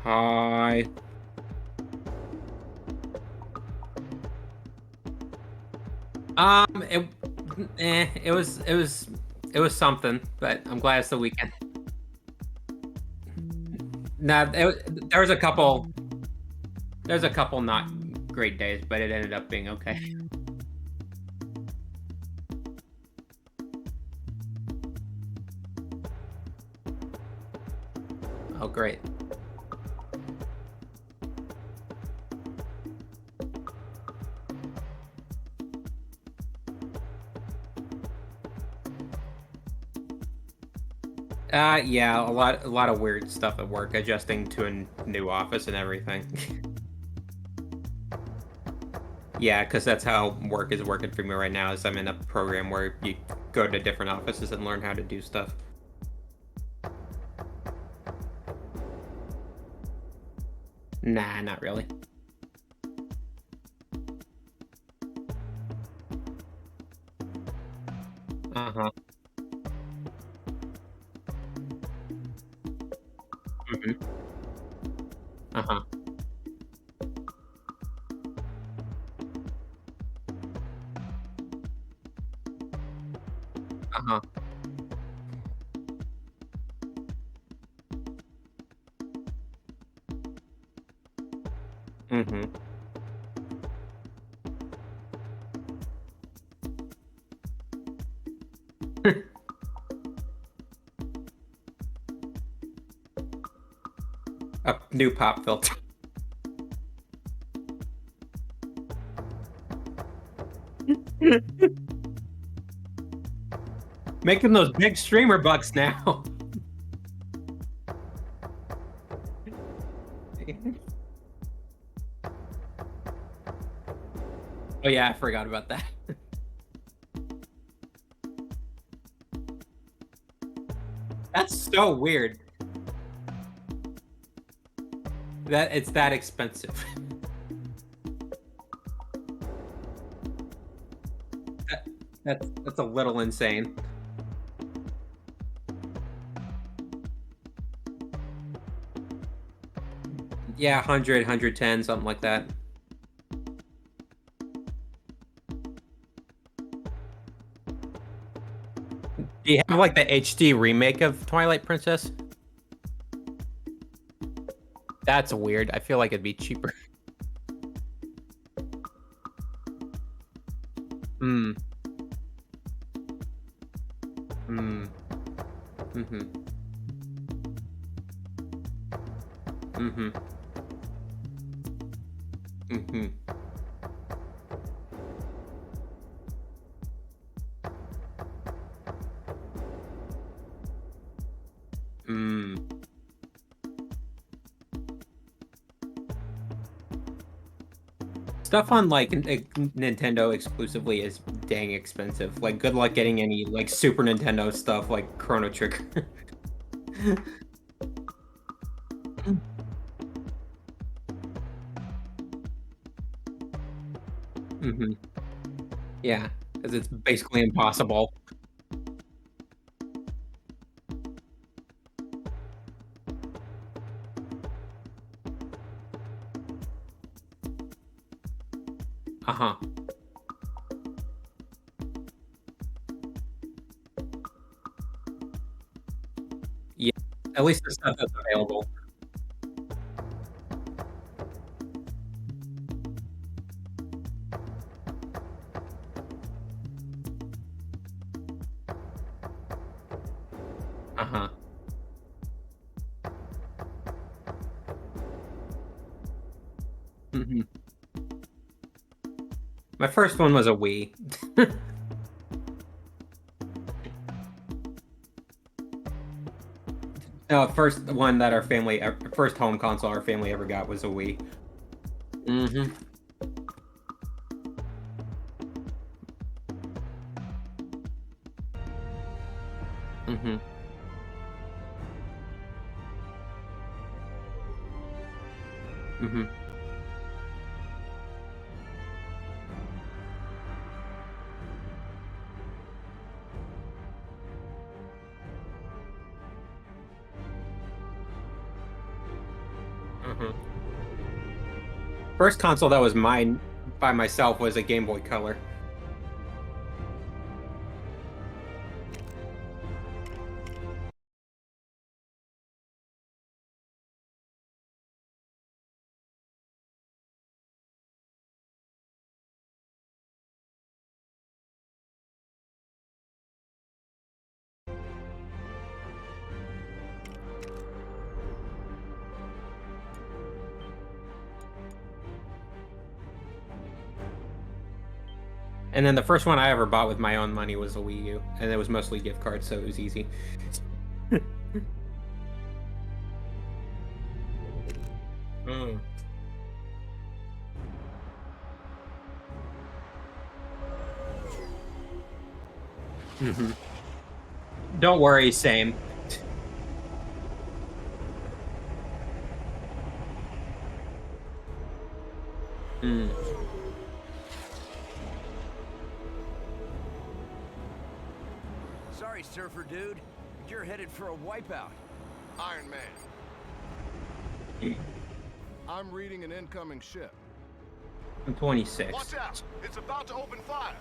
Hi. Um, it, it was something, but I'm glad it's the weekend. Nah, there's a couple not great days, but it ended up being okay. Oh, great. Yeah, a lot of weird stuff at work, adjusting to a new office and everything. Yeah, because that's how work is working for me right now, is I'm in a program where you go to different offices and learn how to do stuff. Nah, not really. Uh-huh. Hmm. Uh-huh. Uh-huh. Hmm. A new pop filter. Making those big streamer bucks now. Oh yeah, I forgot about that. That's so weird that it's that expensive. That, that's a little insane. Yeah, 100, something like that. Do you have like the HD remake of Twilight Princess? That's weird. I feel like it'd be cheaper. Hmm. Hmm. Mm-hmm. Mm-hmm. Mm-hmm. Mm. Stuff on like Nintendo exclusively is dang expensive. Like, good luck getting any like Super Nintendo stuff like Chrono Trigger. Hmm. Yeah, because it's basically impossible. Uh-huh. Yeah. At least the stuff that's available. Uh-huh. Hmm. My first one was a Wii. No, first one that our family, first home console our family ever got was a Wii. Hmm. Hmm. Hmm. First console that was mine by myself was a Game Boy Color. And then the first one I ever bought with my own money was a Wii U, and it was mostly gift cards, so it was easy. Mm. Don't worry, same. Sorry, surfer dude. You're headed for a wipeout. Iron Man. I'm reading an incoming ship. I'm 26. Watch out! It's about to open fire.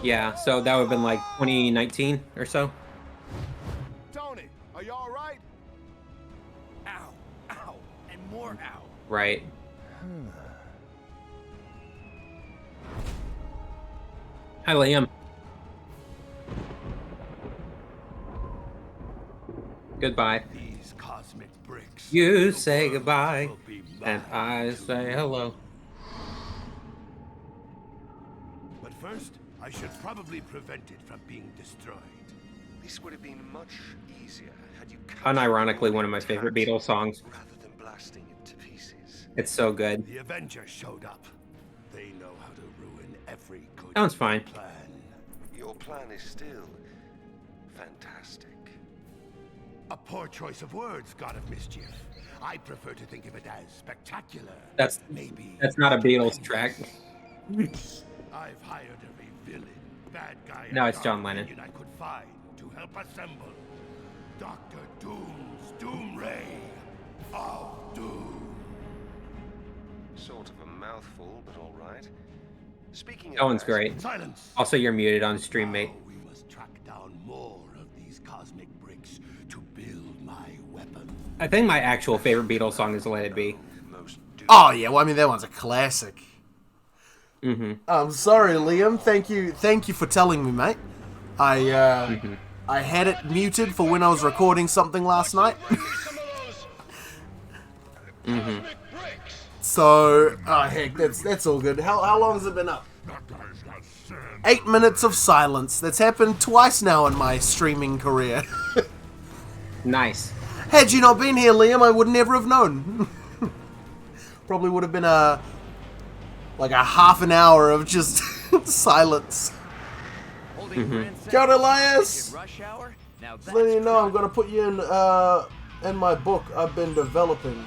Yeah, so that would have been like 2019 or so. Tony, are you all right? Ow, ow, and more ow. Right. Hi, Liam. Goodbye. These cosmic bricks. You say goodbye, and I say hello. But first, I should probably prevent it from being destroyed. This would have been much easier had you Unironically, one of my favorite Beatles songs. rather than blasting it to pieces. It's so good. The Avengers showed up. They know how to ruin every good Sounds fine. plan. Your plan is still fantastic. A poor choice of words, God of Mischief. I prefer to think of it as spectacular. That's not a Beatles track. I've hired every villain, bad guy, No, and it's John dark Lennon. minion I could find to help assemble Dr. Doom's Doom Ray of Doom. Sort of a mouthful, but all right. Speaking That of one's that, great. Silence. Also, you're muted on stream, mate. Now we must track down more of these cosmic bricks to build my weapon. I think my actual favorite Beatles song is Let It Be. most Oh yeah, well I mean that one's a classic. Mm-hmm. I'm sorry, Liam. Thank you for telling me, mate. I had it muted for when I was recording something last night. So, oh heck, that's all good. How long has it been up? 8 minutes of silence. That's happened twice now in my streaming career. Nice. Had you not been here, Liam, I would never have known. Probably would have been like a half an hour of just silence. Kia ora, Elias. Letting you know I'm gonna put you in my book I've been developing.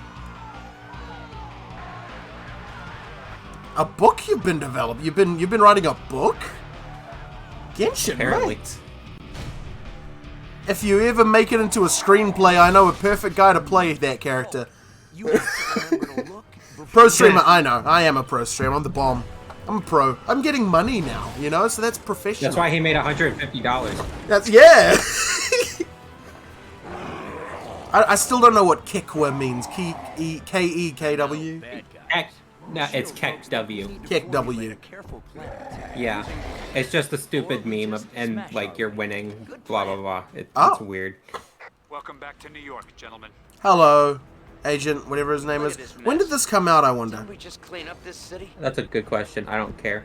A book you've been developing? You've been writing a book? Genshin, Apparently. mate. If you ever make it into a screenplay, I know a perfect guy to play that character. Pro streamer, I know. I am a pro streamer. I'm the bomb. I'm a pro. I'm getting money now, you know, so that's professional. That's why he made $150. That's, yeah! I still don't know what Kekwa means. K-E-K-W? No, it's KEKW. Kek-W. Yeah. It's just a stupid meme of, and like you're winning, blah blah blah. It's weird. Welcome back to New York, gentlemen. Hello, Agent, whatever his name is. When did this come out, I wonder? Didn't we just clean up this city? That's a good question. I don't care.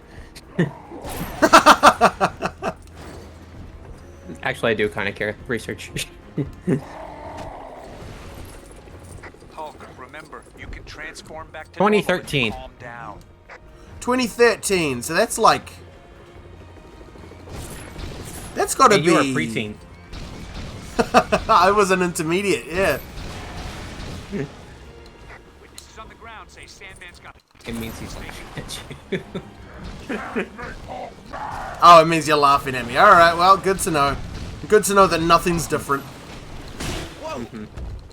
Actually, I do kind of care. Research. Hulk, remember, you can transform back to 2013. normal if you calm down. 2013, so that's like... That's gotta And be... you were a preteen. I was an intermediate, yeah. Witnesses on the ground say Sandman's got it. It means he's laughing at you. Oh, it means you're laughing at me. Alright, well, good to know. Good to know that nothing's different. Whoa!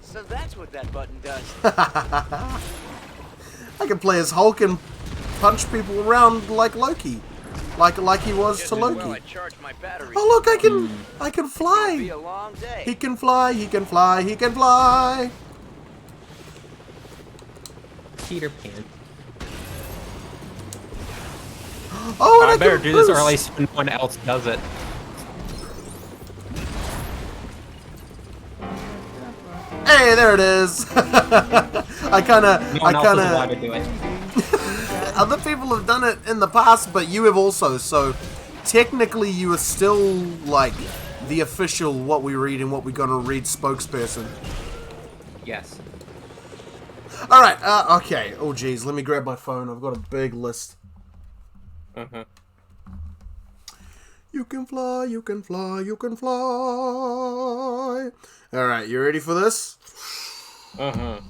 So that's what that button does. I can play as Hulk and punch people around like Loki. Like he was to Well, I Loki. charged my battery. Oh look, I can It'll be fly. a long day. He can fly, he can fly, he can fly. Peter Pan. Oh, and I better can do this boost. early so no one else does it. Hey, there it is. I No one else is allowed to do it. Other people have done it in the past, but you have also, so technically you are still, like, the official what we read and what we're gonna read spokesperson. Yes. Alright, okay. Oh, geez, let me grab my phone. I've got a big list. Uh-huh. You can fly, you can fly, you can fly. Alright, you ready for this? Uh-huh.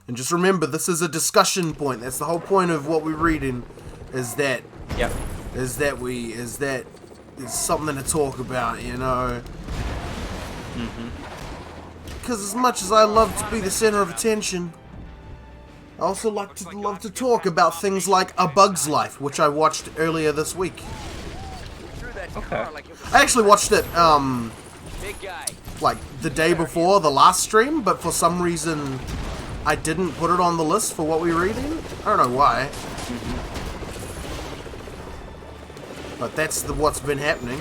And just remember, this is a discussion point. That's the whole point of what we're reading, is that Yep. it's something to talk about, you know. Because as much as I love to be the center of attention, I also love to talk about things like A Bug's Life, which I watched earlier this week. Threw that Okay. car like it was I actually watched it big guy. like the day before the last stream, but for some reason I didn't put it on the list for what we're reading. I don't know why. But that's what's been happening.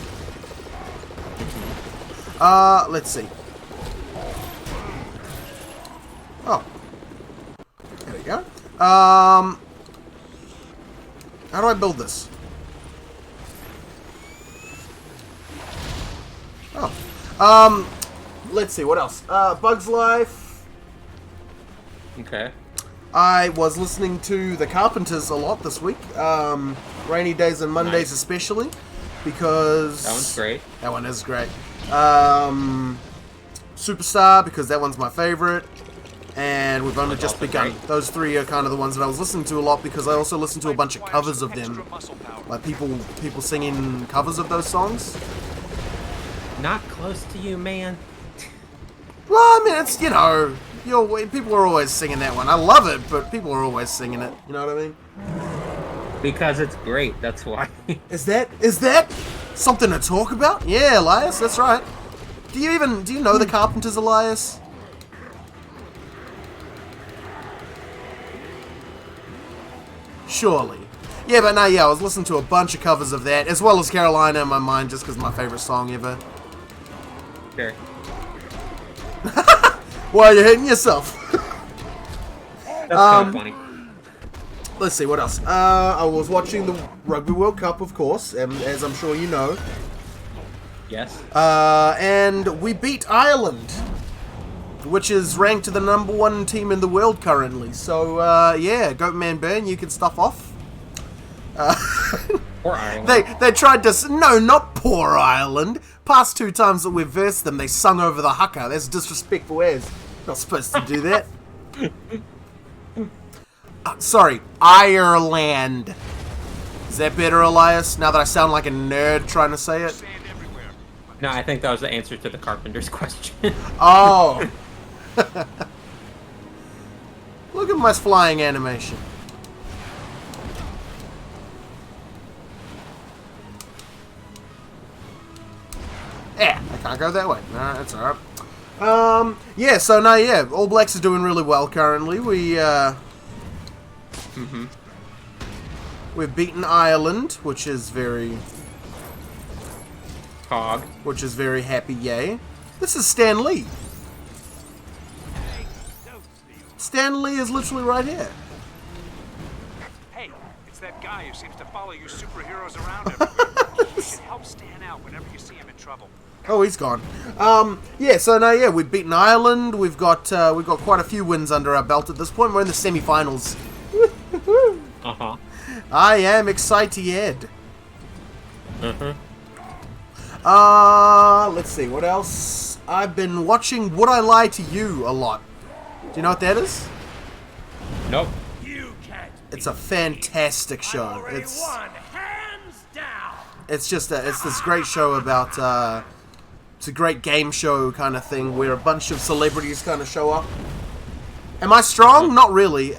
Let's see. Oh. There we go. How do I build this? Oh. Let's see, what else? Bug's Life. Okay. I was listening to The Carpenters a lot this week. Rainy days and Mondays Nice. especially. Because... That one's great. That one is great. Superstar, because that one's my favorite. And we've only That's just also begun. great. Those three are kind of the ones that I was listening to a lot because I also listened to a bunch of covers of them. Extra muscle power. Like people singing covers of those songs. Not close to you, man. Well, I mean, it's, you know, people are always singing that one. I love it, but people are always singing it. You know what I mean? Because it's great, that's why. Is that something to talk about? Yeah, Elias, that's right. Do you know the Carpenters, Elias? Surely. Yeah, but no, yeah, I was listening to a bunch of covers of that, as well as Carolina in my mind, just because my favorite song ever. Sure. Why are you hitting yourself? That's kind of funny. Let's see, what else? I was watching the Rugby World Cup, of course, as I'm sure you know. Yes. And we beat Ireland, which is ranked the #1 team in the world currently. So, yeah, Goatman Burn, you can stuff off. Or Ireland. They tried to... No, not poor Ireland. Past 2 times that we've versed them, they sung over the haka. That's disrespectful as. Not supposed to do that. Sorry, Ireland. Is that better, Elias? Now that I sound like a nerd trying to say it? Sand everywhere. No, I think that was the answer to the Carpenter's question. Oh. Look at my flying animation. Yeah, I can't go that way. No, that's alright. Yeah, so no, yeah, All Blacks are doing really well currently. We've beaten Ireland, which is very Hog. happy, yay. This is Stan Lee. Stan Lee is literally right here. Hey, it's that guy who seems to follow you superheroes around everywhere. You should help Stan out whenever you see him in trouble. Oh, he's gone. Yeah, so no, yeah, we've beaten Ireland. We've got quite a few wins under our belt at this point. We're in the semi-finals. Uh-huh. I am excited. Let's see, what else? I've been watching Would I Lie to You a lot. Do you know what that is? Nope. You can't. It's a fantastic show. Already won, hands down. It's just it's this great show about it's a great game show kind of thing where a bunch of celebrities kind of show up. Am I strong? Not really.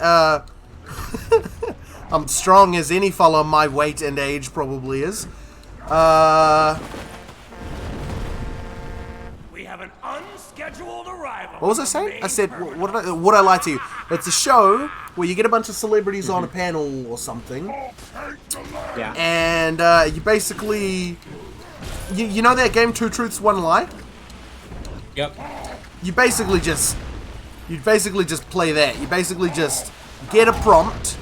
I'm strong as any fella my weight and age probably is. We have an unscheduled arrival. What was I saying? I said, would I lie to you? It's a show where you get a bunch of celebrities on a panel or something. Yeah. And you basically... You know that game, Two Truths, One Lie? Yep. You basically just play that. You basically just get a prompt,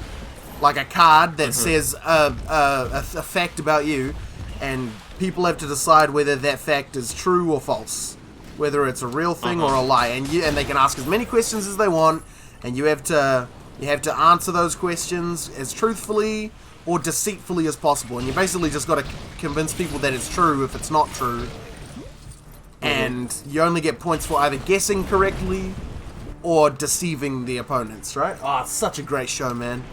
like a card that says a fact about you, and people have to decide whether that fact is true or false, whether it's a real thing or a lie, and they can ask as many questions as they want, and you have to answer those questions as truthfully or deceitfully as possible, and you basically just got to convince people that it's true if it's not true, and you only get points for either guessing correctly or deceiving the opponents, right? Oh, it's such a great show, man.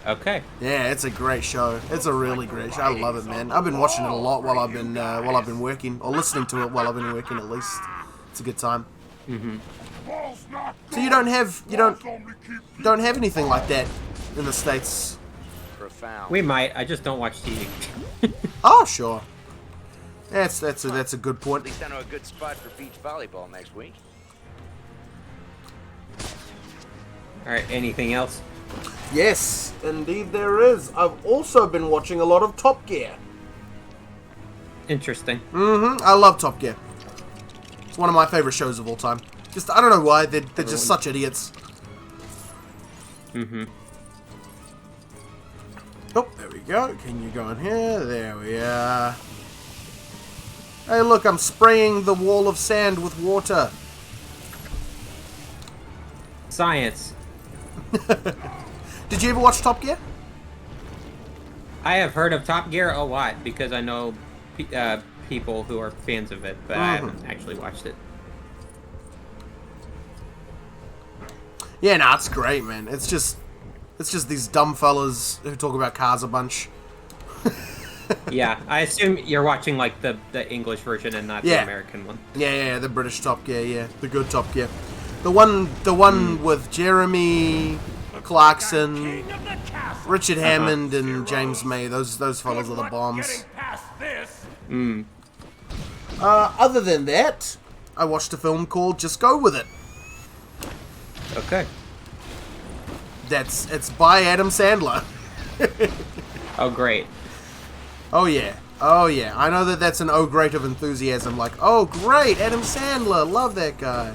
Okay. Yeah, it's a great show. It's a really great show. I love it, man. I've been watching it a lot while I've been working, or listening to it while I've been working at least. It's a good time. So you don't have anything like that in the States? Profound. We might. I just don't watch TV. Oh, sure. That's a good point. At least I know a good spot for beach volleyball next week. All right. Anything else? Yes, indeed there is. I've also been watching a lot of Top Gear. Interesting. I love Top Gear. It's one of my favorite shows of all time. Just, I don't know why, they're just such idiots. Oh, there we go. Can you go in here? There we are. Hey, look, I'm spraying the wall of sand with water. Science. Did you ever watch Top Gear? I have heard of Top Gear a lot because I know people who are fans of it, but I haven't actually watched it. Yeah, no, it's great, man. It's just these dumb fellas who talk about cars a bunch. Yeah, I assume you're watching like the English version and not the American one. Yeah, the British Top Gear, yeah, the good Top Gear. The one with Jeremy Clarkson, Richard Hammond, and James May. Those fellas are the bombs. Other than that, I watched a film called Just Go With It. Okay. It's by Adam Sandler. Oh, great. Oh yeah. I know that's an oh great of enthusiasm. Like, oh great, Adam Sandler, love that guy.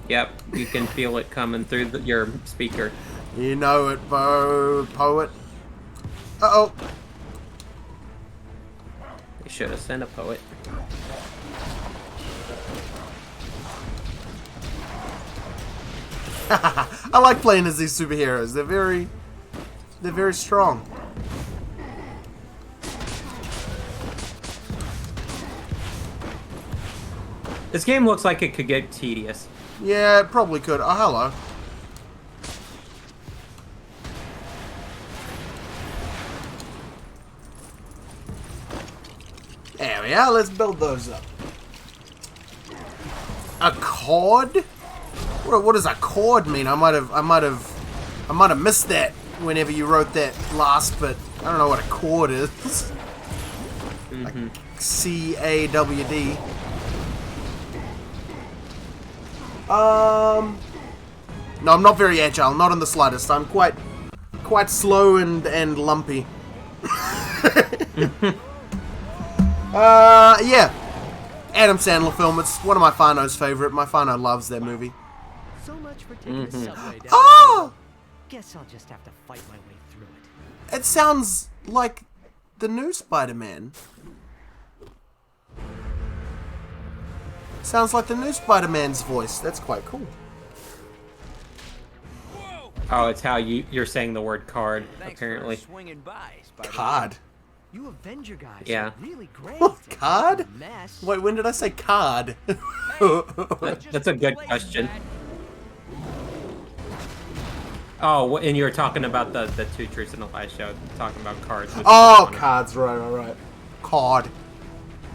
Yep, you can feel it coming through your speaker. You know it, poet. Uh-oh. They should have sent a poet. I like playing as these superheroes. They're very strong. This game looks like it could get tedious. Yeah, it probably could. Oh, hello. There we are. Let's build those up. A chord? What does a chord mean? I might have missed that whenever you wrote that last bit. I don't know what a chord is. Like C-A-W-D. No, I'm not very agile, not in the slightest. I'm quite slow and lumpy. Yeah. Adam Sandler film. It's one of my whano's favorite. My whano loves that movie. So much for taking the subway down. Oh! Guess I'll just have to fight my way through it. It sounds like the new Spider-Man. Sounds like the new Spider-Man's voice. That's quite cool. Oh, it's how you're saying the word card, Thanks apparently. for swinging by, Spider-Man. Card. You Avenger guys Yeah. are really great. Card? Mess. Wait, when did I say card? That's a good question. Oh, and you were talking about the Two Truths in the Lie show, talking about cards. which is Oh, funny. cards. Right. Card.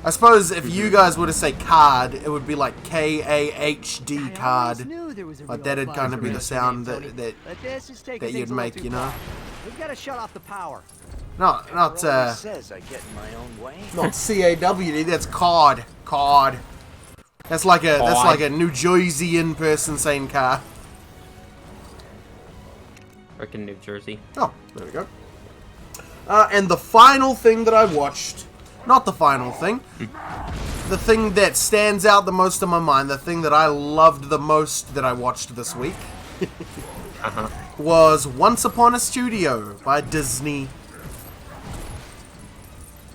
I suppose if you guys were to say card, it would be like K-A-H-D I card. always knew there was a Like real that'd kind of be the buzz sound around that Tony. But this is taking that you'd things a little make, too you know. far. We've got to shut off the power. Not Says I get in my own way. not C-A-W-D. That's card. Card. That's like a New Jerseyan person saying car. Frickin' New Jersey. Oh, there we go. And the final thing that I watched, not the final thing, the thing that stands out the most in my mind, the thing that I loved the most that I watched this week, was Once Upon a Studio by Disney.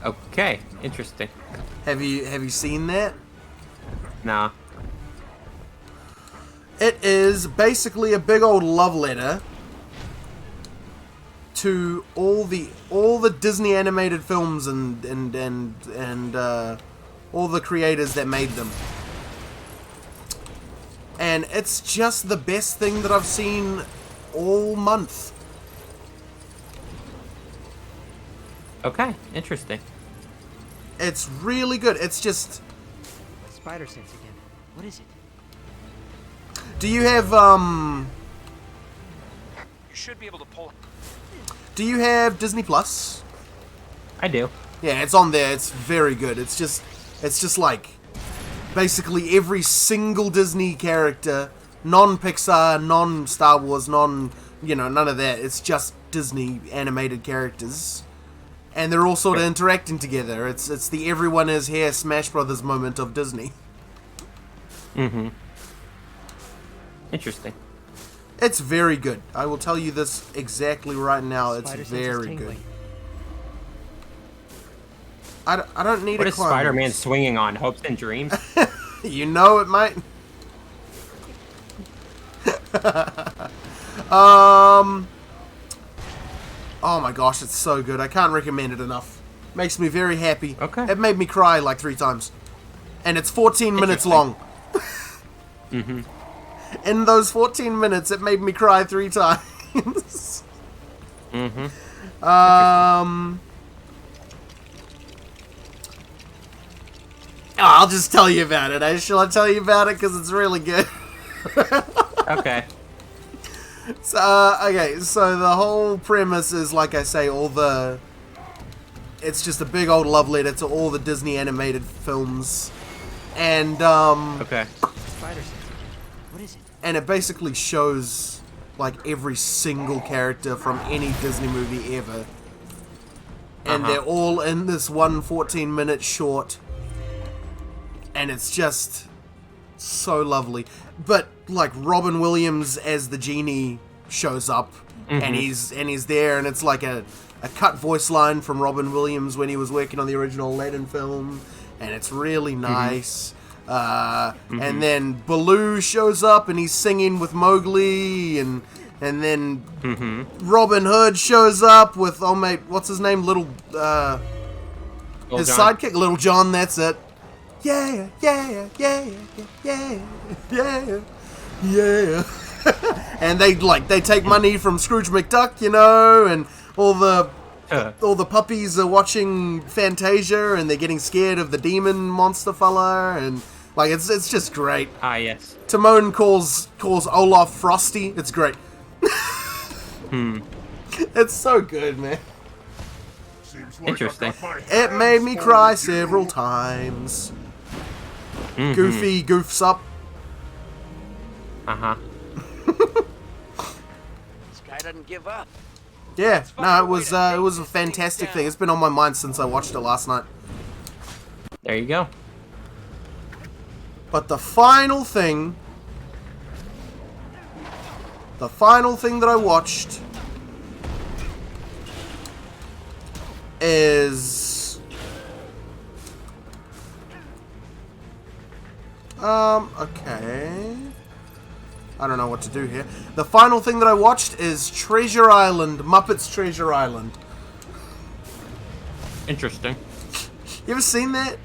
Okay, interesting. Have you seen that? Nah. It is basically a big old love letter to all the Disney animated films and all the creators that made them. And it's just the best thing that I've seen all month. Okay, interesting. It's really good. It's just... Spider sense again. What is it? Do you have, You should be able to pull. do you have Disney Plus? I do. Yeah, it's on there. It's very good. It's just like basically every single Disney character, non-Pixar, non-Star Wars, none of that. It's just Disney animated characters. And they're all sort of interacting together. It's the everyone is here Smash Brothers moment of Disney. Mm-hmm. Interesting. It's very good. I will tell you this exactly right now. It's Spider sense is very good. tingling. I don't need What a is climax. Spider-Man swinging on? Hopes and dreams? You know it, mate. Oh my gosh, it's so good. I can't recommend it enough. Makes me very happy. Okay. It made me cry like 3 times. And it's 14 minutes long. Mm-hmm. In those 14 minutes, it made me cry 3 times. Mm-hmm. I'll just tell you about it. Shall I tell you about it? Because it's really good. Okay. So, okay, so the whole premise is, like I say, it's just a big old love letter to all the Disney animated films. And, Okay. Spider sense again. What is it? and it basically shows, like, every single character from any Disney movie ever. And they're all in this one 14-minute short. And it's just so lovely. But, like, Robin Williams as the genie shows up. And he's there, and it's like a cut voice line from Robin Williams when he was working on the original Aladdin film. And it's really nice. And then Baloo shows up, and he's singing with Mowgli, and then Robin Hood shows up with, oh mate, what's his name? His John. sidekick, Little John, that's it. Yeah, yeah, yeah, yeah, yeah, yeah. And they take money from Scrooge McDuck, you know, and all the puppies are watching Fantasia, and they're getting scared of the demon monster fella, and like it's just great. Ah, yes. Timon calls Olaf Frosty. It's great. It's so good, man. Seems like Interesting. I got my It made me hands cry full with you. several times. Goofy goofs up. Uh-huh. This guy doesn't give up. Yeah, no, it was a fantastic thing. It's been on my mind since I watched it last night. There you go. But the final thing that I watched is okay. I don't know what to do here. The final thing that I watched is Treasure Island, Muppets Treasure Island. Interesting. You ever seen that?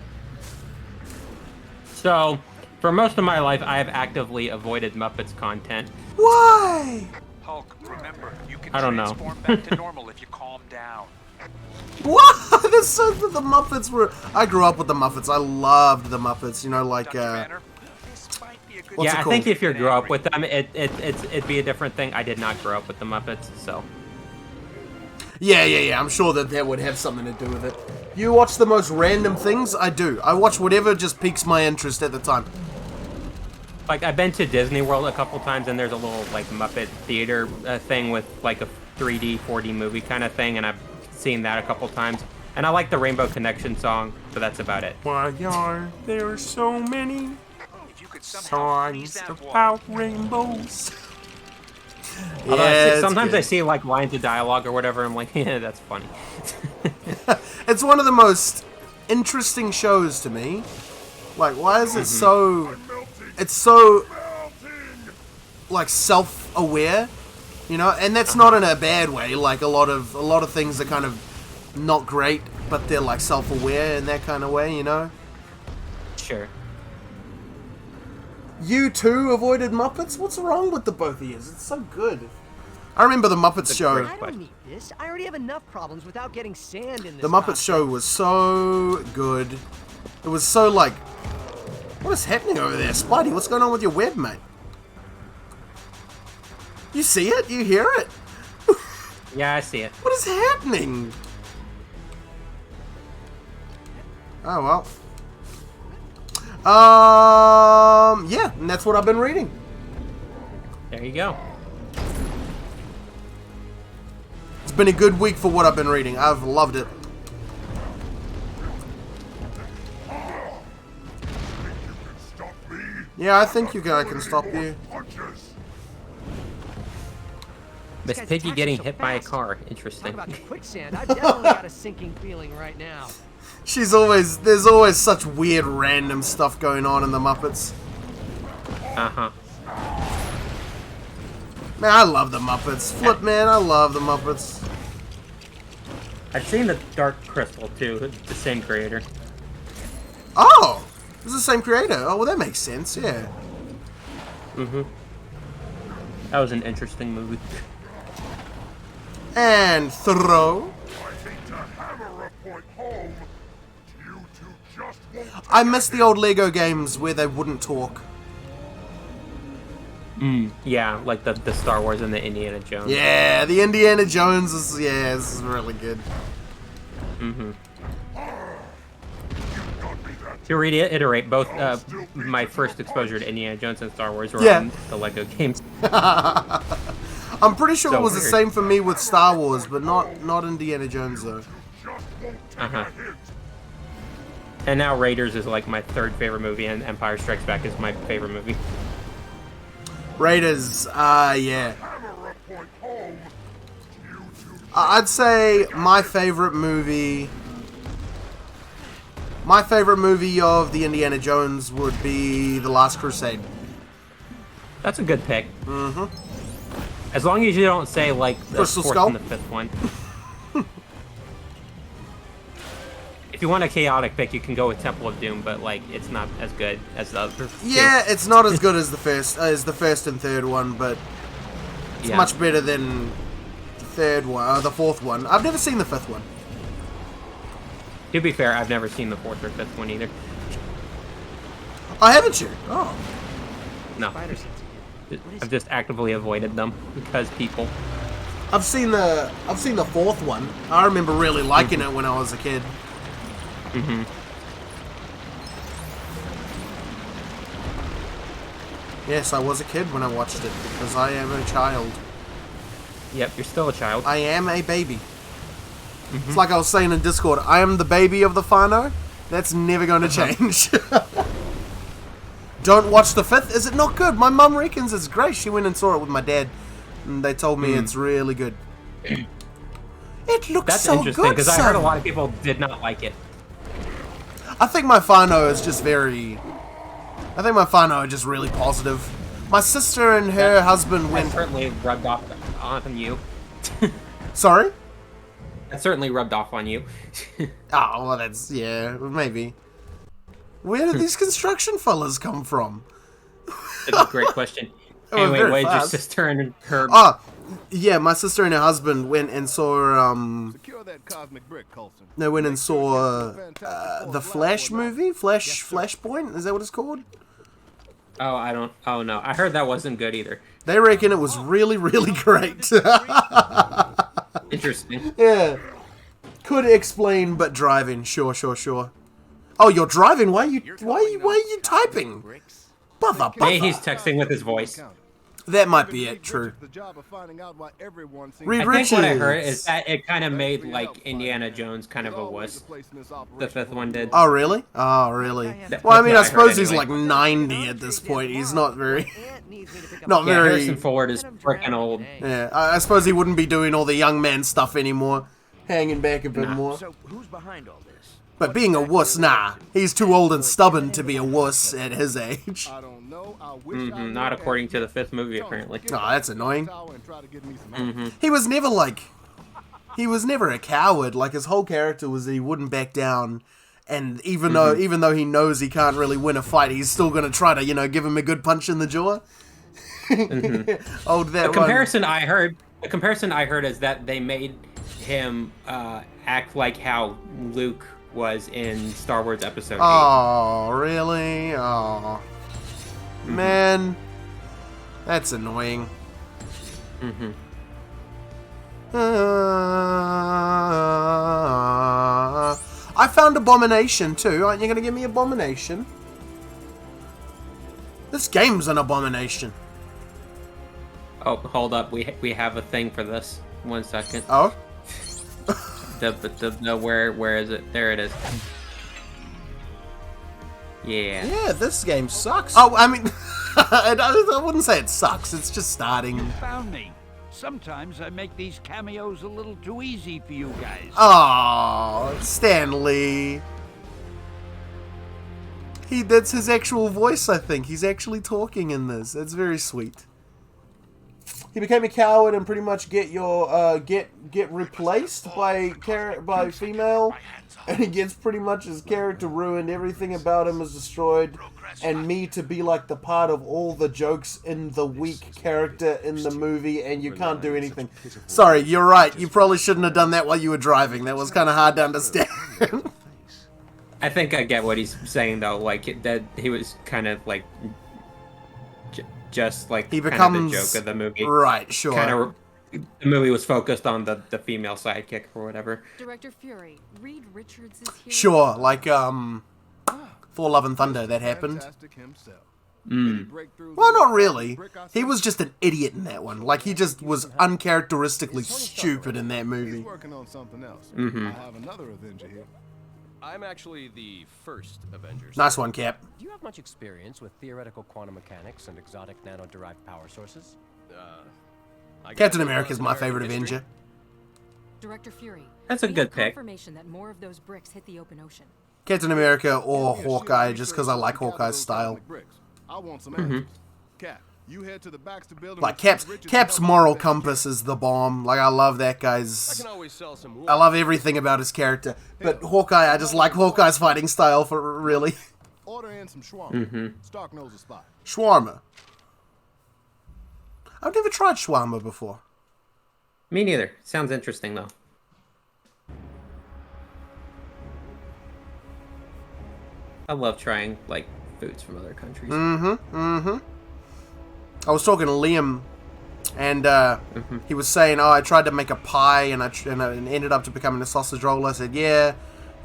So, for most of my life, I have actively avoided Muppets content. Why? Hulk, remember, you can I don't know. transform back to normal if you calm down. What? This so the Muppets were. I grew up with the Muppets. I loved the Muppets. You know, like. Dr. Banner, this might be a good What's Yeah, it I think called? if you grew up with them, it'd be a different thing. I did not grow up with the Muppets, so. Yeah. I'm sure that would have something to do with it. You watch the most random things? I do. I watch whatever just piques my interest at the time. Like, I've been to Disney World a couple times, and there's a little, like, Muppet theater thing with, like, a 3D, 4D movie kind of thing, and I've seen that a couple times. And I like the Rainbow Connection song, but that's about it. Why are there so many If you could somehow freeze songs that water. about rainbows? Although Yeah, sometimes I it's see, like, lines of dialogue or whatever, I'm like, yeah, that's funny. good. It's one of the most interesting shows to me. Like, why is it so... It's so... like, self-aware, you know? And that's not in a bad way. Like, a lot of things are kind of not great, but they're, like, self-aware in that kind of way, you know? Sure. You too avoided Muppets? What's wrong with the both of you? It's so good. I remember the Muppets show. I don't need this. I already have enough problems without getting sand in this. The Muppets costume. show was so good. It was so, like... What is happening over there? Spidey, what's going on with your web, mate? You see it? You hear it? Yeah, I see it. What is happening? Oh, well. Yeah, and that's what I've been reading. There you go. It's been a good week for what I've been reading. I've loved it. Stop me. Yeah, I think I can stop you. Punches. Miss guy's Piggy attacks getting are so hit by a fast. car. Talk Interesting. about quicksand. I've definitely got a sinking feeling right now. There's always such weird random stuff going on in the Muppets. Uh-huh. Man, I love the Muppets. Flip, man, I love the Muppets. I've seen the Dark Crystal, too. The same creator. Oh! It's the same creator. Oh, well, that makes sense, yeah. Mm-hmm. That was an interesting movie. And throw. I hate to hammer a point home. You two just won't. I miss the old Lego games where they wouldn't talk. Yeah, like the Star Wars and the Indiana Jones. Yeah, the Indiana Jones is, this is really good. Mm-hmm. To reiterate, both my first exposure to Indiana Jones and Star Wars were on the Lego games. I'm pretty sure So it was the weird. same for me with Star Wars, but not Indiana Jones, though. Uh-huh. And now Raiders is like my third favorite movie, and Empire Strikes Back is my favorite movie. Raiders, yeah. I'd say my favorite movie of the Indiana Jones would be The Last Crusade. That's a good pick. Mm-hmm. As long as you don't say, like, the Crystal fourth Skull? and the fifth one. If you want a chaotic pick, you can go with Temple of Doom, but, like, it's not as good as the other two. Yeah, it's not as good as the first and third one, but it's Yeah. much better than the third one, the fourth one. I've never seen the fifth one. To be fair, I've never seen the fourth or fifth one either. Oh, haven't you? Oh. No. Spider sense again. What is I've just actively avoided them because people. I've seen the fourth one. I remember really liking it when I was a kid. Mm-hmm. Yes, I was a kid when I watched it because I am a child. Yep, you're still a child. I am a baby. It's like I was saying in Discord, I am the baby of the Fino. That's never going to change. Don't watch the fifth. Is it not good? My mum reckons it's great. She went and saw it with my dad, and they told me it's really good. It looks That's so interesting good, because I heard a son. lot of people did not like it. I think my Fino is just very... I think my Fino are just really positive. My sister and her husband That went... certainly rubbed off on you. Sorry? That certainly rubbed off on you. Oh, well, that's... Yeah, maybe. Where did these construction fellas come from? That's a great question. Oh, Anyway, very what did your fast. sister and her... Ah, Yeah, my sister and her husband went and saw Secure that cosmic brick, Coulson. they went and saw the Flash movie, Flashpoint. Is that what it's called? Oh, I don't. Oh no, I heard that wasn't good either. They reckon it was really, really great. Interesting. Yeah. Could explain, but driving. Sure. Oh, you're driving? Why are you typing? Bother. Maybe he's texting with his voice. That might be it, true. Reed I think what I Richards. heard is that it kind of made like Indiana Jones kind of a wuss. The fifth one did. Oh, really? Oh, really? That's Well, I mean, what I I suppose heard he's anyway. like 90 at this point. He's not very... Yeah, Not very... Harrison Ford is freaking old. Yeah, I suppose he wouldn't be doing all the young man stuff anymore. Hanging back a bit more. So who's behind all this? But being a wuss, nah. He's too old and stubborn to be a wuss at his age. I don't know. I wish I Not according to the fifth movie, apparently. Oh, that's annoying. Mm-hmm. He was never like... He was never a coward. Like, his whole character was that he wouldn't back down. And even though he knows he can't really win a fight, he's still gonna try to, you know, give him a good punch in the jaw. Oh, that The comparison I heard is that they made him act like how Luke was in Star Wars Episode 8. Oh, really? Oh. Man. That's annoying. I found Abomination too. Aren't you gonna give me Abomination? This game's an abomination. Oh, hold up. We have a thing for this. 1 second. Oh? Where is it? There it is. Yeah. Yeah, this game sucks. Oh, I mean, I wouldn't say it sucks. It's just starting. Found me. Sometimes I make these cameos a little too easy for you guys. Oh, Stan Lee. That's his actual voice, I think. He's actually talking in this. That's very sweet. He became a coward and pretty much get replaced by female, and he gets pretty much his character ruined. Everything about him is destroyed, and me to be like the part of all the jokes in the weak character in the movie, and you can't do anything. Sorry, you're right. You probably shouldn't have done that while you were driving. That was kind of hard to understand. I think I get what he's saying though. Like that he was kind of like. Just like he kind becomes of the joke of the movie, right? Sure. Kind of, the movie was focused on the female sidekick or whatever. Director Fury, Reed Richards is here. Sure, like Thor: Love and Thunder, that happened. Well, not really. He was just an idiot in that one. Like he just was uncharacteristically stupid in that movie. Working on something else. I have another Avenger here. I'm actually the first Avengers. Nice one, Cap. Do you have much experience with theoretical quantum mechanics and exotic nano-derived power sources? Captain America's my favorite Avenger. Director Fury. That's a good pick. Confirmation that more of those bricks hit the open ocean. Captain America or Hawkeye, just because I like Hawkeye's style. I want some answers. Cap, you head to the Baxter building. Like Cap's moral compass is the bomb. Like I love that guy's. I love everything about his character. But Hawkeye, I just like Hawkeye's fighting style for really. Order in some shawarma. Stark knows the spot. Shawarma. I've never tried shawarma before. Me neither. Sounds interesting though. I love trying like foods from other countries. I was talking to Liam, and he was saying, "Oh, I tried to make a pie, and I ended up to becoming a sausage roll." I said, "Yeah,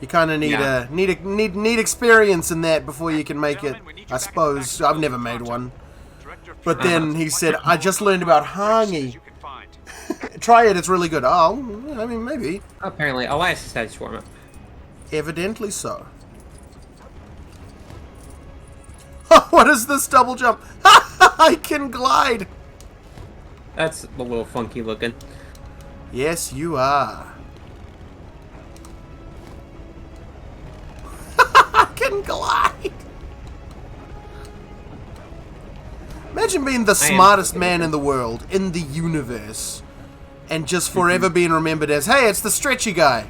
you kind of need experience in that before you can make it. I suppose I've never made one." But then he said, "I just learned about hangi. Try it; it's really good." Oh, I mean, maybe. Apparently, Elias has had shawarma. Evidently so. What is this double jump? I can glide. That's a little funky looking. Yes, you are. I can glide. Imagine being the smartest man in the world, in the universe, and just forever being remembered as, hey, it's the stretchy guy.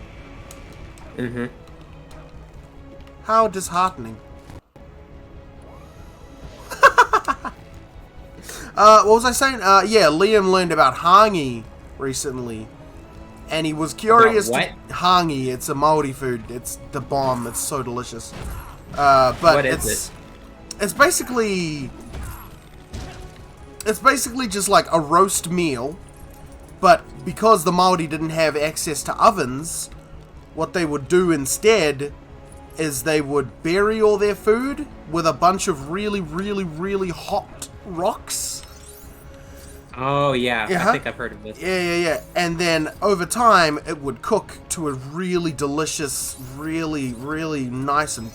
How disheartening. What was I saying? Yeah, Liam learned about hangi recently. And he was curious About to... Hangi, it's a Maori food. It's the bomb. It's so delicious. But what is it? It's basically... It's basically just like a roast meal. But because the Maori didn't have access to ovens, what they would do instead is they would bury all their food with a bunch of really, really, really hot rocks. Oh, yeah. Uh-huh. I think I've heard of this. Yeah. And then over time, it would cook to a really delicious, really, really nice and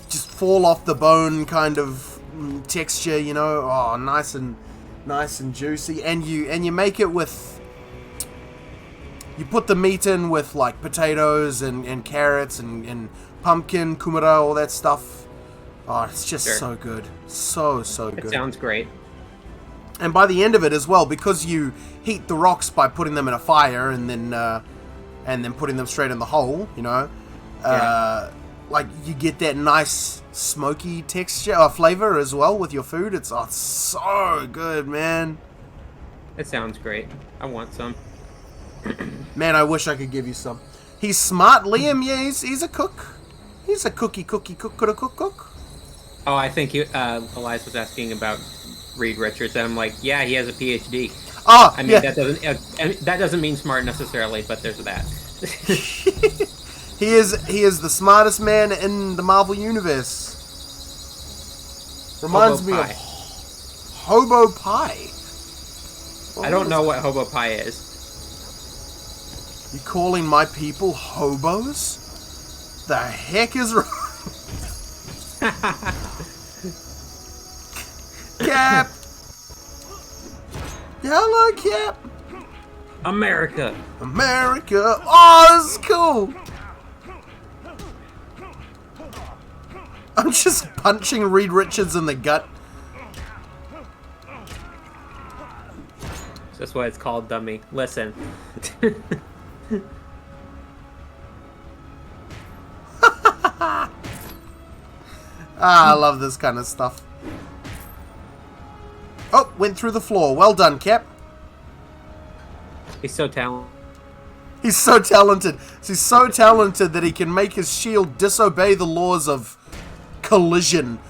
just fall off the bone kind of texture, you know. Oh, nice and juicy. And you make it with... You put the meat in with like potatoes and carrots and pumpkin, kumara, all that stuff. Oh, it's just so good. So good. It sounds great. And by the end of it as well, because you heat the rocks by putting them in a fire and then putting them straight in the hole, you know, like you get that nice smoky texture or flavor as well with your food. It's so good, man. It sounds great. I want some. Man, I wish I could give you some. He's smart, Liam. Yeah, he's a cook. He's a cook. Oh, I think Elias was asking about Reed Richards, and I'm like, yeah, he has a PhD. Oh, I mean, that doesn't mean smart necessarily, but there's that. He is the smartest man in the Marvel universe. Reminds me of Hobo Pie. I don't know what Hobo Pie is. You calling my people hobos? The heck is wrong? Cap! Hello, Cap! America! Oh, this is cool! I'm just punching Reed Richards in the gut. That's why it's called dummy. Listen. I love this kind of stuff. Oh, went through the floor. Well done, Cap. He's so talented. He's so talented. He's so talented that he can make his shield disobey the laws of collision.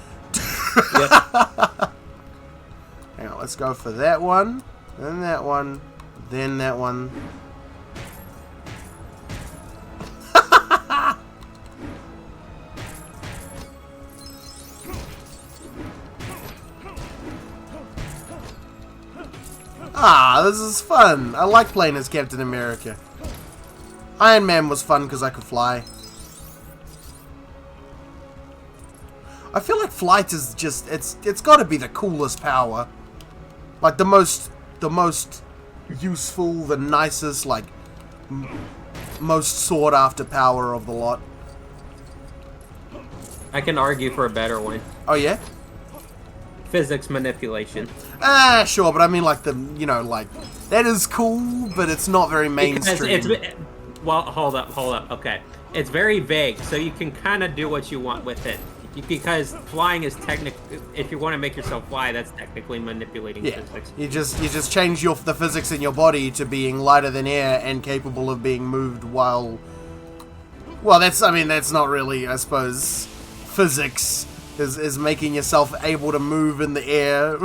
Yep. Hang on, let's go for that one. Then that one. Then that one. This is fun. I like playing as Captain America. Iron Man was fun because I could fly. I feel like flight is just, it's got to be the coolest power. Like the most useful, the nicest, like most sought after power of the lot. I can argue for a better one. Oh yeah? Physics manipulation. Sure, but I mean like like that is cool, but it's not very mainstream. Well, hold up. Okay. It's very vague, so you can kind of do what you want with it. Because flying is if you want to make yourself fly, that's technically manipulating physics. You just change the physics in your body to being lighter than air and capable of being moved while... Well, that's not really, I suppose, physics. Is making yourself able to move in the air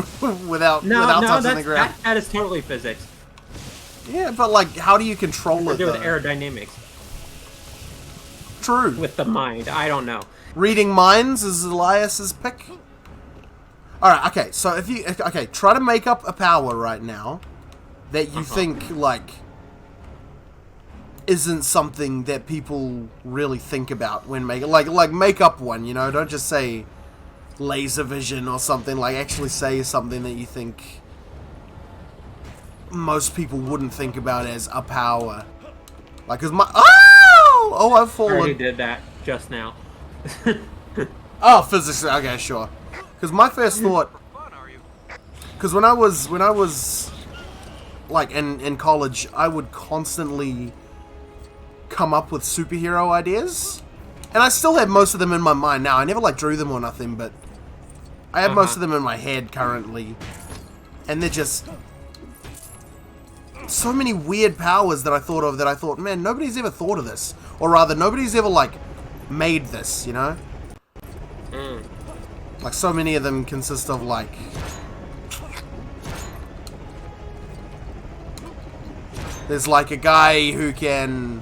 without touching the ground. That is totally physics. Yeah, but like, how do you control it? To do with aerodynamics. True. With the mind, I don't know. Reading minds is Elias's pick. All right, okay. So try to make up a power right now that you think like isn't something that people really think about when making like make up one. You know, don't just say laser vision or something. Like actually say something that you think most people wouldn't think about as a power. Like, cause I've fallen. I already did that just now. Oh, physics. Okay, sure. Because my first thought, because when I was like in college, I would constantly come up with superhero ideas, and I still have most of them in my mind now. I never like drew them or nothing, but I have most of them in my head currently. and they're just so many weird powers that I thought of that I thought, man, nobody's ever thought of this. Or rather, nobody's ever, like, made this, you know? Like, so many of them consist of, like... There's, like, a guy who can...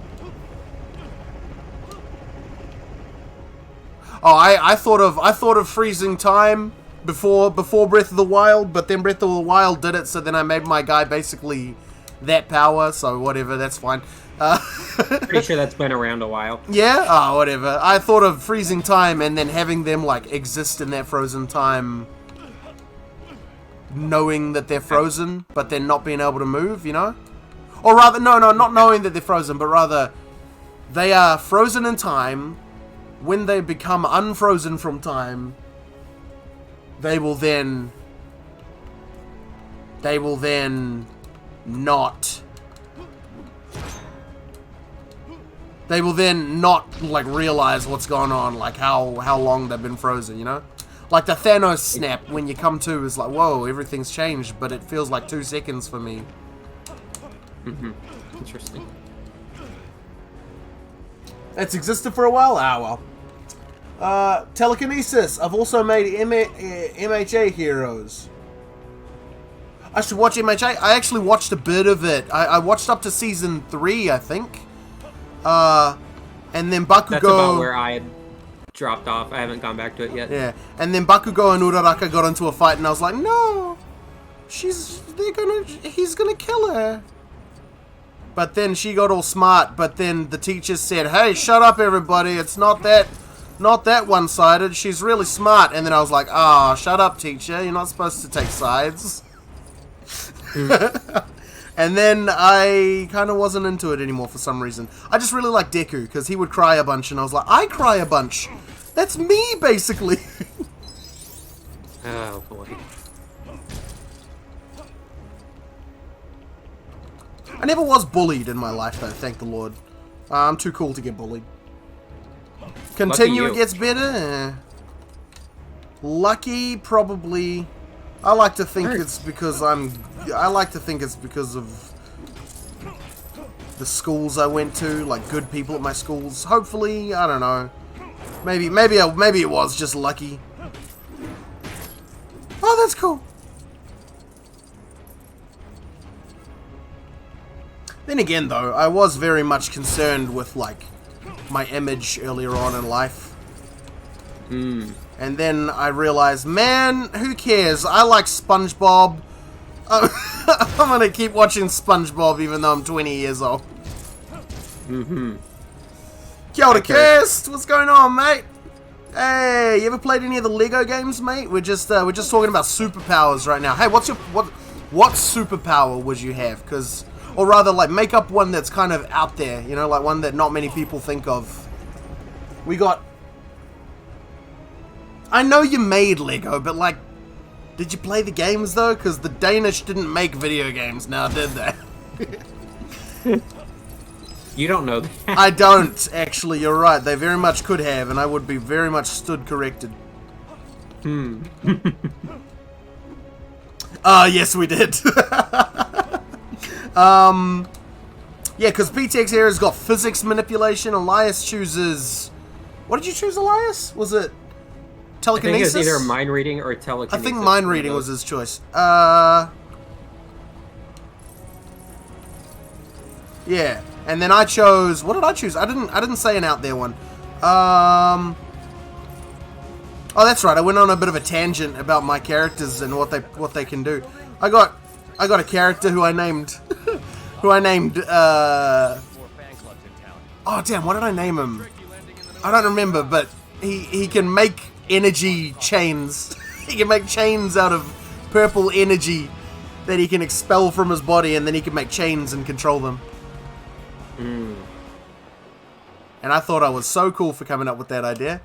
Oh, I thought of freezing time before Breath of the Wild, but then Breath of the Wild did it, so then I made my guy basically that power, so whatever, that's fine. Pretty sure that's been around a while. Yeah? Oh, whatever. I thought of freezing time and then having them, like, exist in that frozen time, knowing that they're frozen, but then not being able to move, you know? Or rather, no, not knowing that they're frozen, but rather, they are frozen in time. When they become unfrozen from time, they will then not like realize what's going on, like how long they've been frozen, you know? Like the Thanos snap when you come to is like, whoa, everything's changed, but it feels like 2 seconds for me. Interesting. It's existed for a while? Ah, well. Telekinesis. I've also made MHA heroes. I should watch MHA. I actually watched a bit of it. I watched up to season 3, I think. And then Bakugo... That's about where I had dropped off. I haven't gone back to it yet. Yeah. And then Bakugo and Uraraka got into a fight, and I was like, no! He's gonna kill her. But then she got all smart, but then the teacher said, hey, shut up everybody, it's not that one-sided, she's really smart. And then I was like, ah, shut up teacher, you're not supposed to take sides. And then I kind of wasn't into it anymore for some reason. I just really like Deku, because he would cry a bunch, and I was like, I cry a bunch. That's me, basically. Oh, boy. I never was bullied in my life, though, thank the Lord. I'm too cool to get bullied. Continue, it gets better? Lucky, probably. I like to think it's because I like to think it's because of the schools I went to, like good people at my schools. Hopefully, I don't know. Maybe it was just lucky. Oh, that's cool. Then again, though, I was very much concerned with, like, my image earlier on in life. And then I realized, man, who cares? I like SpongeBob. I'm gonna keep watching SpongeBob even though I'm 20 years old. Kia ora, Kirst! What's going on, mate? Hey, you ever played any of the Lego games, mate? We're just talking about superpowers right now. Hey, what superpower would you have? Or rather, like, make up one that's kind of out there, you know, like one that not many people think of. We got... I know you made Lego, but, like, did you play the games, though? Because the Danish didn't make video games now, did they? You don't know that. I don't, actually, you're right. They very much could have, and I would be very much stood corrected. Yes, we did. Yeah, because PTX here has got physics manipulation. Elias chooses... What did you choose, Elias? Was it telekinesis? I think it's either mind reading or telekinesis. I think mind reading was his choice. Yeah, and then I chose... What did I choose? I didn't say an out there one. Oh, that's right. I went on a bit of a tangent about my characters and what they can do. I got a character who I named... Oh, damn, what did I name him? I don't remember, but he can make energy chains. He can make chains out of purple energy that he can expel from his body, and then he can make chains and control them. And I thought I was so cool for coming up with that idea.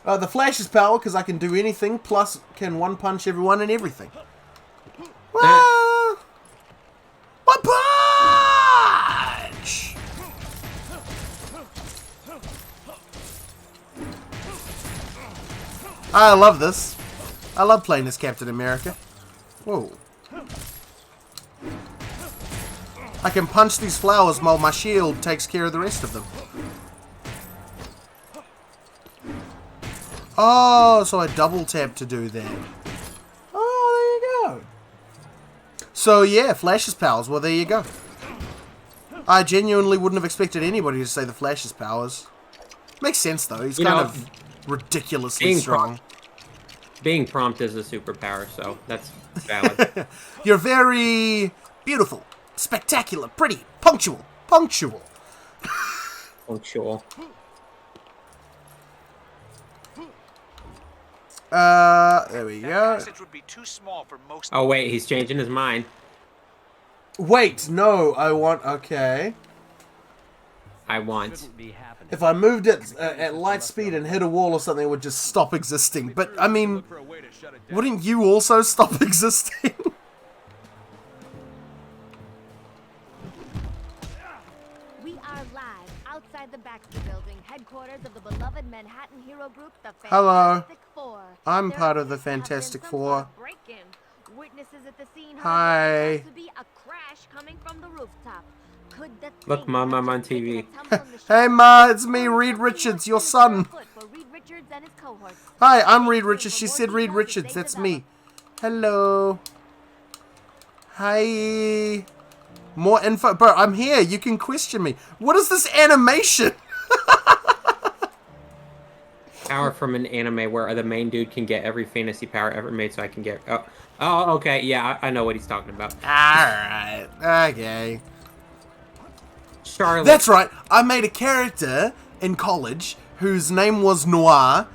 The Flash's power, because I can do anything, plus can one-punch everyone and everything. One punch! I love this. I love playing as Captain America. Whoa. I can punch these flowers while my shield takes care of the rest of them. Oh, so I double tap to do that. Oh, there you go. So yeah, Flash's powers. Well, there you go. I genuinely wouldn't have expected anybody to say the Flash's powers. Makes sense though. He's kind of ridiculously strong. Being prompt is a superpower, so that's valid. You're very beautiful, spectacular, pretty, punctual. Punctual. Punctual. There we go. Passage would be too small for most. Oh wait, he's changing his mind. Wait, no, I want. Okay. I want. If I moved it at light speed and hit a wall or something, it would just stop existing. But I mean, wouldn't you also stop existing? We are live outside the Baxter Building, headquarters of the beloved Manhattan hero group, the Hello. Fantastic Four. I'm part of the Fantastic Four. Witnesses at the scene Hi. to be a crash coming from the rooftop. Could the Look, Mom, I'm on TV. Hey, Ma, it's me, Reed Richards, your son. Hi, I'm Reed Richards. She said Reed Richards. That's me. Hello. Hi. More info. Bro, I'm here. You can question me. What is this animation? Power from an anime where the main dude can get every fantasy power ever made, so I can get... Oh, okay. Yeah, I know what he's talking about. Alright. Okay. Charlotte. That's right. I made a character in college whose name was Noir.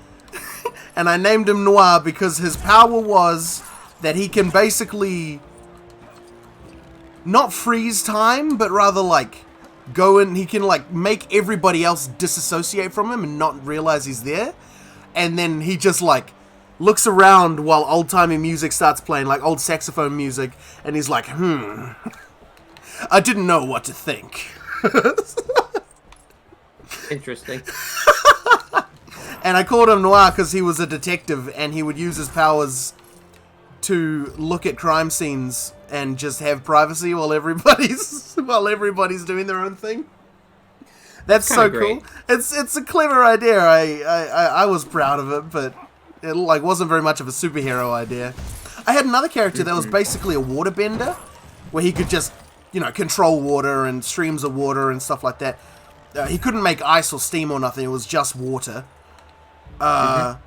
And I named him Noir because his power was that he can basically not freeze time, but rather like go in, he can like make everybody else disassociate from him and not realize he's there. And then he just like looks around while old-timey music starts playing, like old saxophone music, and he's like, I didn't know what to think. Interesting. And I called him Noir because he was a detective and he would use his powers to look at crime scenes and just have privacy while everybody's doing their own thing. That's so cool. It's a clever idea. I was proud of it, but it like wasn't very much of a superhero idea. I had another character that was basically a waterbender, where he could just, you know, control water and streams of water and stuff like that. He couldn't make ice or steam or nothing. It was just water. But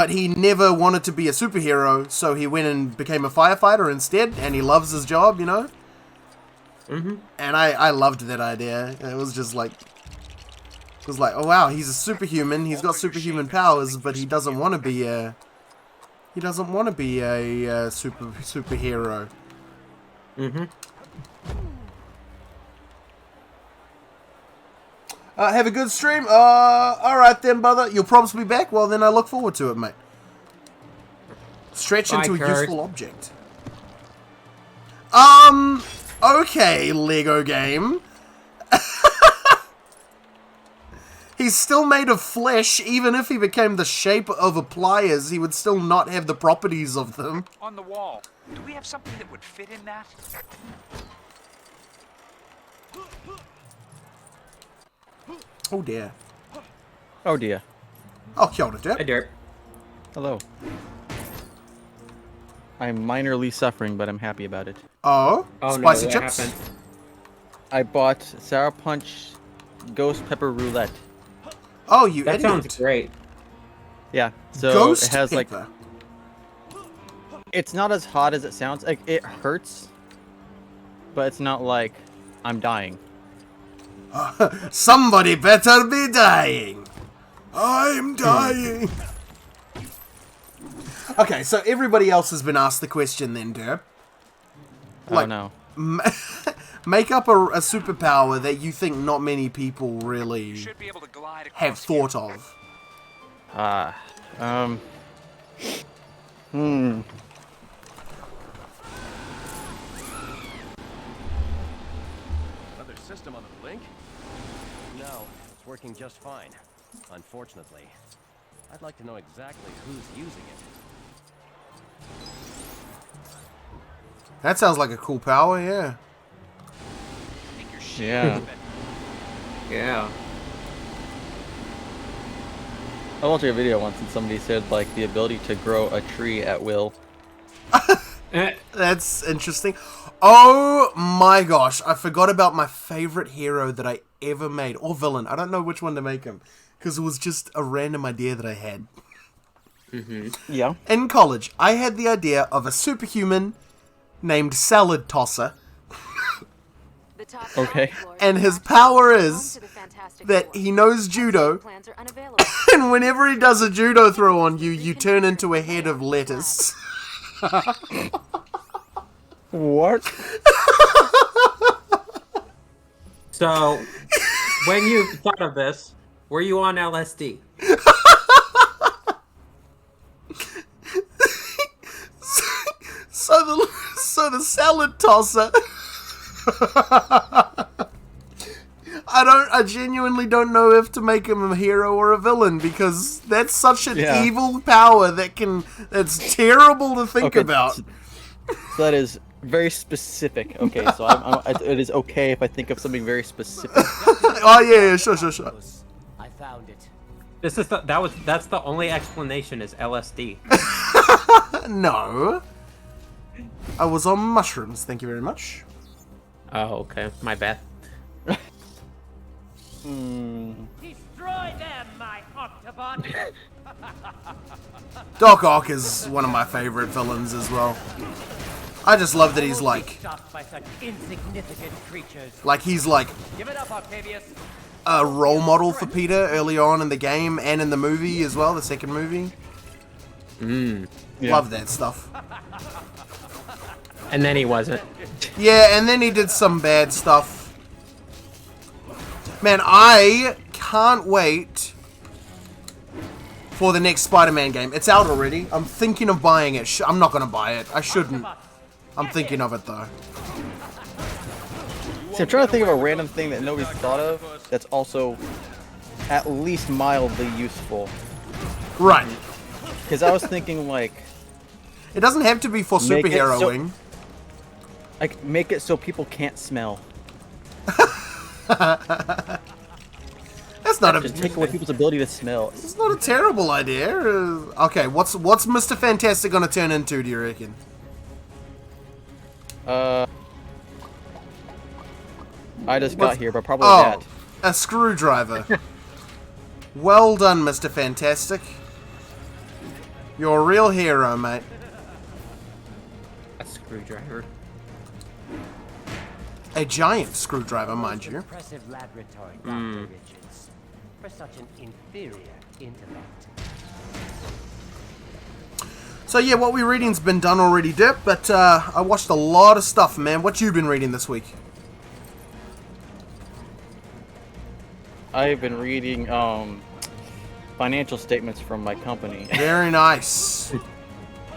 he never wanted to be a superhero, so he went and became a firefighter instead, and he loves his job, you know? And I loved that idea. It was just like... It was like, oh wow, he's a superhuman, he's got superhuman powers, but he doesn't want to be a... He doesn't want to be a superhero. Have a good stream. Alright then, brother. You'll probably be back. Well, then I look forward to it, mate. Stretch into a useful object. Okay, Lego game. He's still made of flesh. Even if he became the shape of a pliers, he would still not have the properties of them. On the wall. Do we have something that would fit in that? Oh dear. Oh dear. Oh, kia ora, Derp. Hey, Derp. Hello. I'm minorly suffering, but I'm happy about it. Oh? Spicy no, chips? happened? I bought Sour Punch Ghost Pepper Roulette. Oh, you That idiot. sounds great. Yeah, so Ghost it has pepper. like... It's not as hot as it sounds. Like, it hurts, but it's not like I'm dying. Somebody better be dying. I'm dying. Okay, so everybody else has been asked the question then, Derp. Like, oh no. Make up a superpower that you think not many people really have thought of. Another system on the blink? No, it's working just fine. Unfortunately, I'd like to know exactly who's using it. That sounds like a cool power, yeah. Yeah. Yeah. I watched a video once and somebody said like the ability to grow a tree at will. That's interesting. Oh my gosh, I forgot about my favorite hero that I ever made, or villain. I don't know which one to make him, because it was just a random idea that I had. Yeah. In college, I had the idea of a superhuman named Salad Tosser. Okay. And his power is that he knows judo, and whenever he does a judo throw on you, you turn into a head of lettuce. What? So, when you thought of this, were you on LSD? So the Salad Tosser. I genuinely don't know if to make him a hero or a villain, because that's such an evil power that's terrible to think about. So that is very specific. Okay, so it is okay if I think of something very specific. Oh yeah, sure. I found it. This is that's the only explanation is LSD. No. I was on mushrooms, thank you very much. Oh, okay. My bad. Destroy them, my Octobot! Doc Ock is one of my favorite villains as well. I just love that he's like... By such insignificant creatures. Like he's like... Give it up, Octavius. A role model for Peter early on in the game and in the movie as well, the second movie. Yeah. Love that stuff. And then he wasn't. Yeah, and then he did some bad stuff. Man, I can't wait for the next Spider-Man game. It's out already. I'm thinking of buying it. I'm not going to buy it. I shouldn't. I'm thinking of it, though. See, I'm trying to think of a random thing that nobody's thought of that's also at least mildly useful. Right. Because I was thinking, like... It doesn't have to be for superheroing. Like, make it so people can't smell. That's not Just take away people's ability to smell. It's not a terrible idea. Okay, what's Mr. Fantastic gonna turn into, do you reckon? I just got here, but probably that. A screwdriver. Well done, Mr. Fantastic. You're a real hero, mate. A screwdriver. A giant screwdriver, mind you. Impressive laboratory, Dr. Richards. For such an inferior intellect. So yeah, what we're reading's been done already, Dip, but I watched a lot of stuff, man. What you been reading this week? I've been reading financial statements from my company. Very nice.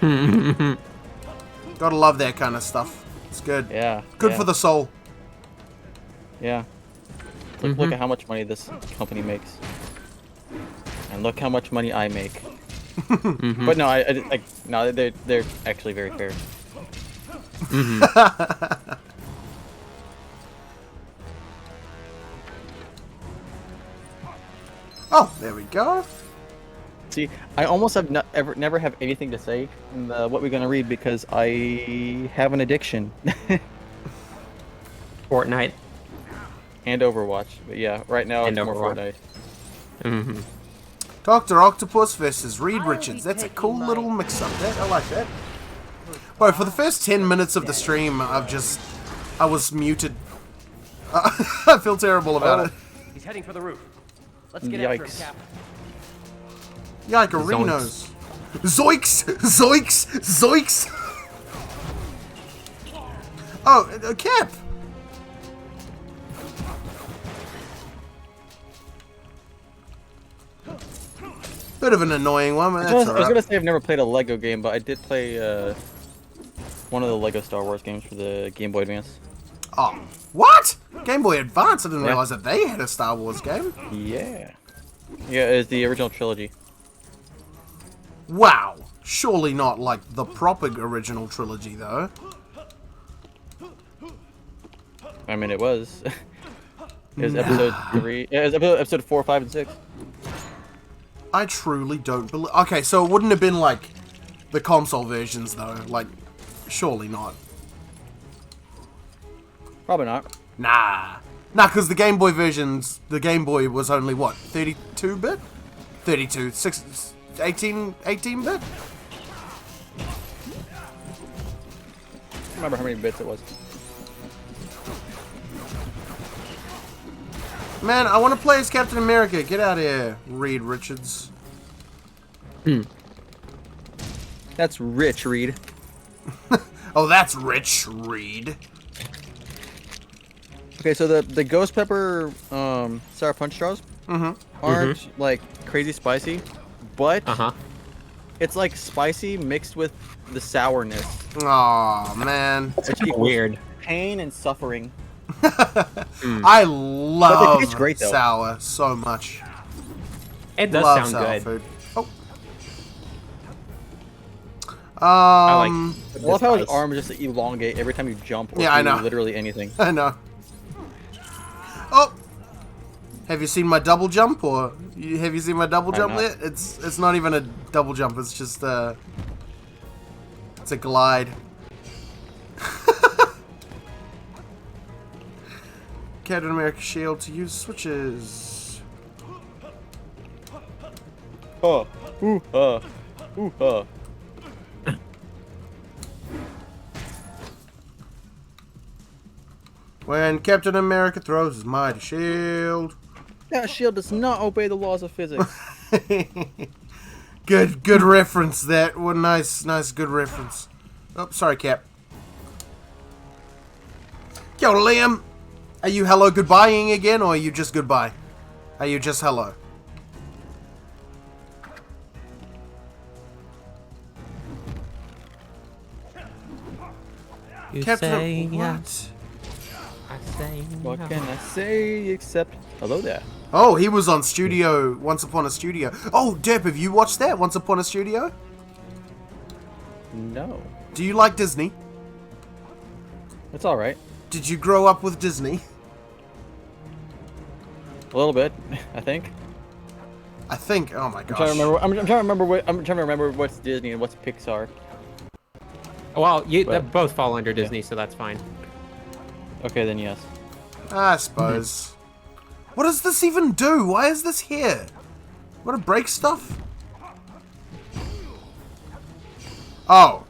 Gotta love that kind of stuff. It's good. Yeah. Good for the soul. Yeah. Look at how much money this company makes. And look how much money I make. But no, no, they're actually very fair. Oh, there we go. See, I almost have never have anything to say in what we're gonna read because I have an addiction. Fortnite. And Overwatch, but yeah, right now it's more Overwatch. Fortnite. Dr. Octopus versus Reed Richards. That's a cool little mix-up. I like that. Bro, for the first 10 minutes of the stream, I was muted. I feel terrible about it. He's heading for the roof. Let's get after him, Cap. Yikerinos. Zoinks! Zoinks! Zoinks! Oh, Cap! Bit of an annoying one, but that's I was alright. gonna say I've never played a Lego game, but I did play one of the Lego Star Wars games for the Game Boy Advance. Oh, what? Game Boy Advance? I didn't realize that they had a Star Wars game. Yeah. Yeah, it's the original trilogy. Wow. Surely not like the proper original trilogy, though. I mean, it was. It was episode 3. Yeah, it was episode 4, 5, and 6. I truly don't believe... Okay, so it wouldn't have been, like, the console versions, though. Like, surely not. Probably not. Nah. Nah, because the Game Boy versions... The Game Boy was only, what, 32-bit? 32. 18-bit? I don't remember how many bits it was. Man, I want to play as Captain America. Get out of here, Reed Richards. That's rich, Reed. Oh, that's rich, Reed. Okay, so the Ghost Pepper Sour Punch Straws aren't like crazy spicy, but it's like spicy mixed with the sourness. Aw, man. It's weird. Pain and suffering. I love tastes great, though. sour so much. It does Love sound sour good. food. Oh. I love how his arm just elongate every time you jump or Yeah, I do know. literally anything. I know. Oh. Have you seen my double jump, or have you seen my double jump there? It's not even a double jump. It's just it's a glide. Captain America shield to use switches. Ooh, ooh, When Captain America throws his mighty shield. That shield does not obey the laws of physics. Good reference. That what nice good reference. Oh, sorry, Cap. Kia ora, Liam. Are you hello goodbying again, or are you just goodbye? Are you just hello? You Captain, say what? yes. I say What no. can I say except hello there? Oh, he was on Studio Once Upon a Studio. Oh, Derp, have you watched that Once Upon a Studio? No. Do you like Disney? It's all right. Did you grow up with Disney? A little bit, I think. I think. Oh my gosh. I'm trying to remember what's Disney and what's Pixar. Well, they both fall under Disney, so that's fine. Okay, then yes. I suppose. What does this even do? Why is this here? What, to break stuff? Oh.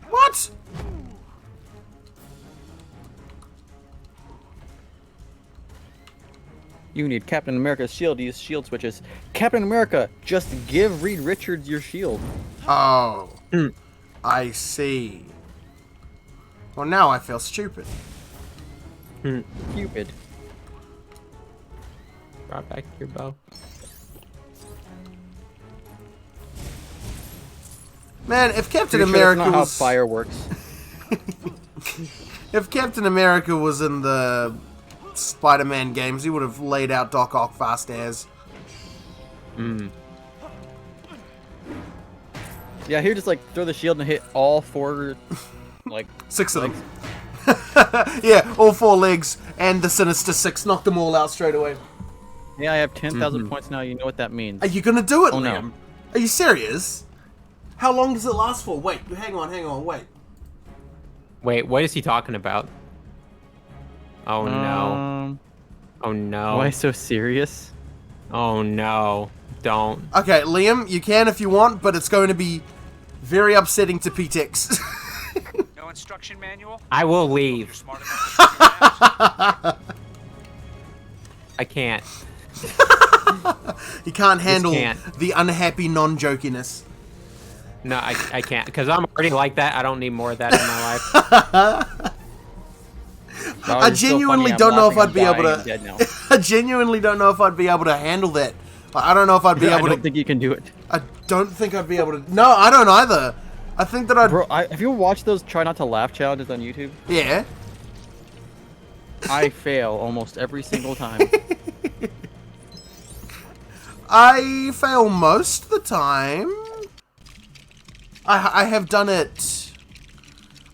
What? You need Captain America's shield to use shield switches. Captain America, just give Reed Richards your shield. Oh. I see. Well, now I feel stupid. Cupid. Brought back your bow. Man, if Captain Pretty sure America that's not was... how fire works. If Captain America was in the Spider-Man games, he would have laid out Doc Ock fast as. Yeah, he would just like throw the shield and hit all four, like 6 of them. Yeah, all 4 legs and the Sinister Six. Knocked them all out straight away. Yeah, I have 10,000 points now. You know what that means. Are you gonna do it, Oh, Liam? no. Are you serious? How long does it last for? Wait, hang on, wait. Wait, what is he talking about? Oh no. Oh no. Why so serious? Oh no. Don't. Okay, Liam, you can if you want, but it's going to be very upsetting to PTX. No instruction manual? I will leave. Smart enough. I can't. You can't handle can't. the unhappy non-jokiness. No, I can't. Because I'm already like that. I don't need more of that in my life. I genuinely don't know if I'd be able to... I genuinely don't know if I'd be able to handle that. I don't know if I'd be able to... I don't think you can do it. I don't think I'd be able to... No, I don't either. I think that I'd... Bro, have you watched those try not to laugh challenges on YouTube? Yeah. I fail almost every single time. I fail most of the time. I have done it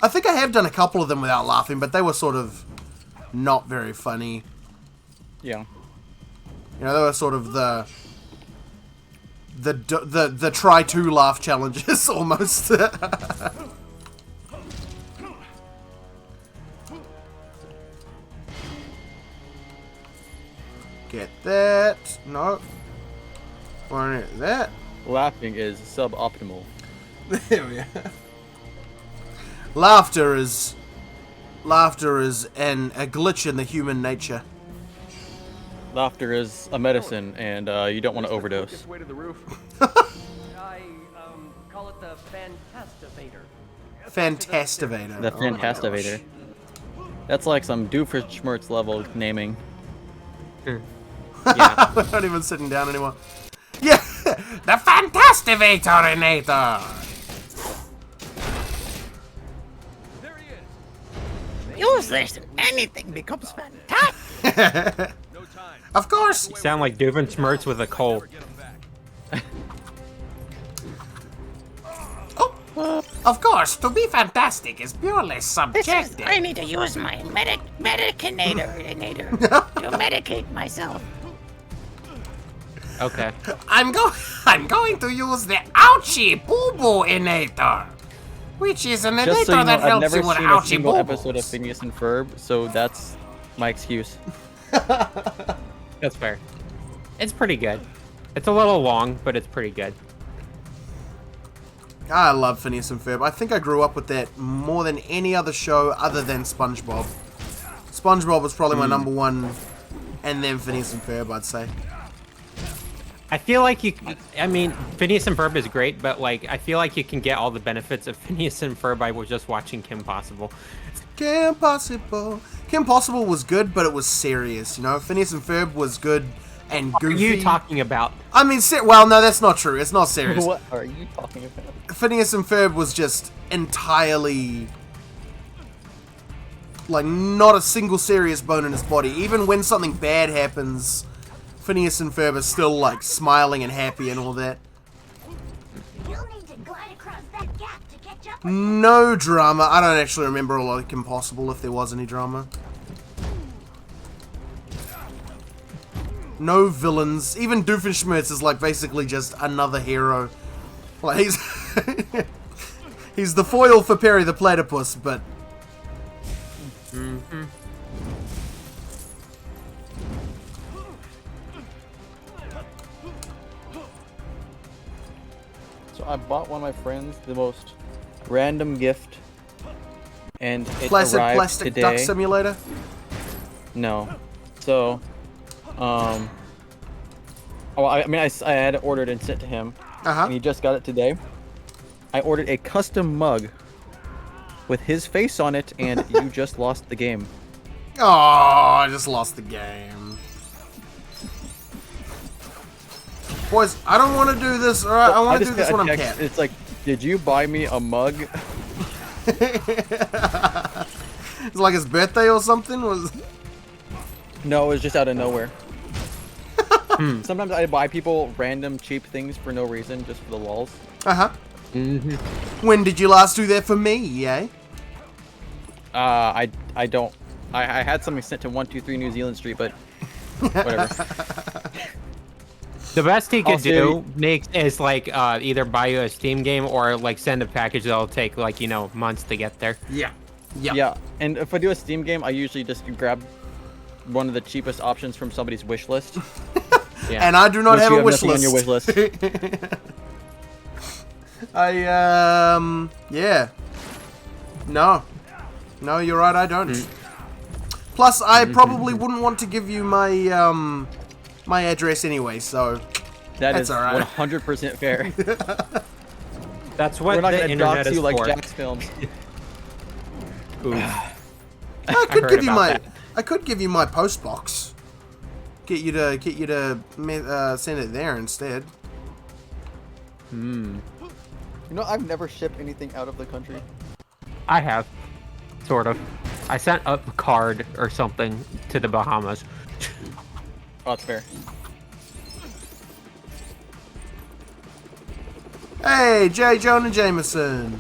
I think I have done a couple of them without laughing, but they were sort of not very funny. Yeah. You know, they were sort of the try to laugh challenges almost. Get that. No. Want that. Laughing is suboptimal. There we are. Laughter is a glitch in the human nature. Laughter is a medicine, and you don't want to overdose. Way to the roof. I call it the Fantastivator. Fantastivator. The Fantastivator. That's like some Doofenshmirtz level naming. Yeah. We're not even sitting down anymore. Yeah! The Fantastivator-inator! Use this and anything becomes fantastic. Of course! You sound like Doofenshmirtz with a cold. Of course, to be fantastic is purely subjective. I need to use my medicinator to medicate myself. Okay. I'm going to use the ouchie boo-boo-inator, which is an Just inator so you know, that I've helps never you with seen a ouchie single boo-boos. episode of Phineas and Ferb, so that's my excuse. That's fair. It's pretty good. It's a little long, but it's pretty good. I love Phineas and Ferb. I think I grew up with that more than any other show other than SpongeBob. SpongeBob was probably my number one, and then Phineas and Ferb, I'd say. I feel like I mean, Phineas and Ferb is great, but like, I feel like you can get all the benefits of Phineas and Ferb by just watching Kim Possible. Kim Possible. Kim Possible was good, but it was serious, you know? Phineas and Ferb was good and goofy. What are you talking about? I mean, well, no, that's not true. It's not serious. What are you talking about? Phineas and Ferb was just entirely... like, not a single serious bone in his body. Even when something bad happens, Phineas and Ferb are still, like, smiling and happy and all that. You'll need to glide across that gap to catch up. No drama. I don't actually remember a lot of Kim Possible, if there was any drama. No villains. Even Doofenshmirtz is, like, basically just another hero. Like, he's... he's the foil for Perry the Platypus, but... So I bought one of my friends the most random gift, and it Placid arrived Plastic today. Duck Simulator? No. So, well, I mean, I had it ordered and sent to him, and he just got it today. I ordered a custom mug with his face on it, and you just lost the game. Oh, I just lost the game. Boys, I don't want to do this, alright? I want to do this when I'm cat. It's like, did you buy me a mug? It's like his birthday or something? No, it was just out of nowhere. Sometimes I buy people random cheap things for no reason, just for the lulz. When did you last do that for me, eh? I don't. I had something sent to 123 New Zealand Street, but whatever. The best he could do, Nick, is like either buy you a Steam game or like send a package that'll take like, you know, months to get there. Yeah, and if I do a Steam game, I usually just grab one of the cheapest options from somebody's wish list. Yeah. And I do not have a wish list. On your wish list. Yeah. No, you're right, I don't. Plus, I probably wouldn't want to give you my, my address anyway, so that's all right. 100% fair. That's what we're not the gonna internet dox is you like for. Jack's films. I could give you my, I could give you my post box. Get you to send it there instead. You know, I've never shipped anything out of the country. I have, sort of. I sent a card or something to the Bahamas. Oh, that's fair. Hey, J. Jonah Jameson.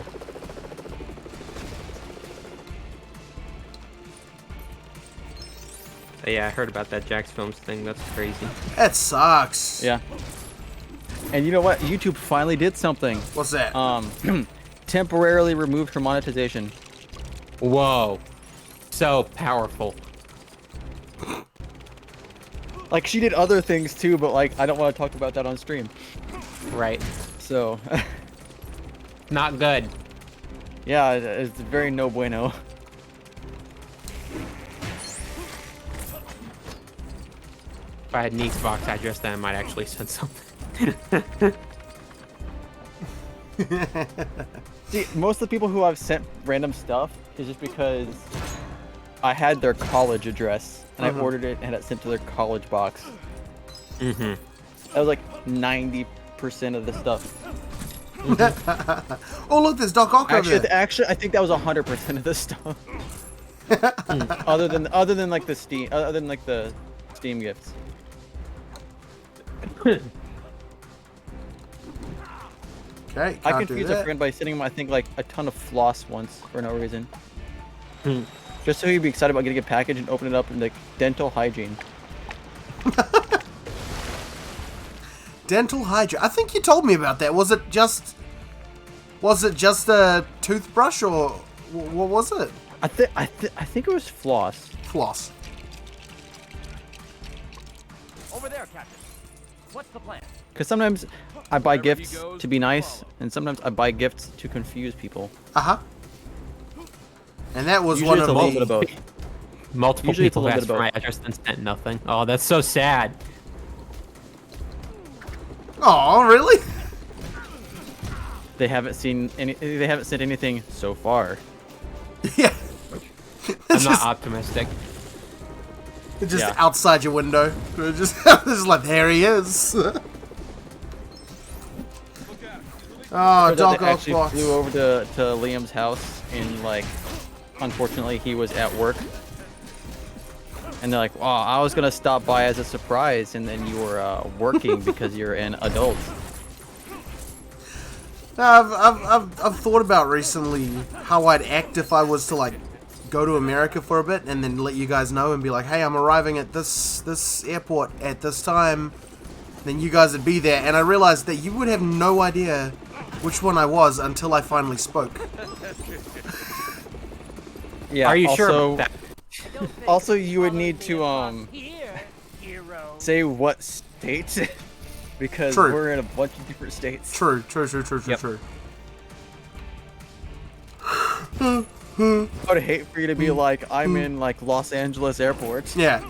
Yeah, I heard about that Jax Films thing. That's crazy. That sucks. Yeah. And you know what? YouTube finally did something. What's that? Temporarily removed her monetization. Whoa. So powerful. Like, she did other things too, but like, I don't want to talk about that on stream. Right. So. Not good. Yeah, it's very no bueno. If I had Neek's box address, then I might actually send something. See, most of the people who I've sent random stuff is just because I had their college address and I ordered it and had it sent to their college box. Mm-hmm. That was like 90% of the stuff. Oh look, there's Doc Ock over there. Actually, I think that was 100% of the stuff. other than like the Steam gifts. Okay, I confused a friend by sending him, I think, like a ton of floss once for no reason. Just so he'd be excited about getting a package and open it up and like dental hygiene. Dental hygiene. I think you told me about that. Was it just a toothbrush or what was it? I think it was floss. Floss. Over there, Captain. What's the plan? Because sometimes I buy gifts to be nice, and sometimes I buy gifts to confuse people. And that was Usually one of a little bit of both. Multiple Usually it's a people little asked bit for of my address and sent nothing. Oh, that's so sad. Oh, really? They haven't seen any. They haven't sent anything so far. Yeah. I'm not optimistic. It's just outside your window. Just like, there he is. Oh, Doc They Ock actually box. flew over to Liam's house, and like, unfortunately, he was at work. And they're like, "Oh, I was gonna stop by as a surprise, and then you were working because you're an adult." I've thought about recently how I'd act if I was to like go to America for a bit and then let you guys know and be like, "Hey, I'm arriving at this airport at this time." Then you guys would be there, and I realized that you would have no idea which one I was until I finally spoke. Yeah. Are you sure about that? Also, you would need to say what state, because we're in a bunch of different states. True. I would hate for you to be like, I'm in like Los Angeles airport. Yeah.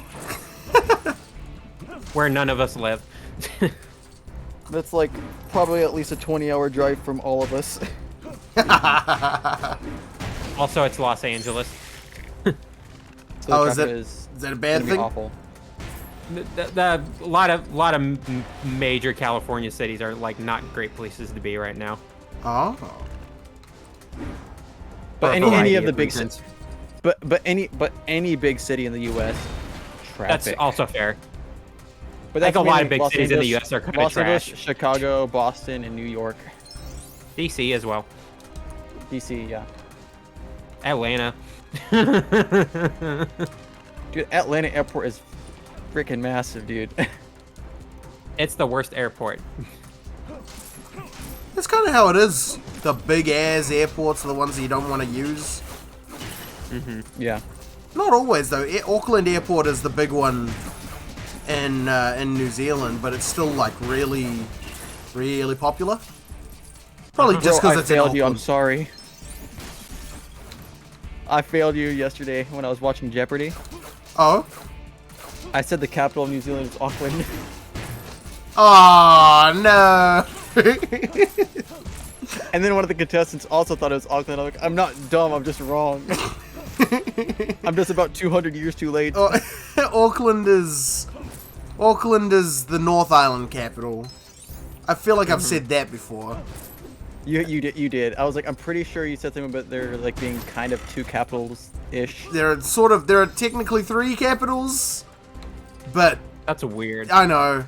Where none of us live. That's like probably at least a 20-hour drive from all of us. Also, it's Los Angeles. So is that a bad thing? Awful. A lot of major California cities are like not great places to be right now. Oh. But any of the big cities, but any big city in the U.S. traffic. That's also fair. But like that's a lot of mainly big Los cities in the Angeles- U.S. are kind of Los Angeles, trash. Chicago, Boston, and New York. DC as well. DC, yeah. Atlanta. Dude, Atlanta airport is freaking massive, dude. It's the worst airport. That's kind of how it is. The big ass airports are the ones that you don't want to use. Yeah. Not always though. Auckland Airport is the big one in New Zealand, but it's still like really, really popular. Probably just Bro, because I it's in failed you. I'm Auckland. sorry. I failed you yesterday when I was watching Jeopardy. Oh. I said the capital of New Zealand is Auckland. Oh no. And then one of the contestants also thought it was Auckland. I'm like, I'm not dumb. I'm just wrong. I'm just about 200 years too late. Oh, Auckland is the North Island capital. I feel like I've said that before. You did. I was like, I'm pretty sure you said something about there like being kind of two capitals ish. There are technically three capitals, but that's weird. I know.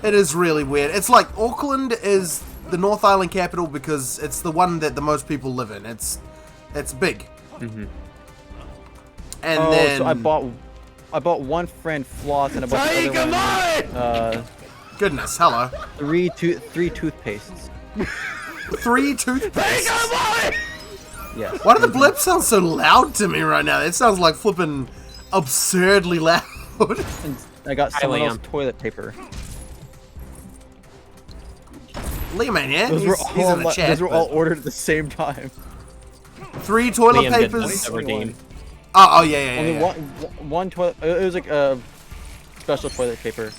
It is really weird. It's like Auckland is the North Island capital because it's the one that the most people live in. It's big. And then so I bought bought one friend floss and a bunch of other ones. Goodness, hello. Three toothpastes. 3 toothpastes. Yes. Why do the blips sound so loud to me right now? It sounds like flipping absurdly loud. And I got someone else toilet paper. Liam ain't here. Those He's in the chat. Those were all ordered at the same time. 3 toilet Liam papers. did redeem. Oh yeah. Only one toilet. It was like a special toilet paper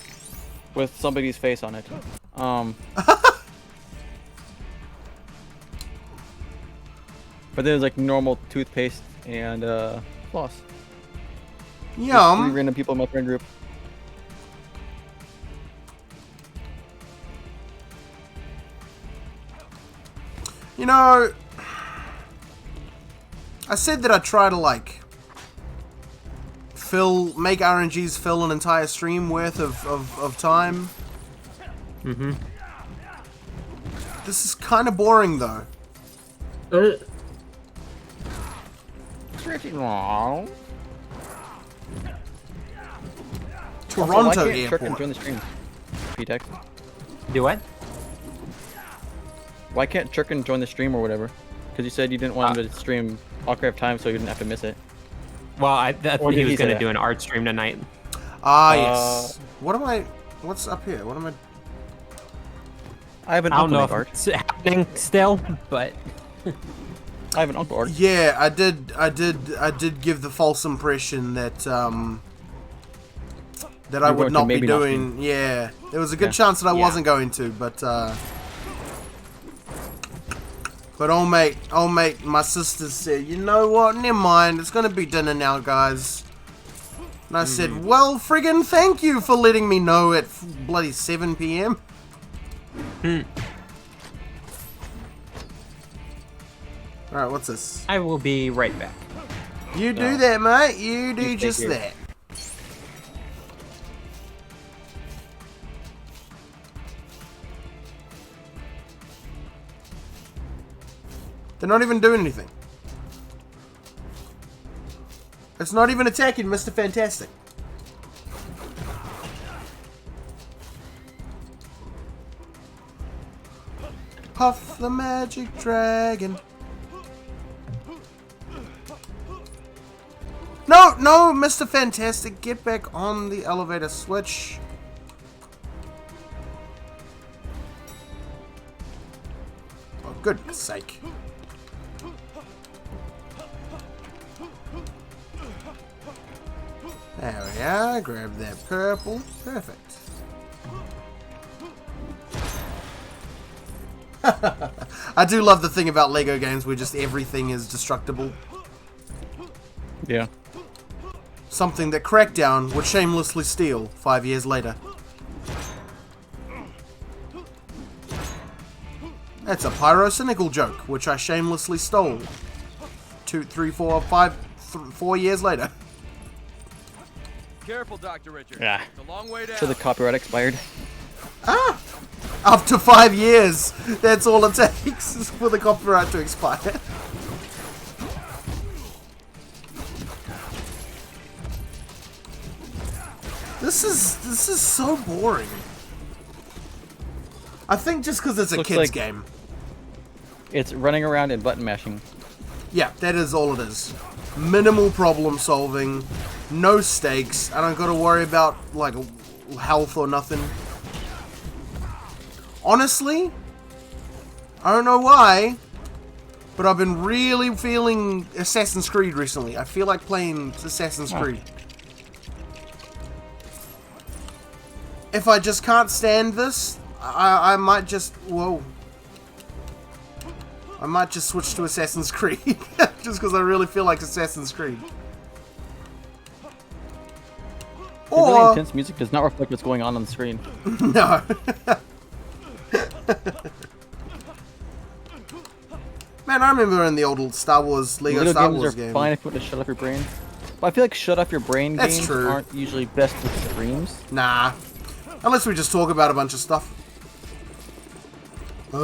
with somebody's face on it. But then there's like normal toothpaste and floss. Yum. 3 random people in my friend group. You know, I said that I'd try to like make RNGs fill an entire stream worth of time. Mm-hmm. This is kind of boring though. Toronto Airport. Join the stream? P-Tech. Do what? Why can't Churkin join the stream or whatever? Because you said you didn't want him to stream Ocarina of Time so you didn't have to miss it. Well, I thought he was going to do an art stream tonight. Ah, yes. What's up here? What am I... I have an I don't know uncle if it's happening still, but... I have an uncle art. Yeah, I did give the false impression that that I would not be doing. Yeah, there was a good chance that I wasn't going to, but old mate, my sister said, you know what? Never mind. It's gonna be dinner now, guys. And I said, well, friggin' thank you for letting me know at bloody 7 p.m. Alright, what's this? I will be right back. You do that, mate. You do just that. They're not even doing anything. It's not even attacking Mr. Fantastic. Puff the magic dragon. No, no, Mr. Fantastic, get back on the elevator switch. Oh, goodness sake. There we are, grab that purple. Perfect. I do love the thing about Lego games where just everything is destructible. Yeah. Something that Crackdown would shamelessly steal 5 years later. That's a pyrocynical joke, which I shamelessly stole 2, 3, 4, 5, 4 years later. Careful, Dr. Richard. Yeah. It's a long way down. So the copyright expired. Ah! Up to 5 years. That's all it takes is for the copyright to expire. This is so boring. I think just because it's a kid's game. It's running around and button mashing. Yeah, that is all it is. Minimal problem solving, no stakes. I don't got to worry about like health or nothing. Honestly, I don't know why, but I've been really feeling Assassin's Creed recently. I feel like playing Assassin's Creed. If I just can't stand this, I might just... Whoa. I might just switch to Assassin's Creed. Just because I really feel like Assassin's Creed. The really intense music does not reflect what's going on the screen. No. Man, I remember in the old Star Wars, Lego Star Wars game. Fine if you want to shut off your brain. But I feel like shut off your brain games true. aren't usually best with streams. Nah. Unless we just talk about a bunch of stuff. Blah,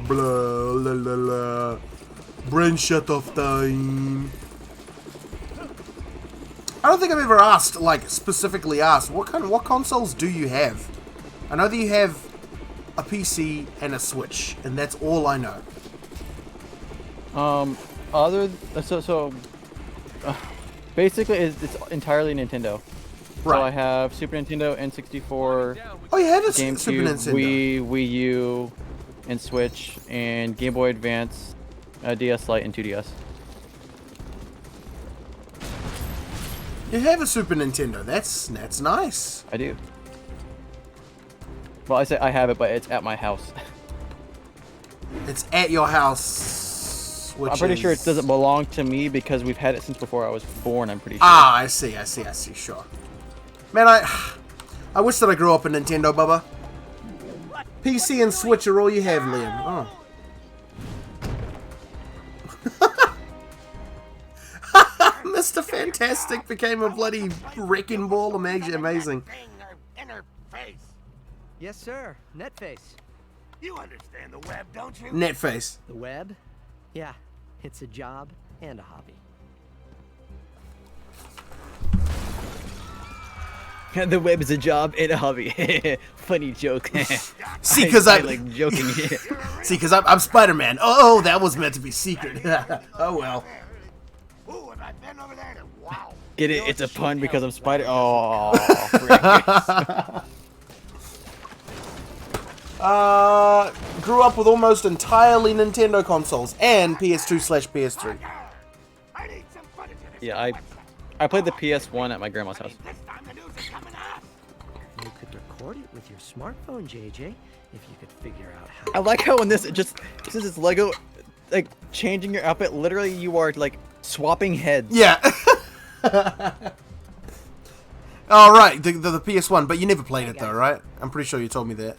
la, la, la. Brain shut off time. I don't think I've ever asked, like, specifically asked, what consoles do you have? I know that you have a PC and a Switch, and that's all I know. Basically, it's entirely Nintendo. Right. So I have Super Nintendo, N64. Oh, you have a GameCube, Super Nintendo. Wii U, and Switch, and Game Boy Advance, DS Lite, and 2DS. You have a Super Nintendo. That's nice. I do. Well, I say I have it, but it's at my house. It's at your house. Which I'm pretty sure it doesn't belong to me because we've had it since before I was born. I'm pretty sure. Ah, I see. Sure. Man, I wish that I grew up a Nintendo, Bubba. PC and Switch are all you have, Liam. Oh. Mr. Fantastic became a bloody wrecking ball. Amazing. Yes, sir. Netface. You understand the web, don't you? Netface. The web? Yeah, it's a job and a hobby. The web is a job and a hobby. Funny joke. See, because I like joking. See, because I'm Spider-Man. Oh, that was meant to be secret. Oh well. Ooh, have I been over there? Wow. Get it? It's a pun because I'm Spider. Oh. Grew up with almost entirely Nintendo consoles and PS2/PS3. Yeah, I played the PS1 at my grandma's house. You could record it with your smartphone, JJ, if you could figure out how. I like how in this, since it's Lego, like, changing your outfit, literally you are, like, swapping heads. Yeah. Oh, right, the PS1, but you never played it, though, right? I'm pretty sure you told me that.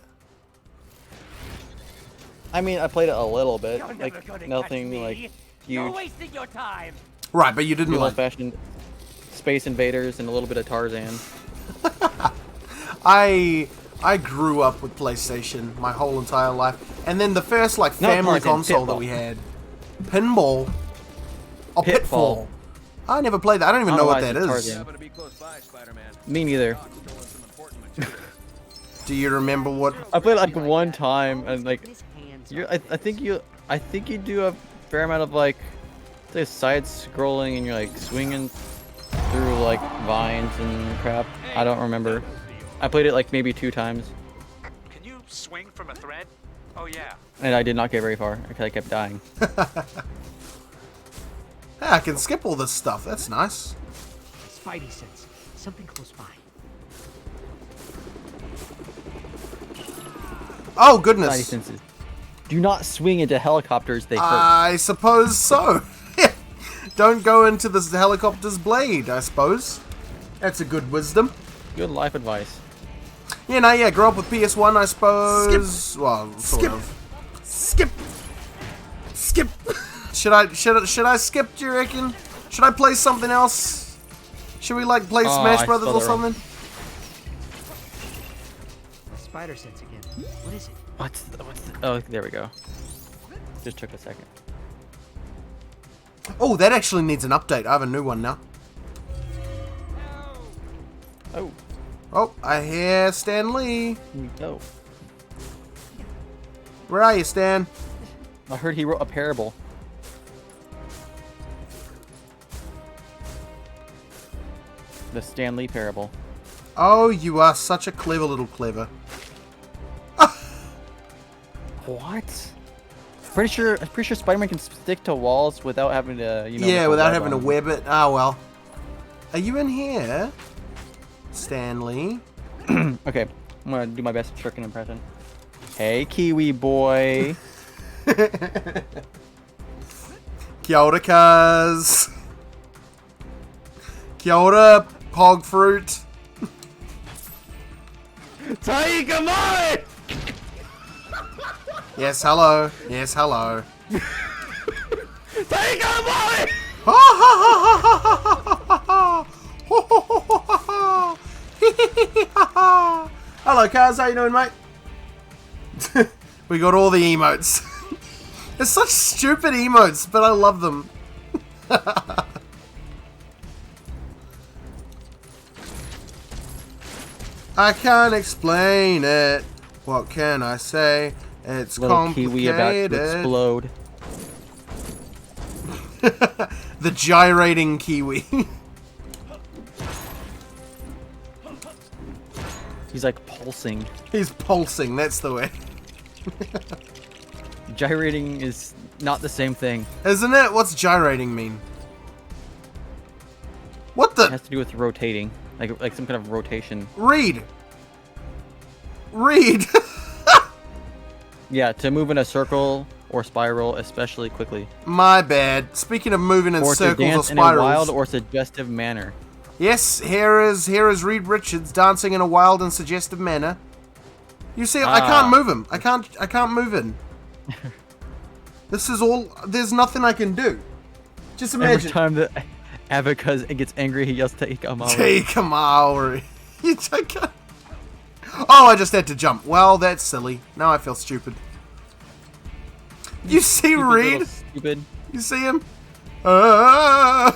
I mean, I played it a little bit, like, nothing, like, huge. You're wasting your time. Right, but you didn't like... old-fashioned Space Invaders and a little bit of Tarzan. I grew up with PlayStation my whole entire life, and then the first like family console that we had, Pinball, or Pitfall. I never played that. I don't even know what that is. Me neither. Do you remember what? I played like one time, and like, I think you do a fair amount of like, side scrolling, and you're like swinging through like vines and crap. I don't remember. I played it like maybe 2 times. Can you swing from a thread? Oh yeah. And I did not get very far because I kept dying. Yeah, I can skip all this stuff. That's nice. Spidey sense. Something close by. Oh goodness. Spidey senses. Do not swing into helicopters. They hurt. I suppose so. Don't go into this helicopter's blade, I suppose. That's a good wisdom. Good life advice. Yeah, no, yeah, grow up with PS1, I suppose. Skip. Well, sort of. Skip. Should I skip, do you reckon? Should I play something else? Should we, like, play Smash Brothers or something? Spider sense again. What is it? What's the, oh, there we go. Just took a second. Oh, that actually needs an update. I have a new one now. Oh. Oh, I hear Stan Lee. Oh. Where are you, Stan? I heard he wrote a parable. The Stan Lee parable. Oh, you are such a clever little clever. What? Pretty sure Spider-Man can stick to walls without having to, you know. Yeah, without having to web it. Oh well. Are you in here, Stanley? Okay, I'm gonna do my best shuriken impression. Hey, Kiwi boy. Kia ora, cuz. Kia ora, pog fruit. Taika. Yes, hello. Yes, hello. Taika. Hello, cuz. How you doing, mate? We got all the emotes. They're such stupid emotes, but I love them. I can't explain it. What can I say? It's Little complicated. kiwi about to explode. The gyrating kiwi. He's like pulsing. He's pulsing, that's the way. Gyrating is not the same thing. Isn't it? What's gyrating mean? What the? It has to do with rotating. Like some kind of rotation. Read! Read! Yeah, to move in a circle or spiral especially quickly. My bad. Speaking of moving in Or to circles or dance spirals. in a wild or suggestive manner. Yes, here is Reed Richards dancing in a wild and suggestive manner. You see, I can't move him. I can't move him. This is all. There's nothing I can do. Just imagine. Every time that Abacus gets angry, he yells, "Take him out." Take him out. Oh, I just had to jump. Well, that's silly. Now I feel stupid. You see Stupid Reed? Stupid. You see him? How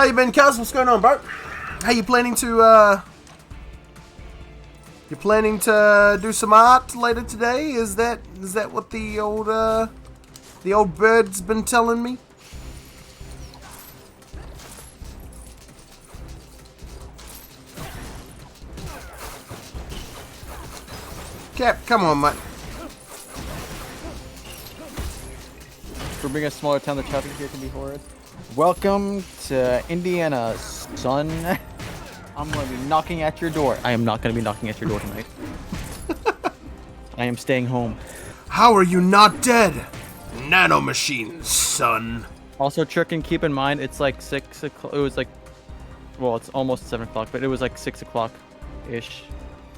you been, Kaz? What's going on, bro? How you planning to, You planning to do some art later today? Is that what the old bird's been telling me? Cap, come on, mate. For being a smaller town, the traffic here can be horrid. Welcome to Indiana, son. I'm going to be knocking at your door. I am not going to be knocking at your door tonight. I am staying home. How are you not dead? Nanomachine, son. Also, Chicken, keep in mind, it's like 6 o'clock. It was like, well, it's almost 7 o'clock, but it was like 6 o'clock-ish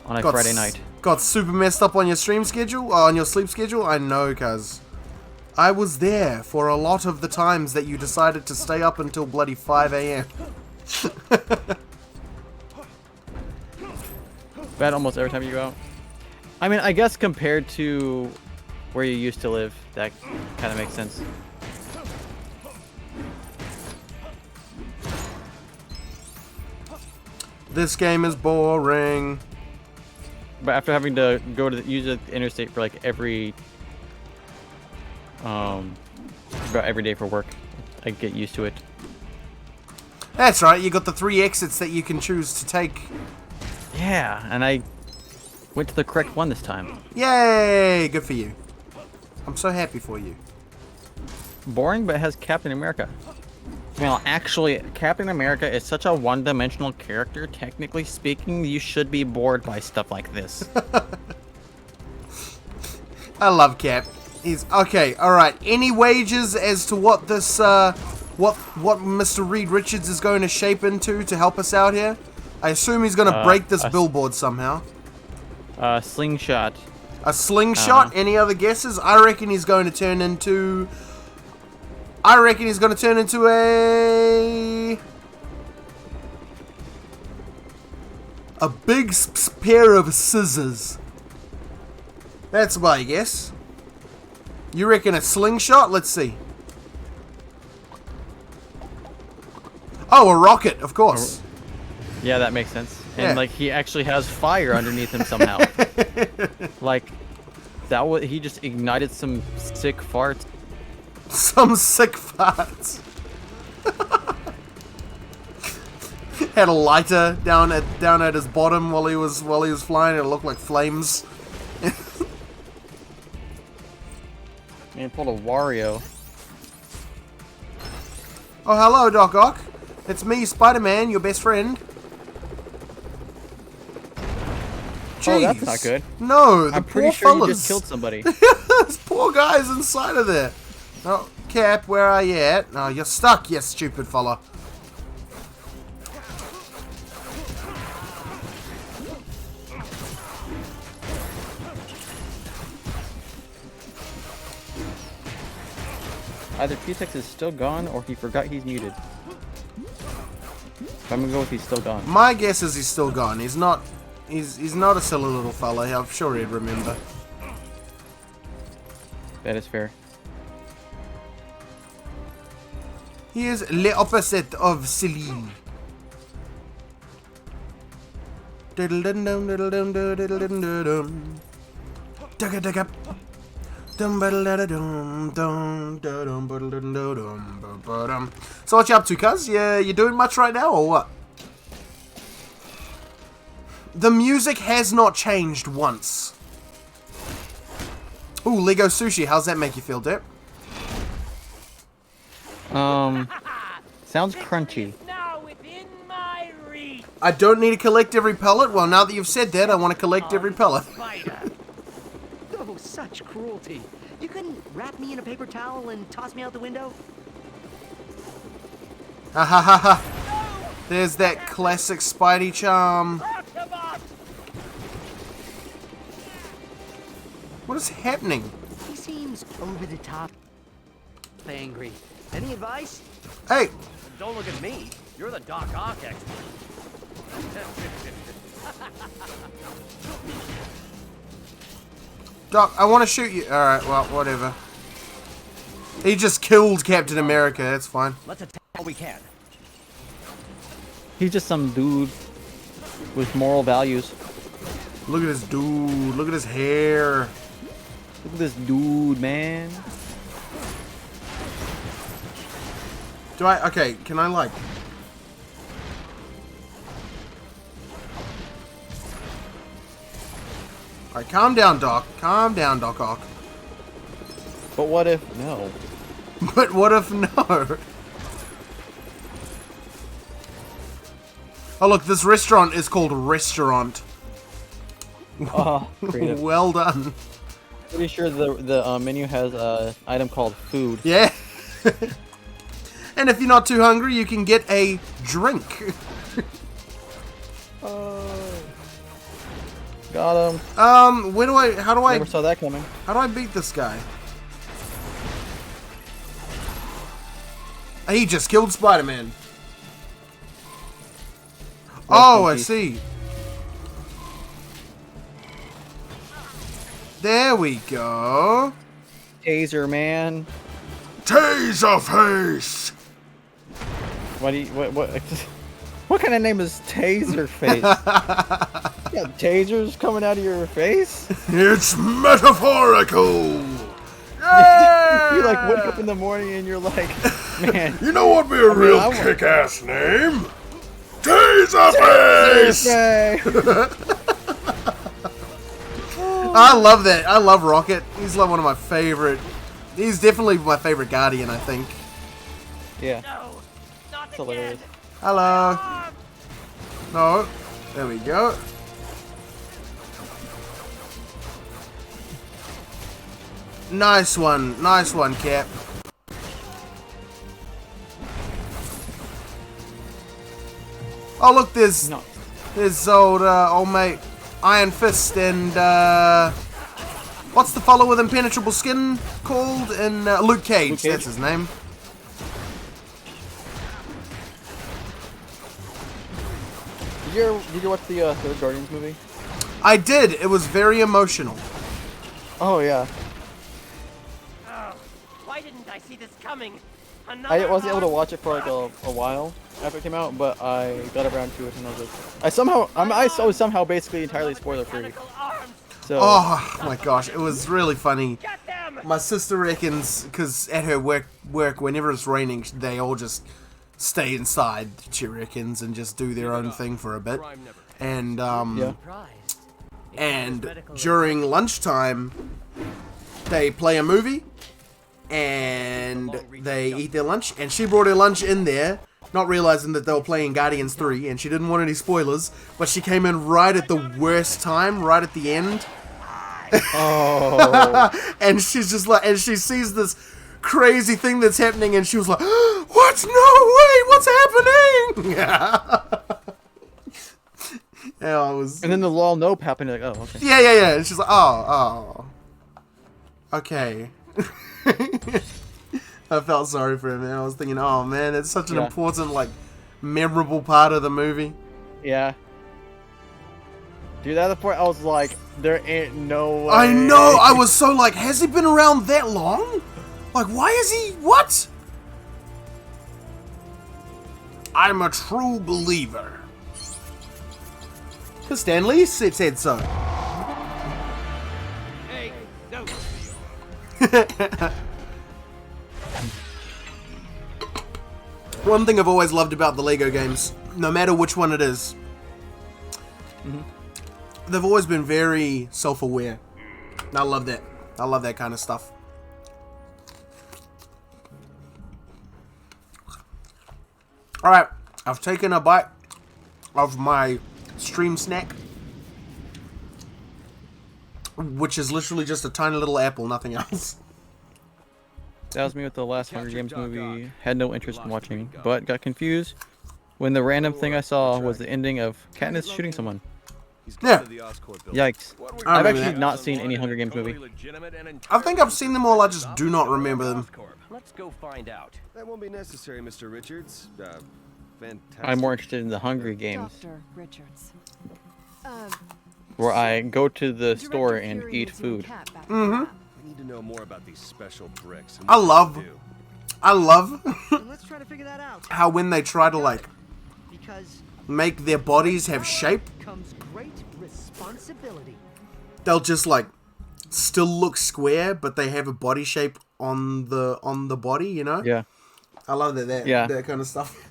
on a Friday night. Got super messed up on your stream schedule? On your sleep schedule? I know, cuz. I was there for a lot of the times that you decided to stay up until bloody 5 a.m. Bad almost every time you go out. I mean, I guess compared to where you used to live, that kind of makes sense. This game is boring. But after having to go to use the interstate for like every about every day for work, I get used to it. That's right, you got the 3 exits that you can choose to take. Yeah, and I went to the correct one this time. Yay! Good for you. I'm so happy for you. Boring, but it has Captain America. Well, actually, Captain America is such a one-dimensional character. Technically speaking, you should be bored by stuff like this. I love Cap. He's okay. All right. Any wagers as to what this what Mr. Reed Richards is going to shape into to help us out here? I assume he's going to break this billboard somehow. Slingshot. A slingshot? Any other guesses? I reckon he's going to turn into a big pair of scissors. That's my guess. You reckon a slingshot? Let's see. Oh, a rocket, of course. Yeah, that makes sense. Yeah. And like he actually has fire underneath him somehow. Like he just ignited some sick farts. Some sick farts. Had a lighter down at his bottom while he was flying. It looked like flames. Man pulled a Wario. Oh, hello, Doc Ock. It's me, Spider-Man, your best friend. Jeez. Oh, that's not good. No, I'm pretty sure you just killed somebody. This poor guy's inside of there. Oh, Cap, where are you at? Oh, you're stuck, you stupid fella. Either P6 is still gone or he forgot he's muted. I'm gonna go with he's still gone. My guess is he's still gone. He's not a silly little fella. I'm sure he'd remember. That is fair. He is the opposite of silly. So what you up to, cuz? Yeah, you doing much right now, or what? The music has not changed once. Ooh, Lego sushi. How's that make you feel, Dip? Sounds crunchy. I don't need to collect every pellet. Well, now that you've said that, I want to collect every pellet. Oh, such cruelty. You couldn't wrap me in a paper towel and toss me out the window? Ha ha ha ha. There's that classic Spidey charm. What is happening? He seems over the top angry. Any advice? Hey! Don't look at me. You're the Doc Ock expert. Doc, I want to shoot you. Alright, well, whatever. He just killed Captain America. That's fine. Let's attack all we can. He's just some dude with moral values. Look at this dude. Look at his hair. Look at this dude, man. Do I? Okay, can I like... Alright, calm down, Doc. Calm down, Doc Ock. But what if no? But what if no? Oh look, this restaurant is called Restaurant. Oh, creative. Well done. Pretty sure the menu has an item called food. Yeah. And if you're not too hungry, you can get a drink. Got him. Where do I? How do I? Never saw that coming. How do I beat this guy? He just killed Spider-Man. Oh, I see. There we go. Taser man. Taser face. What do you what what kind of name is Taser face? You got tasers coming out of your face? It's metaphorical. You like wake up in the morning and you're like, man. You know what would be a real kick-ass name? Taser face. I love that. I love Rocket. He's like one of my favorite. He's definitely my favorite Guardian, I think. Yeah. It's hilarious. Hello. No. There we go. Nice one. Nice one, Cap. Oh, look, there's old mate Iron Fist and what's the fellow with impenetrable skin called? In Luke Cage. Luke Cage. That's his name. Did you watch the third Guardians movie? I did. It was very emotional. Oh yeah. Oh, why didn't I see this coming? I wasn't able to watch it for like a while after it came out, but I got around to it and I was like, I was somehow basically entirely spoiler free. So. Oh my gosh, it was really funny. My sister reckons, because at her work, whenever it's raining, they all just stay inside, she reckons, and just do their own thing for a bit. And and during lunchtime, they play a movie, and they eat their lunch, and she brought her lunch in there, not realizing that they were playing Guardians 3, and she didn't want any spoilers, but she came in right at the worst time, right at the end. Oh. And she's just like, and she sees this crazy thing that's happening, and she was like, "What? No way! What's happening?" Yeah, I was. And then the lol nope happened. Like, oh, okay. Yeah. And she's like, oh, okay. I felt sorry for him, man. I was thinking, oh man, it's such an important, like, memorable part of the movie. Yeah. Dude, that other point, I was like, there ain't no way. I know. I was so like, has he been around that long? Like, why is he? What? I'm a true believer. Because Stan Lee said so. Hey, no. One thing I've always loved about the Lego games, no matter which one it is, they've always been very self-aware. And I love that. I love that kind of stuff. Alright, I've taken a bite of my stream snack, which is literally just a tiny little apple, nothing else. That was me with the last Hunger Games movie. Had no interest in watching, but got confused when the random thing I saw was the ending of Katniss shooting someone. Yeah. Yikes. I've actually not seen any Hunger Games movie. I think I've seen them all, I just do not remember them. Let's go find out. That won't be necessary, Mr. Richards. Fantastic. I'm more interested in the Hunger Games, Dr. Richards. where I go to the store and eat food. We need to know more about these special bricks. I love Let's try to figure that out. how when they try to like Because make their bodies have shape, comes great responsibility. they'll just like still look square, but they have a body shape on the body, you know? Yeah. I love that Yeah. that kind of stuff.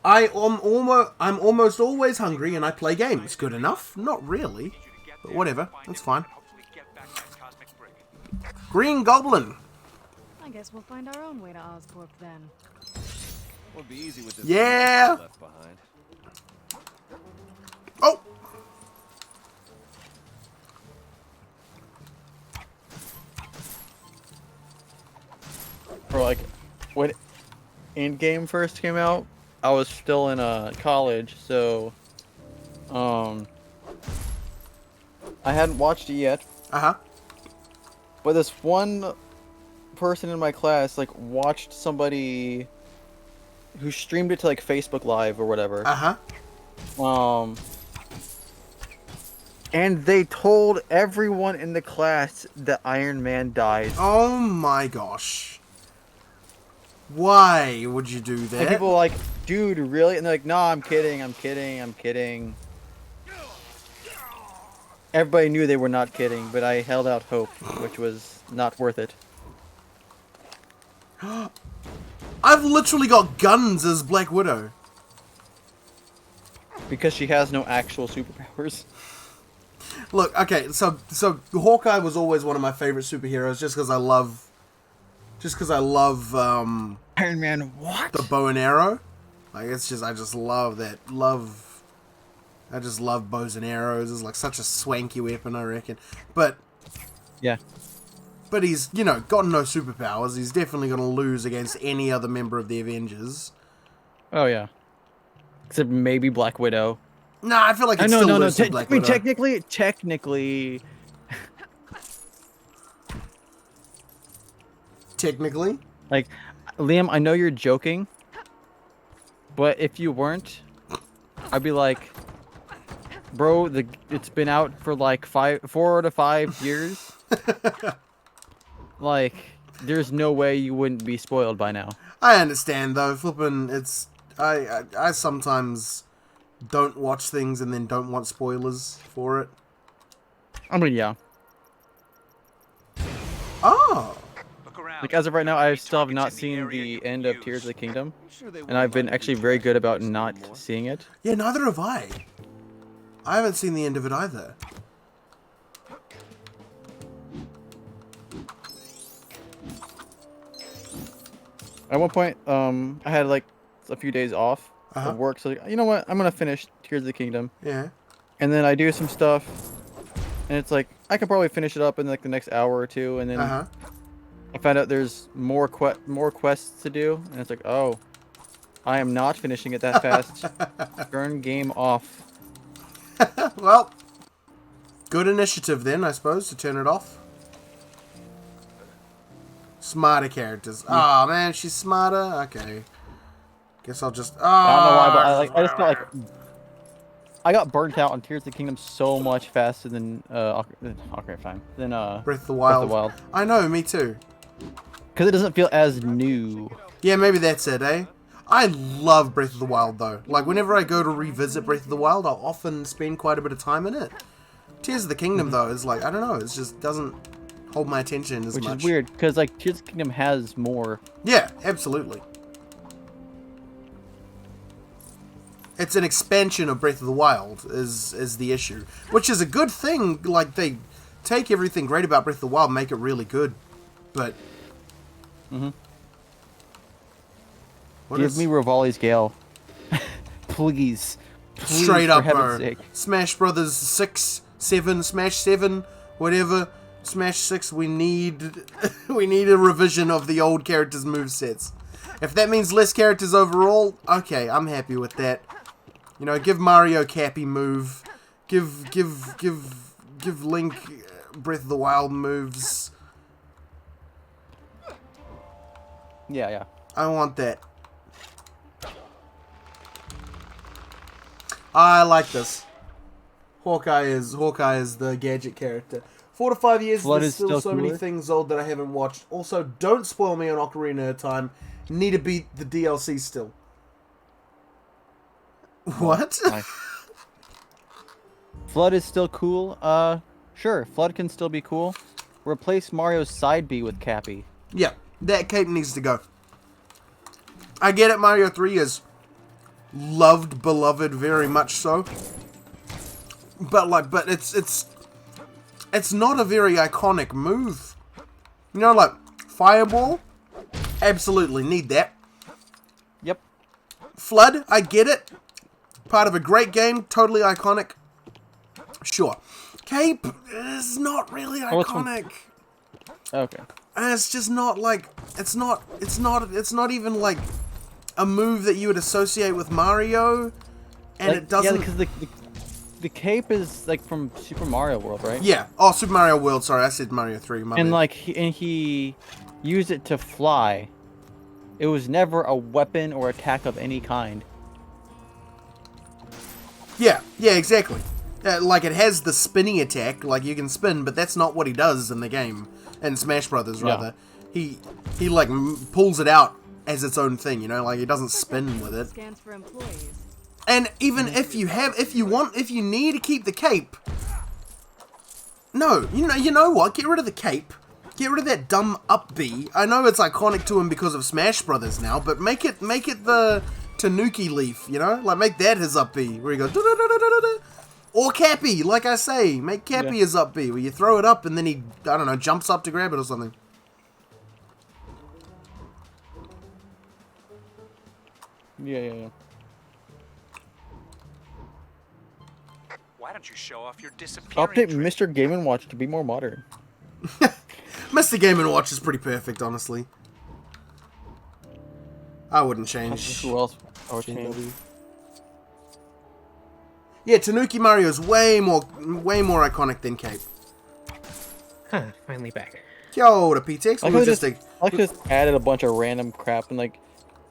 I'm almost always hungry and I play games. Good enough? Not really. But whatever. That's fine. Green Goblin. I guess we'll find our own way to Oscorp then. Won't be easy with this. Yeah. Left behind. Oh. Or like, when Endgame first came out, I was still in college, so I hadn't watched it yet. But this one person in my class like watched somebody who streamed it to like Facebook Live or whatever. And they told everyone in the class that Iron Man dies. Oh my gosh. Why would you do that? And people were like, dude, really? And they're like, no, I'm kidding, I'm kidding, I'm kidding. Everybody knew they were not kidding, but I held out hope, which was not worth it. I've literally got guns as Black Widow. Because she has no actual superpowers. Look, okay, so Hawkeye was always one of my favorite superheroes just because I love Iron Man what? The bow and arrow. Like it's just I just love I just love bows and arrows. It's like such a swanky weapon, I reckon. But yeah. But he's, you know, got no superpowers. He's definitely going to lose against any other member of the Avengers. Oh yeah. Except maybe Black Widow. Nah, I feel like it's still lose to Black Widow. Technically. Technically? Like, Liam, I know you're joking, but if you weren't, I'd be like, bro, it's been out for like 4 to 5 years. Like, there's no way you wouldn't be spoiled by now. I understand though, flipping. It's I sometimes don't watch things and then don't want spoilers for it. I mean, yeah. Oh. Like, as of right now, I still have not seen the end of Tears of the Kingdom. And I've been actually very good about not seeing it. Yeah, neither have I. I haven't seen the end of it either. At one point, I had like a few days off of work, so like, you know what? I'm gonna finish Tears of the Kingdom. Yeah. And then I do some stuff, and it's like I can probably finish it up in like the next hour or two, and then I find out there's more quests to do, and it's like, oh, I am not finishing it that fast. Turn game off. Well, good initiative then, I suppose, to turn it off. Smarter characters. Oh man, she's smarter. Okay. Guess I'll just. I don't know why, but I just felt like I got burnt out on Tears of the Kingdom so much faster than Ocarina of Time than Breath of the Wild. I know, me too. Because it doesn't feel as new. Yeah, maybe that's it, eh? I love Breath of the Wild, though. Like, whenever I go to revisit Breath of the Wild, I'll often spend quite a bit of time in it. Tears of the Kingdom, though, is like, I don't know, it just doesn't hold my attention as much. Which is weird, because, like, Tears of the Kingdom has more. Yeah, absolutely. It's an expansion of Breath of the Wild, is the issue. Which is a good thing, like, they take everything great about Breath of the Wild and make it really good. But... Give me Rivali's Gale. Please. Please, straight up, for bro. heaven's sake. Smash Brothers 6, 7, Smash 7, whatever. Smash 6, we need we need a revision of the old characters' movesets. If that means less characters overall, okay, I'm happy with that. You know, give Mario Cappy move. Give Link Breath of the Wild moves. Yeah. I want that. I like this. Hawkeye is the gadget character. 4 to 5 years, Flood there's is still still so many cooler. things old that I haven't watched. Also, don't spoil me on Ocarina of Time. Need to beat the DLC still. What? Nice. Flood is still cool. Sure, Flood can still be cool. Replace Mario's side B with Cappy. Yeah, that cape needs to go. I get it, Mario 3 is loved, beloved, very much so. But it's not a very iconic move. You know, like Fireball, absolutely need that. Yep. Flood, I get it. Part of a great game, totally iconic. Sure. Cape is not really iconic. Okay. And it's just not like it's not even like a move that you would associate with Mario, and Like, it doesn't. Yeah, because the cape is like from Super Mario World, right? Yeah. Oh, Super Mario World. Sorry, I said Mario 3. My And bad. like he used it to fly. It was never a weapon or attack of any kind. Yeah, exactly. Like it has the spinning attack, like you can spin, but that's not what he does in the game. In Smash Brothers, rather, he like pulls it out as its own thing. You know, like he doesn't spin with it. Scans for employees. And even if you need to keep the cape, no, you know what? Get rid of the cape. Get rid of that dumb up B. I know it's iconic to him because of Smash Brothers now, but make it the Tanuki leaf. You know, like make that his up B, where he goes. Or Cappy, like I say, make Cappy his up B, where you throw it up and then he, I don't know, jumps up to grab it or something. Yeah. Why don't you show off your disappearing Update trick? Mr. Game & Watch to be more modern. Mr. Game & Watch is pretty perfect, honestly. I wouldn't change. Who else? I would change. Yeah, Tanuki Mario is way more iconic than Cape. Huh, finally back. Yo, the PTX. I just added a bunch of random crap and like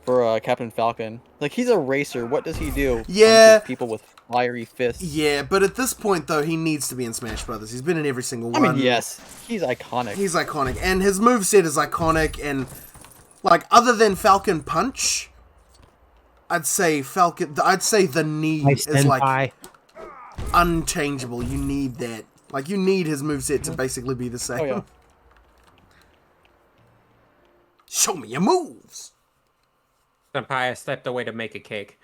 for Captain Falcon. Like he's a racer. What does he do? Yeah. Punches people with fiery fists. Yeah, but at this point though, he needs to be in Smash Brothers. He's been in every single one. I mean, yes, he's iconic. He's iconic, and his moveset is iconic. And like, other than Falcon Punch, I'd say the knee is like unchangeable. You need that. Like, you need his moveset to basically be the same. Oh, yeah. Show me your moves. Senpai, I stepped away to make a cake.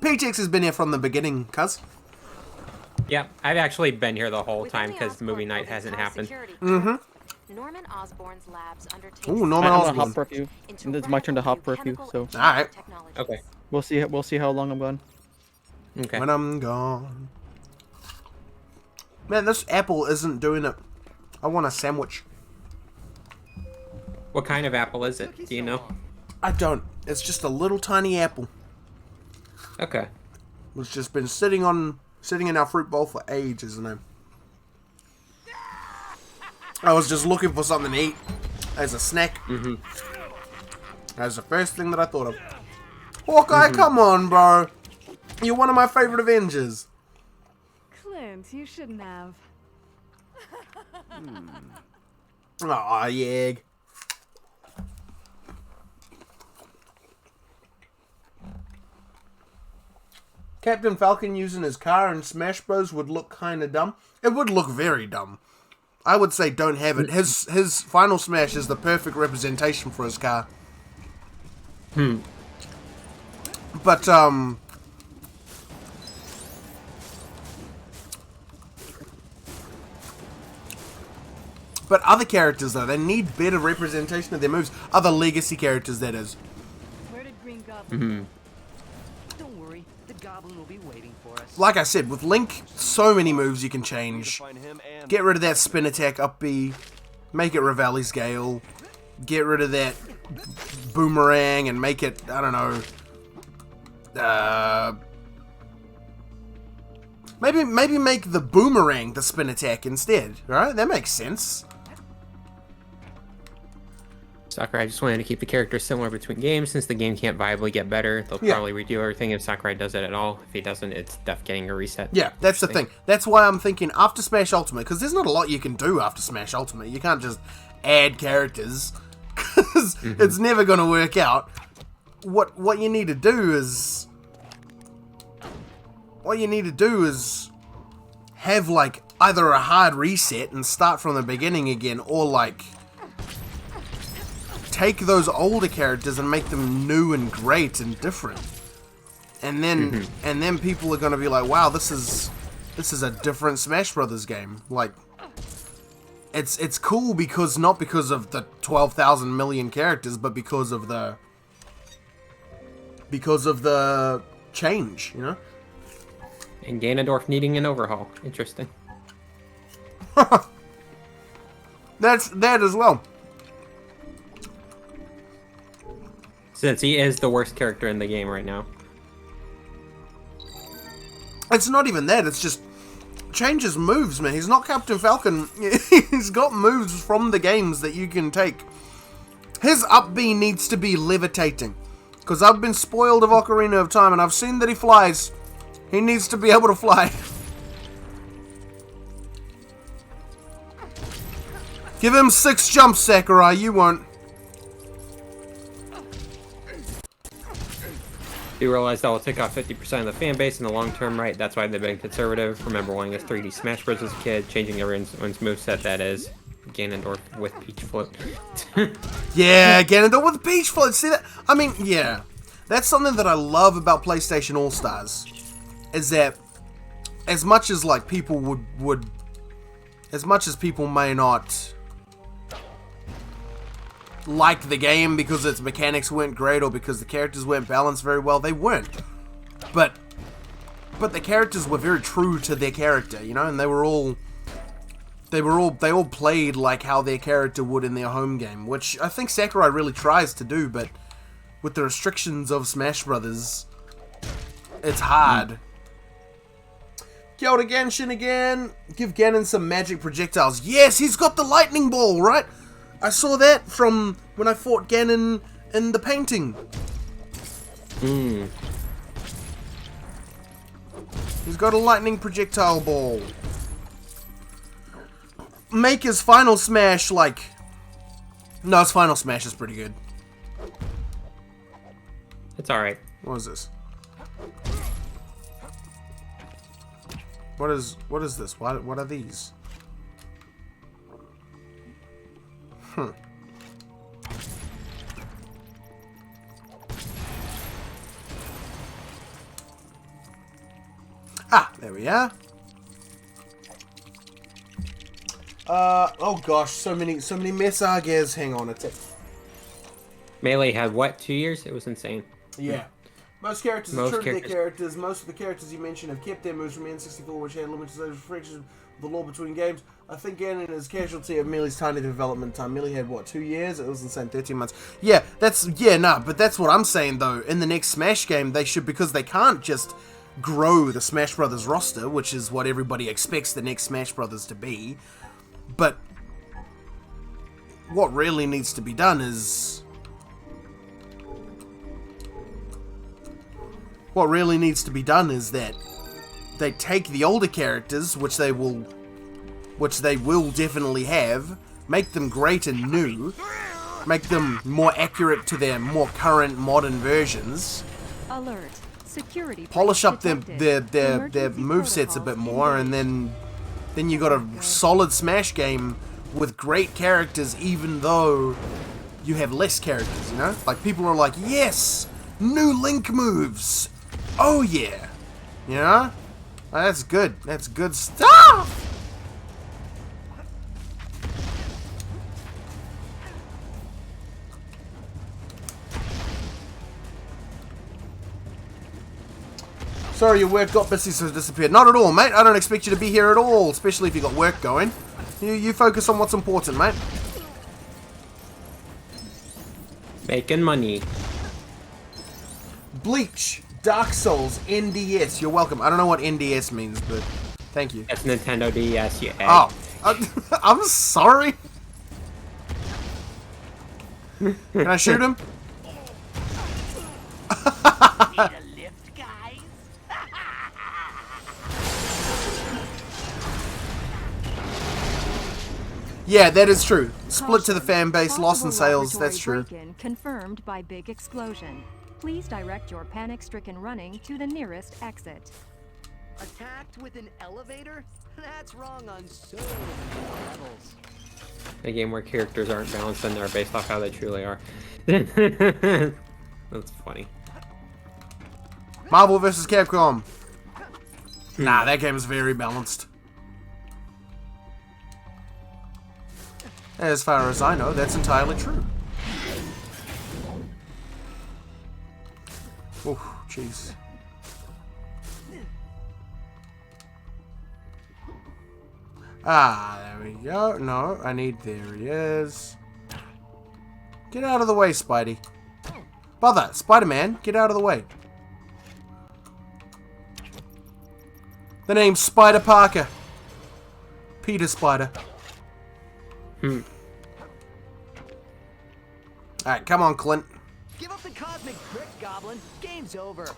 PTX has been here from the beginning, cuz. Yeah, I've actually been here the whole time because movie night hasn't happened. Mm-hmm. Norman Osborn's labs undertake. Ooh, Norman I'm Osborn. gonna hop for you. And it's my turn to hop for a few, so. Alright. Okay. We'll see how long I'm gone. Okay. When I'm gone. Man, this apple isn't doing it. I want a sandwich. What kind of apple is it? Do you know? I don't. It's just a little tiny apple. Okay. It's just been sitting in our fruit bowl for ages, and I was just looking for something to eat as a snack. Mm-hmm. That's the first thing that I thought of. Hawkeye, come on, bro. You're one of my favorite Avengers. Clint, you shouldn't have. Aw, yeah. Captain Falcon using his car in Smash Bros. Would look kind of dumb. It would look very dumb. I would say don't have it. His final Smash is the perfect representation for his car. But, but other characters, though, they need better representation of their moves. Other legacy characters, that is. Where did Green Goblin? Don't worry, the Goblin will be waiting for us. Like I said, with Link, so many moves you can change. Get rid of that spin attack up B. Make it Revali's Gale. Get rid of that boomerang and make it, I don't know. Maybe make the boomerang the spin attack instead, right? That makes sense. Sakurai just wanted to keep the characters similar between games. Since the game can't viably get better, they'll probably redo everything if Sakurai does it at all. If he doesn't, it's Def getting a reset. Yeah, that's the thing. That's why I'm thinking after Smash Ultimate, because there's not a lot you can do after Smash Ultimate. You can't just add characters, because it's never going to work out. What you need to do is... What you need to do is have, like, either a hard reset and start from the beginning again, or, like, take those older characters and make them new and great and different. And then people are going to be like, wow, this is a different Smash Brothers game. Like, it's cool because, not because of the 12,000 million characters, but because of the change, you know? And Ganondorf needing an overhaul. Interesting. That's that as well. Since he is the worst character in the game right now. It's not even that, it's just changes moves, man. He's not Captain Falcon. He's got moves from the games that you can take. His up B needs to be levitating. Because I've been spoiled of Ocarina of Time and I've seen that he flies. He needs to be able to fly. Give him 6 jumps, Sakurai. You won't. You realize that will take off 50% of the fan base in the long term, right? That's why they've been conservative. Remember wanting us 3D Smash Bros. As a kid, changing everyone's moveset, that is. Ganondorf with Peach Float. Yeah, Ganondorf with Peach Float. See that? I mean, yeah. That's something that I love about PlayStation All-Stars. Is that as much as like people would as much as people may not like the game because its mechanics weren't great or because the characters weren't balanced very well, they weren't. But the characters were very true to their character, you know, and they all played like how their character would in their home game, which I think Sakurai really tries to do, but with the restrictions of Smash Brothers, it's hard. Kia ora Ganshin again. Give Ganon some magic projectiles. Yes, he's got the lightning ball, right? I saw that from when I fought Ganon in the painting. He's got a lightning projectile ball. Make his final smash like... No, his final smash is pretty good. It's alright. What is this? What is this? What are these? Ah, there we are. Oh gosh, so many messages. Hang on a tick. Melee had what, 2 years? It was insane. Yeah. Most characters are true to their characters. Most of the characters you mentioned have kept their moves from N64, which had limited restrictions of the law between games. I think Ganon is casualty of Melee's tiny development time. Melee had, what, 2 years? It was insane, 13 months. Yeah, but that's what I'm saying, though. In the next Smash game, they should, because they can't just grow the Smash Brothers roster, which is what everybody expects the next Smash Brothers to be. But what really needs to be done is... What really needs to be done is that they take the older characters, which they will definitely have, make them great and new, make them more accurate to their more current modern versions. Alert. Security. Polish up their movesets a bit more, and then you got a solid Smash game with great characters, even though you have less characters, you know? Like, people are like, yes! New Link moves! Oh yeah! You know? That's good. That's good stuff! Sorry your work got busy so disappeared. Not at all, mate. I don't expect you to be here at all, especially if you got work going. You focus on what's important, mate. Making money. Bleach, Dark Souls, NDS. You're welcome. I don't know what NDS means, but thank you. That's Nintendo DS, you egg. Oh, I'm sorry. Can I shoot him? Yeah, that is true. Split to the fan base, loss in sales, that's true. Confirmed by big explosion. Please direct your panic-stricken running to the nearest exit. Attacked with an elevator? That's wrong on so many levels. A game where characters aren't balanced and they're based off how they truly are. That's funny. Marvel vs. Capcom. Nah, that game is very balanced. As far as I know, that's entirely true. Oh, jeez. Ah, there we go. No, I need... There he is. Get out of the way, Spidey. Bother, Spider-Man, get out of the way. The name's Spider Parker. Peter Spider. Alright, come on, Clint. Give up the cosmic brick, Goblin. Game's over.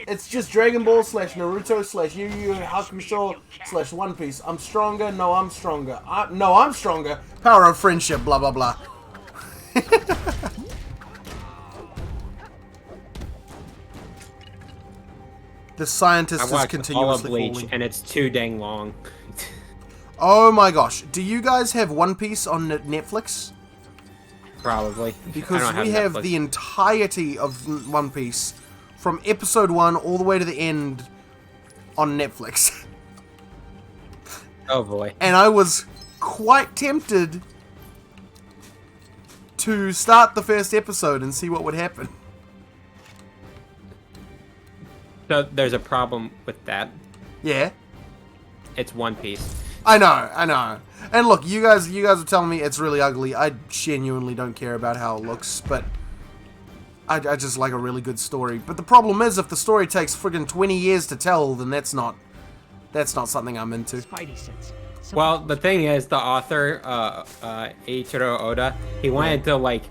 It's just Dragon Ball / Naruto / Yu Yu Hakusho / One Piece. I'm stronger. No, I'm stronger. No, I'm stronger. Power of friendship. Blah blah blah. The scientist is continuously all of Bleach, falling. and it's too dang long. Oh my gosh. Do you guys have One Piece on Netflix? Probably. Because we have the entirety of One Piece from episode 1 all the way to the end on Netflix. Oh boy. And I was quite tempted to start the first episode and see what would happen. So there's a problem with that. Yeah. It's One Piece. I know. And look, you guys are telling me it's really ugly. I genuinely don't care about how it looks, but I just like a really good story. But the problem is, if the story takes friggin' 20 years to tell, then that's not something I'm into. Spidey sense. Well, the thing is, the author, Eiichiro Oda, he wanted to like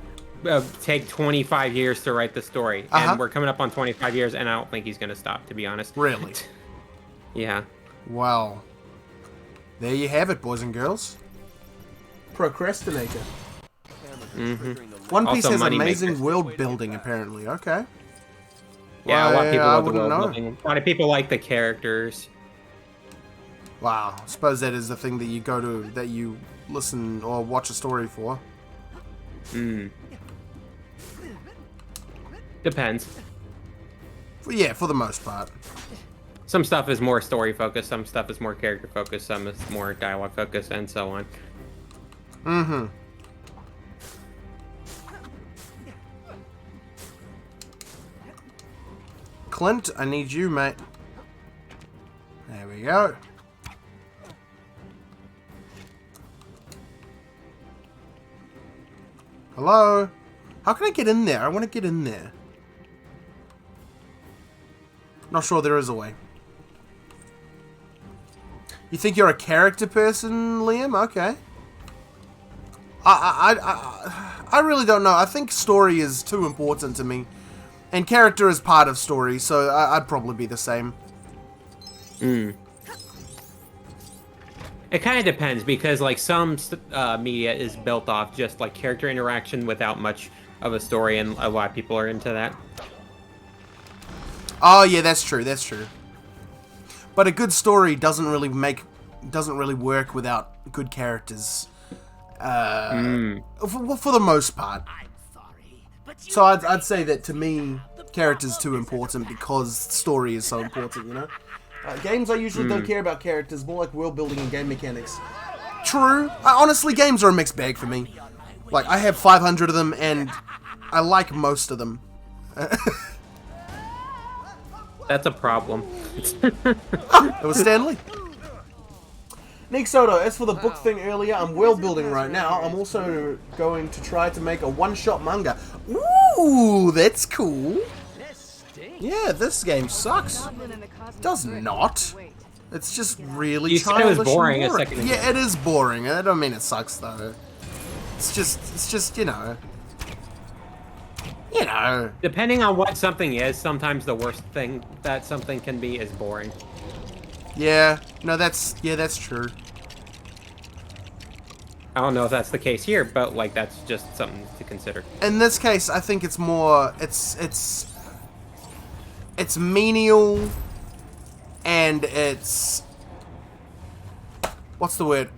take 25 years to write the story, and we're coming up on 25 years, and I don't think he's gonna stop, to be honest. Really? Yeah. Wow. There you have it, boys and girls. Procrastinator. One Piece has amazing world building, apparently. Okay. Yeah, a lot of people love the wouldn't world know. building. A lot of people like the characters. Wow. I suppose that is the thing that you go to, that you listen or watch a story for. Depends. Yeah, for the most part. Some stuff is more story focused, some stuff is more character focused, some is more dialogue focused, and so on. Clint, I need you, mate. There we go. Hello? How can I get in there? I want to get in there. Not sure there is a way. You think you're a character person, Liam? Okay. I really don't know. I think story is too important to me. And character is part of story, so I'd probably be the same. It kind of depends because like some media is built off just like character interaction without much of a story, and a lot of people are into that. Oh yeah, that's true. That's true. But a good story doesn't really work without good characters. For the most part. So I'd say that to me, character's too important because story is so important, you know? Games I usually don't care about characters, more like world building and game mechanics. True. Honestly, games are a mixed bag for me. Like, I have 500 of them, and I like most of them. That's a problem. It was Stanley. Nick Soto, as for the book thing earlier, I'm world building right now. I'm also going to try to make a one-shot manga. Ooh, that's cool. Yeah, this game sucks. Does not. It's just really childish. You said it was boring a second ago. Yeah, it is boring. I don't mean it sucks though. It's just you know. You know. Depending on what something is, sometimes the worst thing that something can be is boring. Yeah. No, that's true. I don't know if that's the case here, but like that's just something to consider. In this case, I think it's more it's menial, and it's what's the word?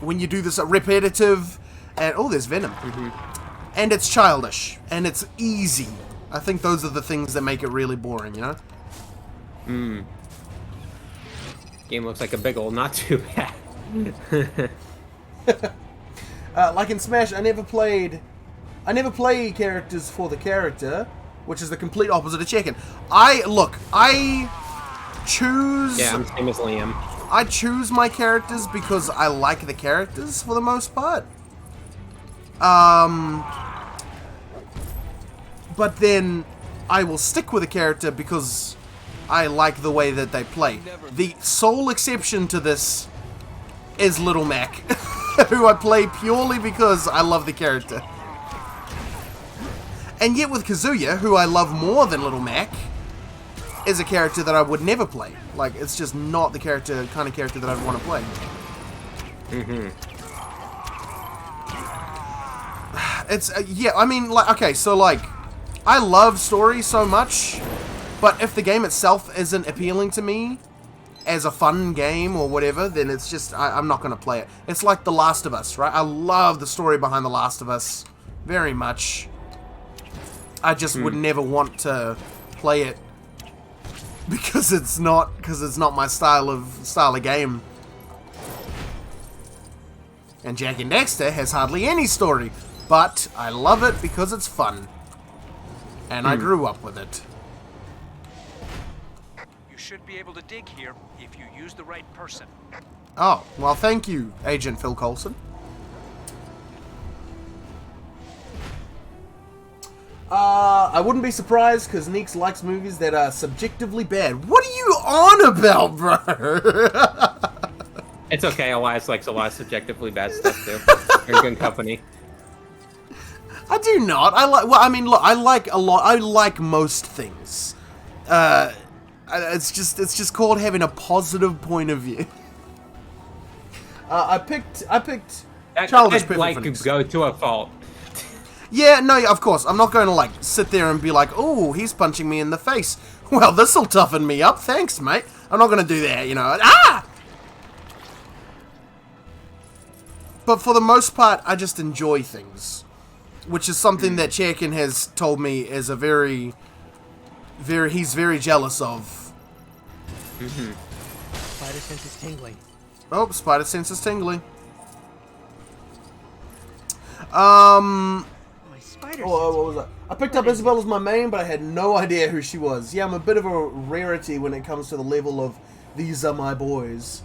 When you do this repetitive, and oh, there's venom, and it's childish, and it's easy. I think those are the things that make it really boring, you know? Game looks like a big old not too bad. Like in Smash, I never play characters for the character, which is the complete opposite of Chicken. I choose... Yeah, I'm same as Liam. I choose my characters because I like the characters for the most part. But then I will stick with a character because I like the way that they play. The sole exception to this is Little Mac, who I play purely because I love the character. And yet with Kazuya, who I love more than Little Mac, is a character that I would never play. Like, it's just not the kind of character that I'd want to play. It's, yeah, I mean, like, okay, so, like, I love story so much, but if the game itself isn't appealing to me as a fun game or whatever, then it's just, I'm not going to play it. It's like The Last of Us, right? I love the story behind The Last of Us very much. I just would never want to play it because it's not my style of game. And Jak and Daxter has hardly any story, but I love it because it's fun. And I grew up with it. You should be able to dig here if you use the right person. Oh, well, thank you, Agent Phil Coulson. I wouldn't be surprised because Neeks likes movies that are subjectively bad. What are you on about, bro? It's okay. Elias likes a lot of subjectively bad stuff too. You're in good company. I do not. Well, I mean, look, I like a lot. I like most things. It's just called having a positive point of view. I picked Childish Perfect like Phoenix. Go to a fault. Yeah, no, of course. I'm not going to, like, sit there and be like, oh, he's punching me in the face. Well, this'll toughen me up. Thanks, mate. I'm not going to do that, you know. Ah! But for the most part, I just enjoy things. Which is something that Cherkin has told me is a he's very jealous of. Spider sense is tingling. Oh, spider sense is tingling. What was that? I picked up Isabelle as my main, but I had no idea who she was. Yeah, I'm a bit of a rarity when it comes to the level of these are my boys.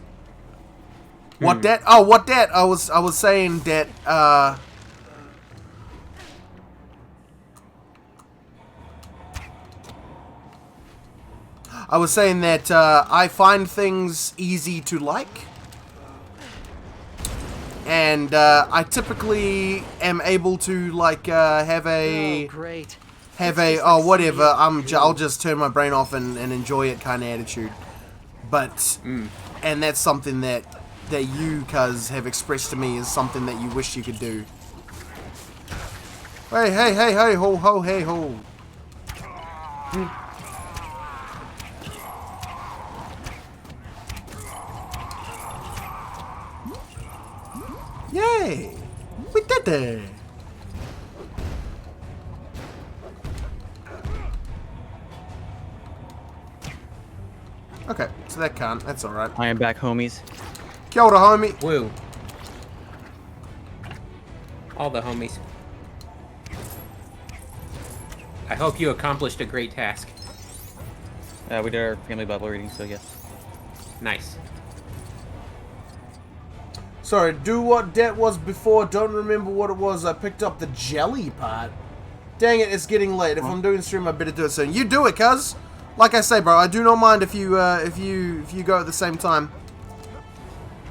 What that? Oh, what that? I was saying that I find things easy to like. And I typically am able to like have a whatever. I'll just turn my brain off and enjoy it kind of attitude. But and that's something that you, cuz, have expressed to me is something that you wish you could do. Hey, hey, hey, hey, ho, ho, hey, ho. Yay! We did it! Okay, so that can't. That's alright. I am back, homies. Kia ora, homie. Woo. All the homies. I hope you accomplished a great task. We did our family Bible reading, so yes. Nice. Sorry, do what that was before. Don't remember what it was. I picked up the jelly part. Dang it, it's getting late. If I'm doing stream, I better do it soon. You do it, cuz. Like I say, bro, I do not mind if you go at the same time.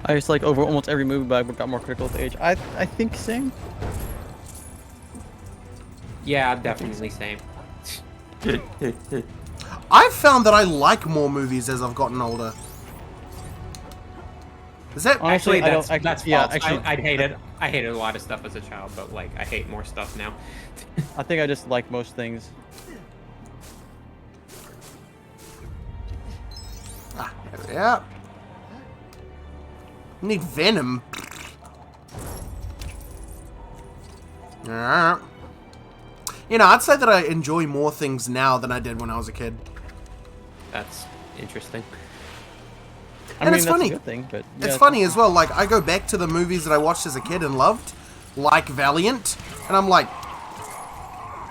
I just like over almost every movie, but I got more critical with age. I think same. Yeah, definitely same. I've found that I like more movies as I've gotten older. Is that Actually, that's false. Yeah, actually, I hated a lot of stuff as a child, but like I hate more stuff now. I think I just like most things. Ah, there we are. Need venom. You know, I'd say that I enjoy more things now than I did when I was a kid. That's interesting. I mean, it's funny. A good thing, but yeah, it's funny as well. Like, I go back to the movies that I watched as a kid and loved, like Valiant, and I'm like,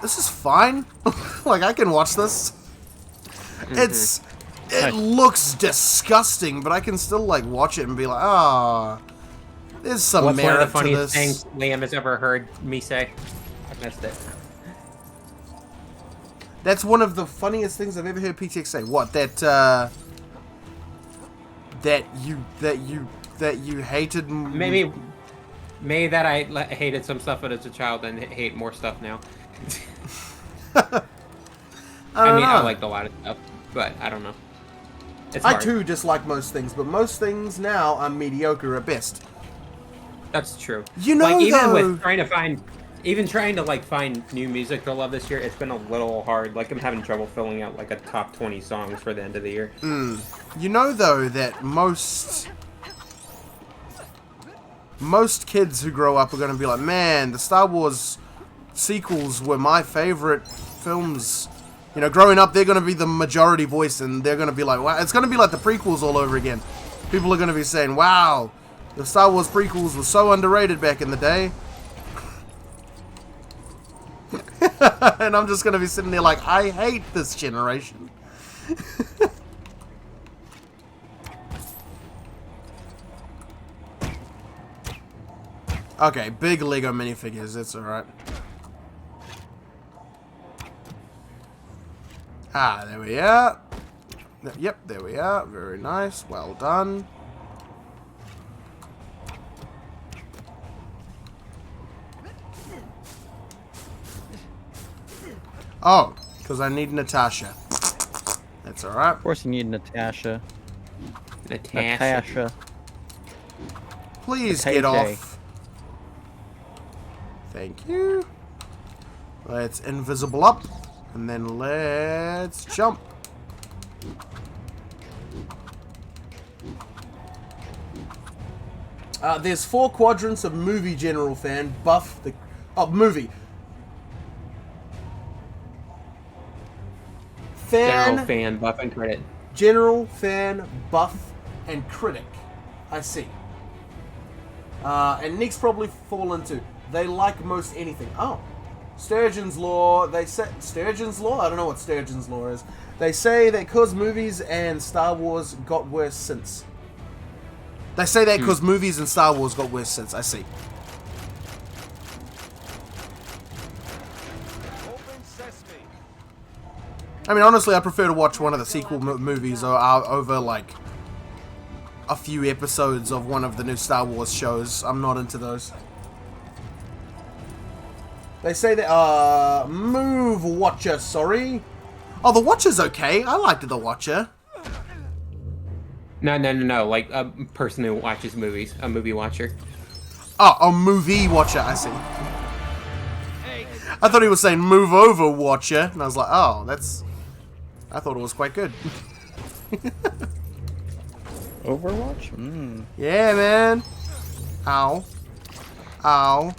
this is fine. Like, I can watch this. It looks disgusting, but I can still like watch it and be like, ah, there's some What's merit one of the to funniest this. things Liam has ever heard me say? I missed it. That's one of the funniest things I've ever heard PTX say. What, that you hated maybe that I hated some stuff as a child and hate more stuff now. I mean, I liked a lot of stuff, but I don't know. It's hard. I too dislike most things, but most things now are mediocre at best. That's true. You know, like, even though, with trying to like find new music to love this year, it's been a little hard. Like, I'm having trouble filling out like a top 20 songs for the end of the year. You know, though, that most kids who grow up are going to be like, man, the Star Wars sequels were my favorite films. You know, growing up, they're going to be the majority voice, and they're going to be like, wow, it's going to be like the prequels all over again. People are going to be saying, wow, the Star Wars prequels were so underrated back in the day. And I'm just going to be sitting there like, I hate this generation. Okay, big Lego minifigures, it's alright. Ah, there we are. Yep, there we are. Very nice. Well done. Oh, because I need Natasha. That's alright. Of course you need Natasha. Natasha. Please get off. Thank you. Let's invisible up. And then let's jump. There's 4 quadrants of movie general fan. Buff the... Oh, movie. General fan, buff, and critic. General, fan, buff, and critic. I see. And Nick's probably fall into. They like most anything. Oh. Sturgeon's Law. They say... Sturgeon's Law? I don't know what Sturgeon's Law is. They say that because movies and Star Wars got worse since. They say that because movies and Star Wars got worse since. I see. I mean, honestly, I prefer to watch one of the sequel movies over, like, a few episodes of one of the new Star Wars shows. I'm not into those. They say that, Move Watcher, sorry. Oh, the Watcher's okay. I liked the Watcher. No. Like a person who watches movies, a movie watcher. Oh, a movie watcher. I see. I thought he was saying move over watcher, and I was like, oh, that's. I thought it was quite good. Overwatch? Mm. Yeah, man. Ow. Ow.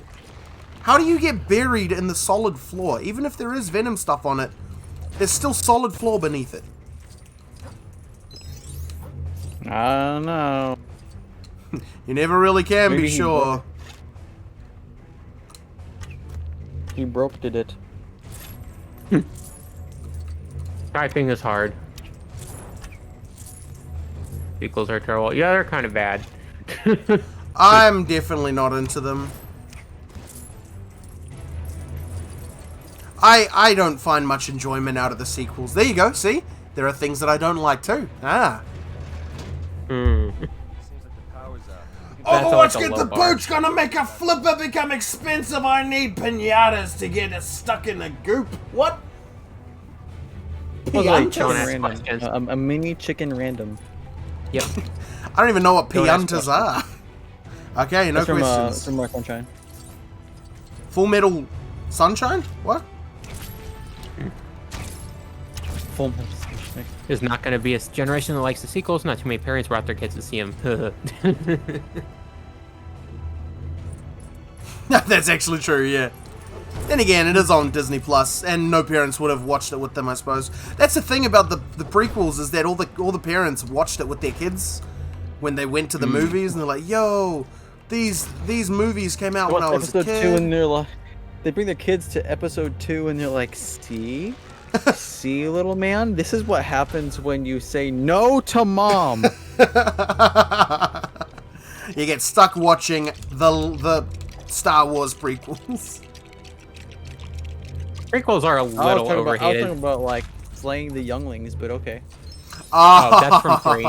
How do you get buried in the solid floor? Even if there is venom stuff on it, there's still solid floor beneath it. I don't know. You never really can Maybe be sure. He broke it. Typing is hard. Sequels are terrible. Yeah, they're kind of bad. I'm definitely not into them. I don't find much enjoyment out of the sequels. There you go, see? There are things that I don't like too. Ah. Overwatch Get the boot's gonna make a flipper become expensive. I need pinatas to get it stuck in the goop. What? Piantas? A mini chicken random. Yep. I don't even know what piantas are. Okay, no questions. From Sunshine. Full Metal Sunshine? What? Full Metal Sunshine. There's not going to be a generation that likes the sequels. Not too many parents brought their kids to see them. That's actually true, yeah. Then again, it is on Disney Plus, and no parents would have watched it with them, I suppose. That's the thing about the prequels, is that all the parents watched it with their kids when they went to the movies, and they're like, "Yo, these movies came out when I was a kid." Episode 2, and they're like, they bring their kids to episode 2, and they're like, "See, see, little man, this is what happens when you say no to mom." You get stuck watching the Star Wars prequels. Prequels are a little overhated. I was talking about like slaying the younglings, but okay. Oh, that's from 3.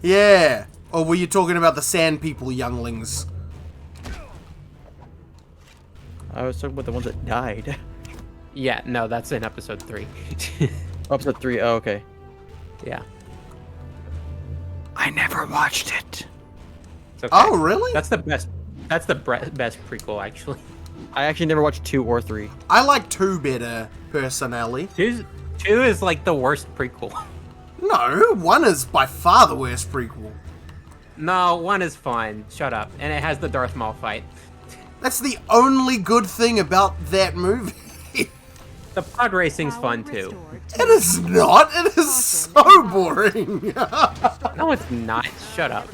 Yeah. Or were you talking about the Sand People younglings? I was talking about the ones that died. Yeah, no, that's in episode 3. Episode 3, oh, okay. Yeah. I never watched it. Okay. Oh, really? That's the best. That's the best prequel, actually. I actually never watched 2 or 3. I like 2 better, personally. 2 is like the worst prequel. No, 1 is by far the worst prequel. No, 1 is fun. Shut up. And it has the Darth Maul fight. That's the only good thing about that movie. The pod racing's fun too. It is not. It is so boring. No, it's not. Shut up.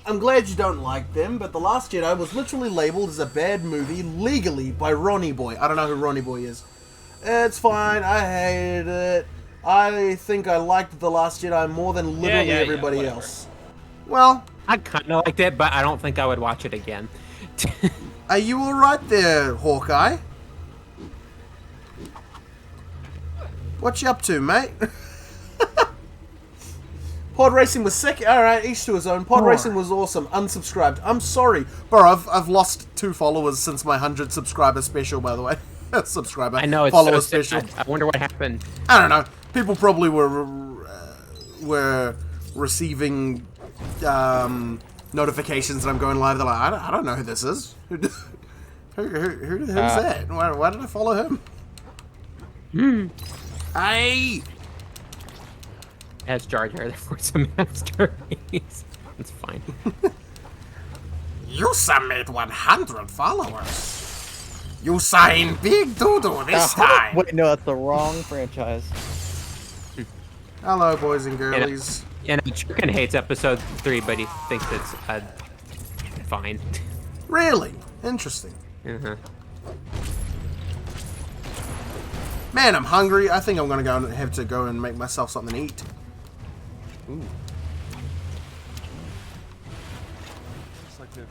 I'm glad you don't like them, but The Last Jedi was literally labeled as a bad movie legally by Ronnie Boy. I don't know who Ronnie Boy is. It's fine. I hated it. I think I liked The Last Jedi more than literally everybody else. Well, I kind of liked it, but I don't think I would watch it again. Are you alright there, Hawkeye? What you up to, mate? Pod racing was sick. Alright, each to his own. Pod racing was awesome. Unsubscribed. I'm sorry. Bro, I've lost 2 followers since my 100 subscriber special, by the way. Subscriber. I know, it's follower so special. I wonder what happened. I don't know. People probably were receiving notifications that I'm going live. They're like, I don't know who this is. Who's that? Why did I follow him? Hey! As Jar Jar, the Force Masterpiece. It's fine. You submit 100 followers. You sign big doodoo this time. Wait, no, that's the wrong franchise. Hello, boys and girlies. And Chicken hates episode 3, but he thinks it's fine. Really? Interesting. Uh-huh. Man, I'm hungry. I think I'm gonna have to go and make myself something to eat. Ooh. Looks like they're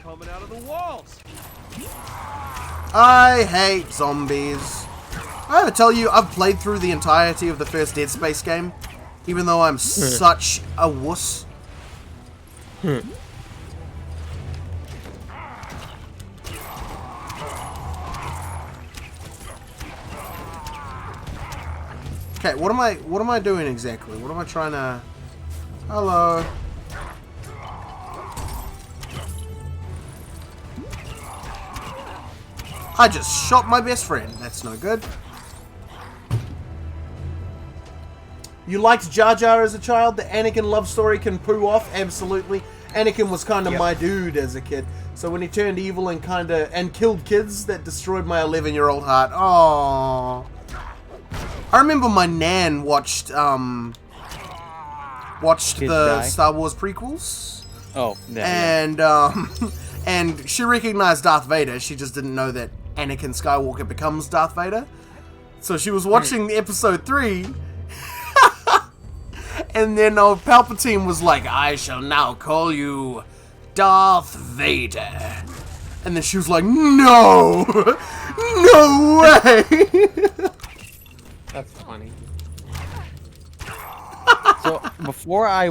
coming out of the walls. I hate zombies. I ever tell you I've played through the entirety of the first Dead Space game, even though I'm such a wuss. Okay, what am I doing exactly? What am I trying to... Hello. I just shot my best friend. That's no good. You liked Jar Jar as a child? The Anakin love story can poo off? Absolutely. Anakin was kind of my dude as a kid. So when he turned evil and killed kids, that destroyed my 11-year-old heart. Oh. I remember my nan watched the Star Wars prequels. Oh, yeah. And and she recognized Darth Vader. She just didn't know that Anakin Skywalker becomes Darth Vader. So she was watching episode 3. And then Palpatine was like, I shall now call you Darth Vader. And then she was like, no! No way! That's funny. So before I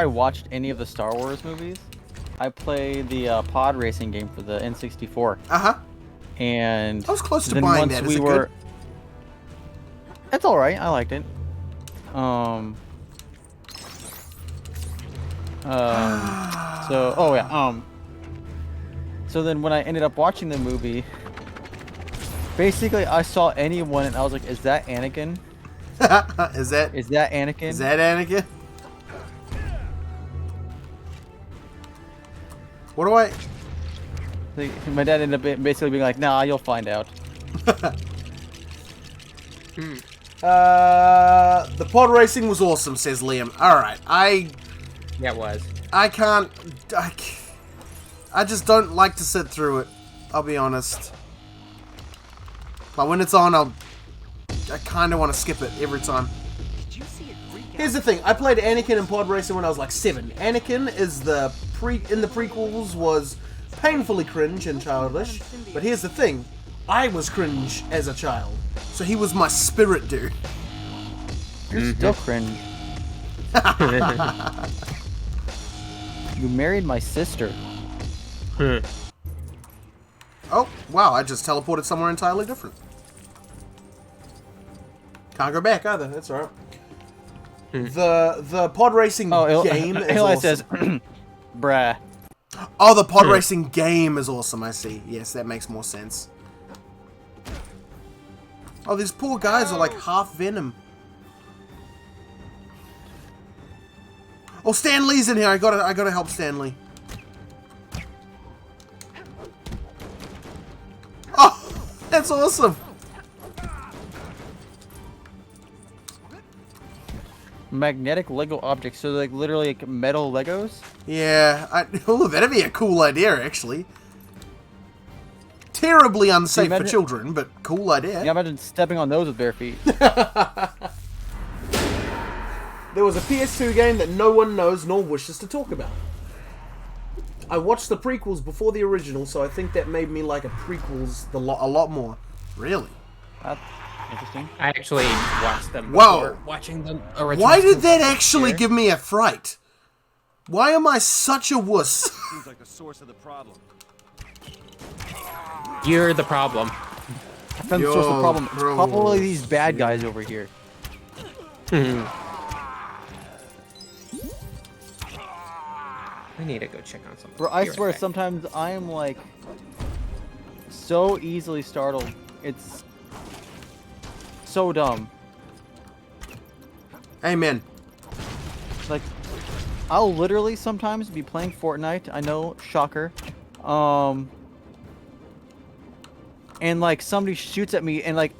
watched any of the Star Wars movies, I played the pod racing game for the N64. Uh-huh. And I was close to buying that. Is it good? It's alright, I liked it. So then when I ended up watching the movie, basically I saw anyone and I was like, is that Anakin? Is that Anakin? Is that Anakin? What do I... My dad ended up basically being like, nah, you'll find out. The pod racing was awesome, says Liam. Alright, Yeah, it was. I just don't like to sit through it. I'll be honest. But when it's on, I kind of want to skip it every time. Here's the thing. I played Anakin in pod racing when I was like 7. Anakin is in the prequels was painfully cringe and childish. But here's the thing. I was cringe as a child. So he was my spirit dude. You're still cringe. You married my sister. Oh, wow, I just teleported somewhere entirely different. Can't go back either, that's alright. The pod racing game is awesome. Says, bruh. Oh, the pod racing game is awesome, I see. Yes, that makes more sense. Oh, these poor guys are like half Venom. Oh, Stan Lee's in here. I gotta help Stan Lee. Oh, that's awesome. Magnetic Lego objects, so like literally like metal Legos? Yeah, oh, that'd be a cool idea, actually. Terribly unsafe for children, but cool idea. Yeah, imagine stepping on those with bare feet. There was a PS2 game that no one knows nor wishes to talk about. I watched the prequels before the original, so I think that made me like a lot more. Really? That's interesting. I actually watched them before watching the original. Why did that actually give me a fright? Why am I such a wuss? Seems like the source of the problem. You're the problem. I found the source of the problem. It's probably these bad guys over here. I need to go check on something. Bro, I swear, sometimes I am like so easily startled. It's so dumb. Amen. Like, I'll literally sometimes be playing Fortnite. I know, shocker. And like somebody shoots at me, and like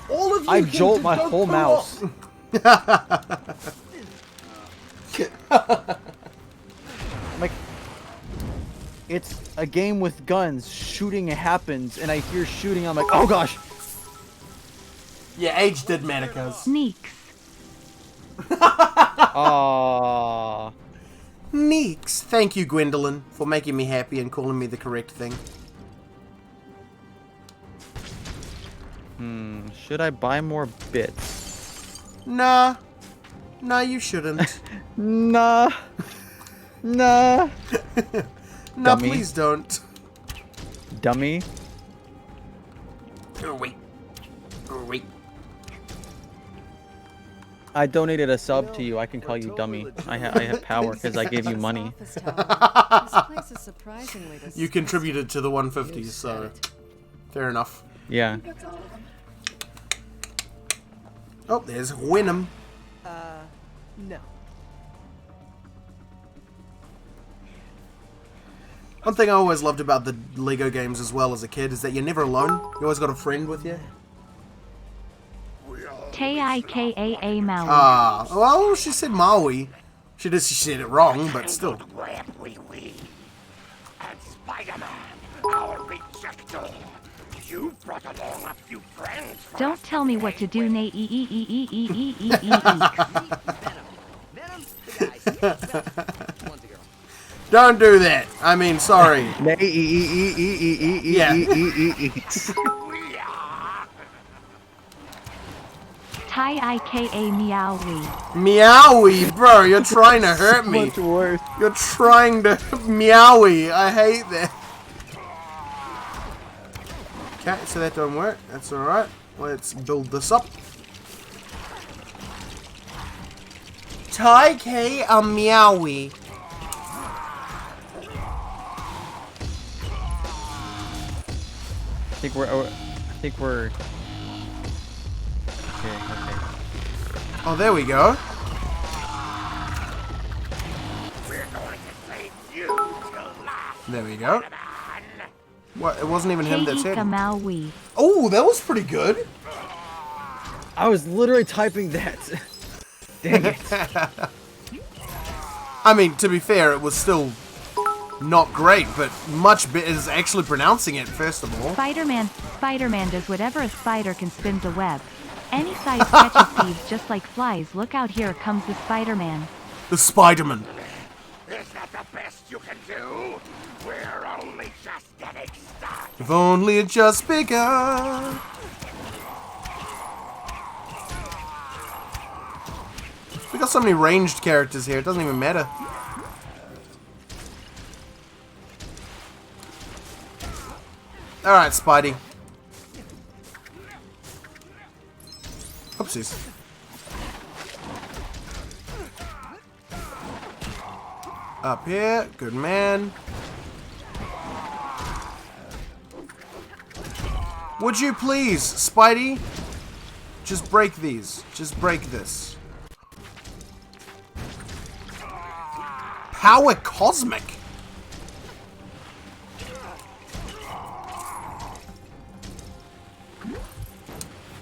all of you I jolt my whole mouse. Like, it's a game with guns. Shooting happens, and I hear shooting. I'm like, oh gosh. Yeah, age did matter, cuz. Neeks. Aww. Neeks. Thank you, Gwendolyn, for making me happy and calling me the correct thing. Should I buy more bits? Nah. Nah, you shouldn't. Nah. Nah. Nah, Dummy. please don't. Dummy. Oh, wait. Oh, wait. I donated a sub to you. I can call you dummy. I have power because I gave you money. You contributed to the 150, so fair enough. Yeah. Oh, there's Winham. No. One thing I always loved about the Lego games as well as a kid is that you're never alone. You always got a friend with you. K-I-K-A-A Maui. Ah, well, she said Maui. She said it wrong, but still. And Spider-Man, our rejector. You brought along a few friends. Don't tell me what to do, Nate. Don't do that. I mean, sorry. Yeah. T-I-K-A Meowie. Meowie, bro, you're trying to hurt me. Much worse. You're trying to meowie. I hate that. Okay, so that don't work. That's alright. Let's build this up. T-I-K a Meowie. I think we're. Okay. Oh, there we go. There we go. What? It wasn't even him that said it. Oh, that was pretty good. I was literally typing that. Dang it. I mean, to be fair, it was still not great, but much better is actually pronouncing it, first of all. Spider-Man does whatever a spider can, spins a web. Any size catches thieves just like flies. Look out, here comes the Spider-Man. The Spider-Man. Is that the best you can do? We're only just getting started. If only it just begun. We got so many ranged characters here, it doesn't even matter. Alright, Spidey. Oopsies. Up here, good man. Would you please, Spidey? Just break these. Just break this. Power Cosmic.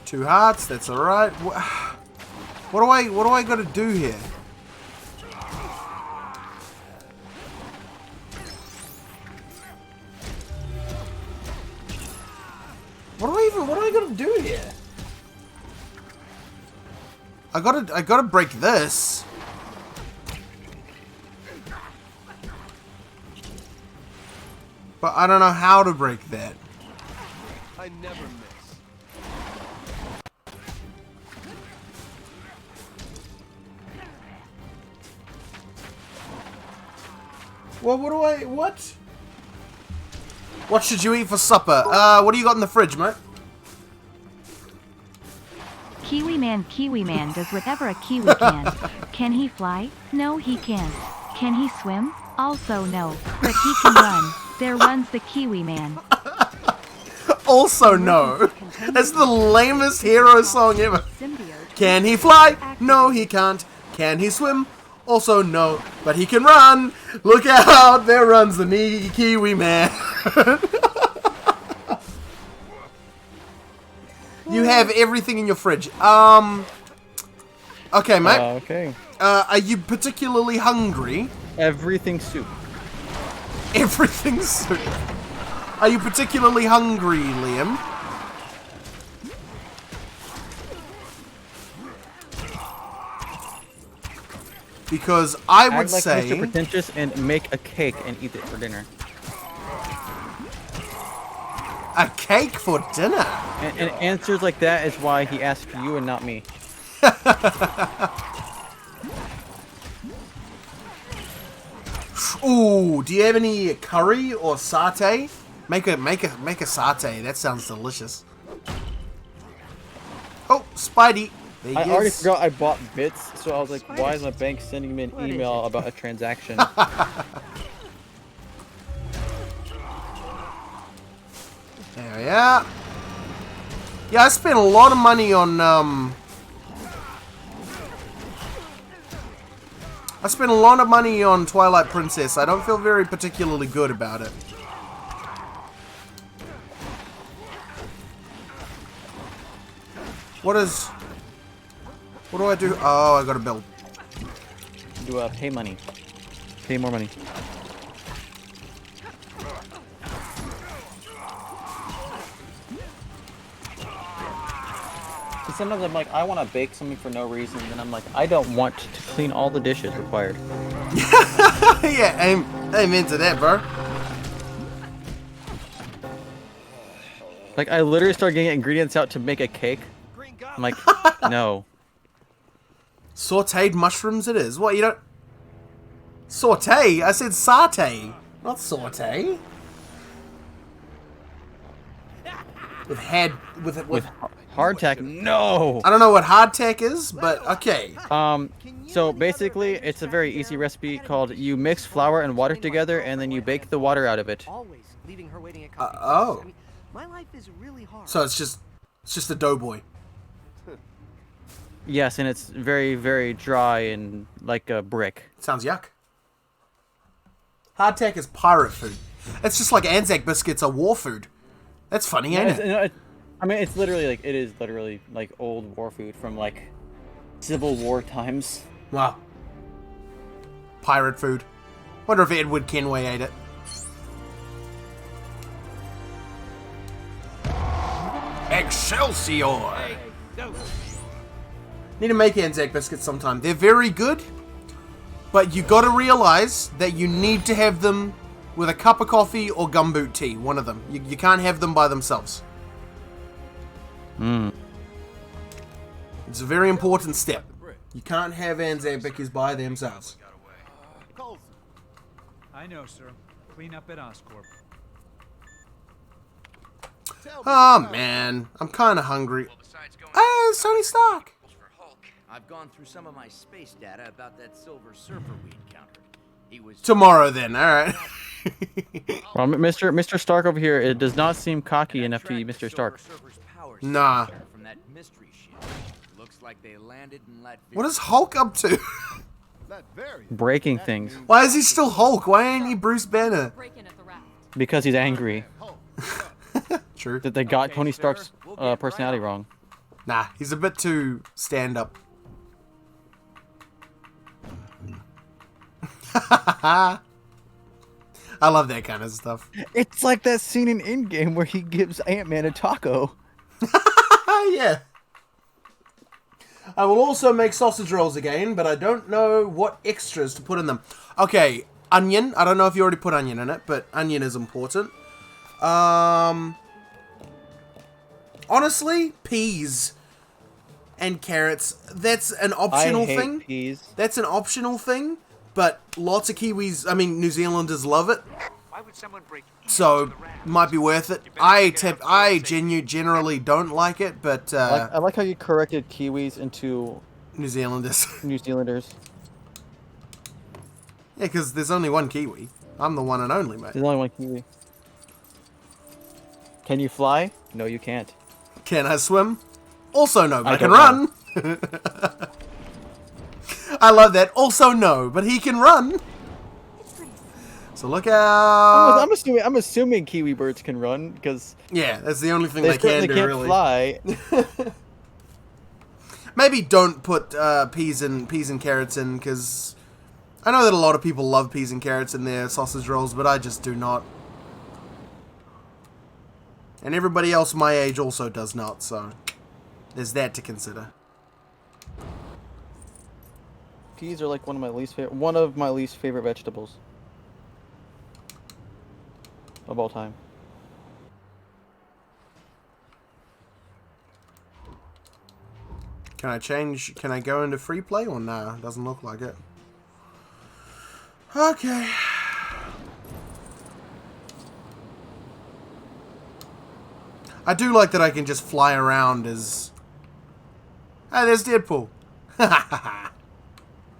Two hearts, that's alright. What do I gotta do here? What do I gotta do here? I gotta break this. But I don't know how to break that. I never miss. Well, what? What should you eat for supper? What do you got in the fridge, mate? Kiwi Man does whatever a kiwi can. Can he fly? No, he can't. Can he swim? Also no. But he can run. There runs the Kiwi Man. Also no. That's the lamest hero song ever. Can he fly? No, he can't. Can he swim? Also no. But he can run. Look out, there runs the Kiwi Man. You have everything in your fridge. Okay, mate. Okay. Are you particularly hungry? Everything soup. Everything soup. Are you particularly hungry, Liam? Because I would Act like say... Mr. Pretentious and make a cake and eat it for dinner. A cake for dinner? And answers like that is why he asked you and not me. Ooh, do you have any curry or satay? Make a satay. That sounds delicious. Oh, Spidey. I already forgot I bought bits, so I was like, why is my bank sending me an email about a transaction? There we are. Yeah, I spent a lot of money on, I spent a lot of money on Twilight Princess. I don't feel very particularly good about it. What do I do? Oh, I gotta build. Do pay money. Pay more money. Sometimes I'm like, I want to bake something for no reason, and then I'm like, I don't want to clean all the dishes required. Yeah, amen to that, bro. Like, I literally started getting ingredients out to make a cake. I'm like, no. Sauteed mushrooms it is. What, you don't... Saute? I said satay, not saute. With hardtack? No! I don't know what hardtack is, but okay. So basically, it's a very easy recipe called you mix flour and water together, and then you bake the water out of it. Oh. My life is really hard. So it's just a doughboy. Yes, and it's very, very dry and like a brick. Sounds yuck. Hardtack is pirate food. It's just like Anzac biscuits are war food. That's funny, ain't it? I mean, it's literally like, it is literally like old war food from like Civil War times. Wow. Pirate food. Wonder if Edward Kenway ate it. Excelsior! Need to make Anzac biscuits sometime. They're very good, but you gotta realize that you need to have them with a cup of coffee or gumboot tea. One of them. You can't have them by themselves. It's a very important step. You can't have Anzac biscuits by themselves. I know, sir. Clean up at Oscorp. Oh man, I'm kind of hungry. Hey, Tony Stark. I've gone through some of my space data about that Silver Surfer we encountered. He was tomorrow then. All right. Well, Mr. Stark over here, it does not seem cocky enough to be Mr. Stark. Nah. From that mystery ship. Looks like they landed in Latvia. What is Hulk up to? Breaking things. Why is he still Hulk? Why ain't he Bruce Banner? Because he's angry. True. That they got Tony Stark's personality wrong. Nah, he's a bit too stand-up. I love that kind of stuff. It's like that scene in Endgame where he gives Ant-Man a taco. Yeah. I will also make sausage rolls again, but I don't know what extras to put in them. Okay, onion. I don't know if you already put onion in it, but onion is important. Honestly, peas and carrots. That's an optional thing. Peas. That's an optional thing, but lots of Kiwis, I mean, New Zealanders love it. Why would someone break So, might be worth it. I generally don't like it, but... I like how you corrected Kiwis into... New Zealanders. New Zealanders. Yeah, because there's only one Kiwi. I'm the one and only, mate. There's only one Kiwi. Can you fly? No, you can't. Can I swim? Also no, but I can run. I love that. Also no, but he can run. So look out. I'm assuming Kiwi birds can run, because... Yeah, that's the only thing they can do, can't really. Fly. Maybe don't put peas and carrots in, because I know that a lot of people love peas and carrots in their sausage rolls, but I just do not. And everybody else my age also does not, so there's that to consider. Peas are like one of my least favorite vegetables of all time. Can I go into free play or nah? Doesn't look like it. Okay. I do like that I can just fly around as... Hey, there's Deadpool.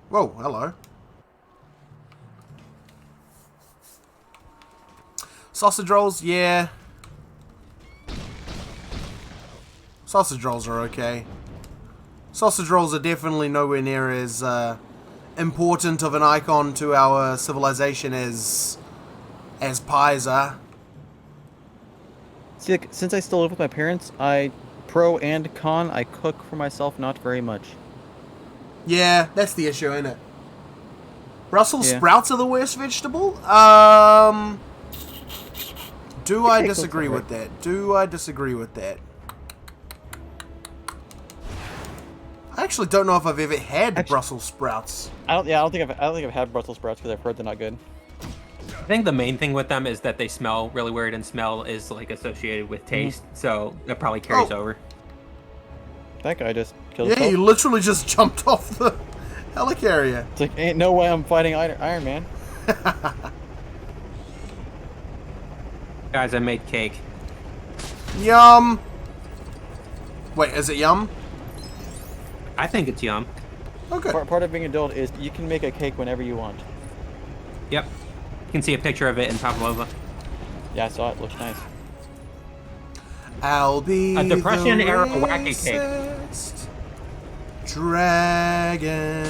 Whoa, hello. Sausage rolls, yeah. Sausage rolls are okay. Sausage rolls are definitely nowhere near as important of an icon to our civilization as pies are. See, like, since I still live with my parents, pro and con, I cook for myself not very much. Yeah, that's the issue, isn't it? Brussels Yeah. sprouts are the worst vegetable? Do I disagree with that? Do I disagree with that? I actually don't know if I've ever had Brussels sprouts. I don't think I've had Brussels sprouts because I've heard they're not good. I think the main thing with them is that they smell really weird, and smell is like associated with taste, so that probably carries over. That guy just killed Yeah, himself. you literally just jumped off the helicarrier. It's like, ain't no way I'm fighting Iron Man. Guys, I made cake. Yum. Wait, is it yum? I think it's yum. Okay. Part of being an adult is you can make a cake whenever you want. Yep. You can see a picture of it in Pavlova. Yeah, I saw it. Looks nice. I'll be A Depression the era wacky cake. racist dragon.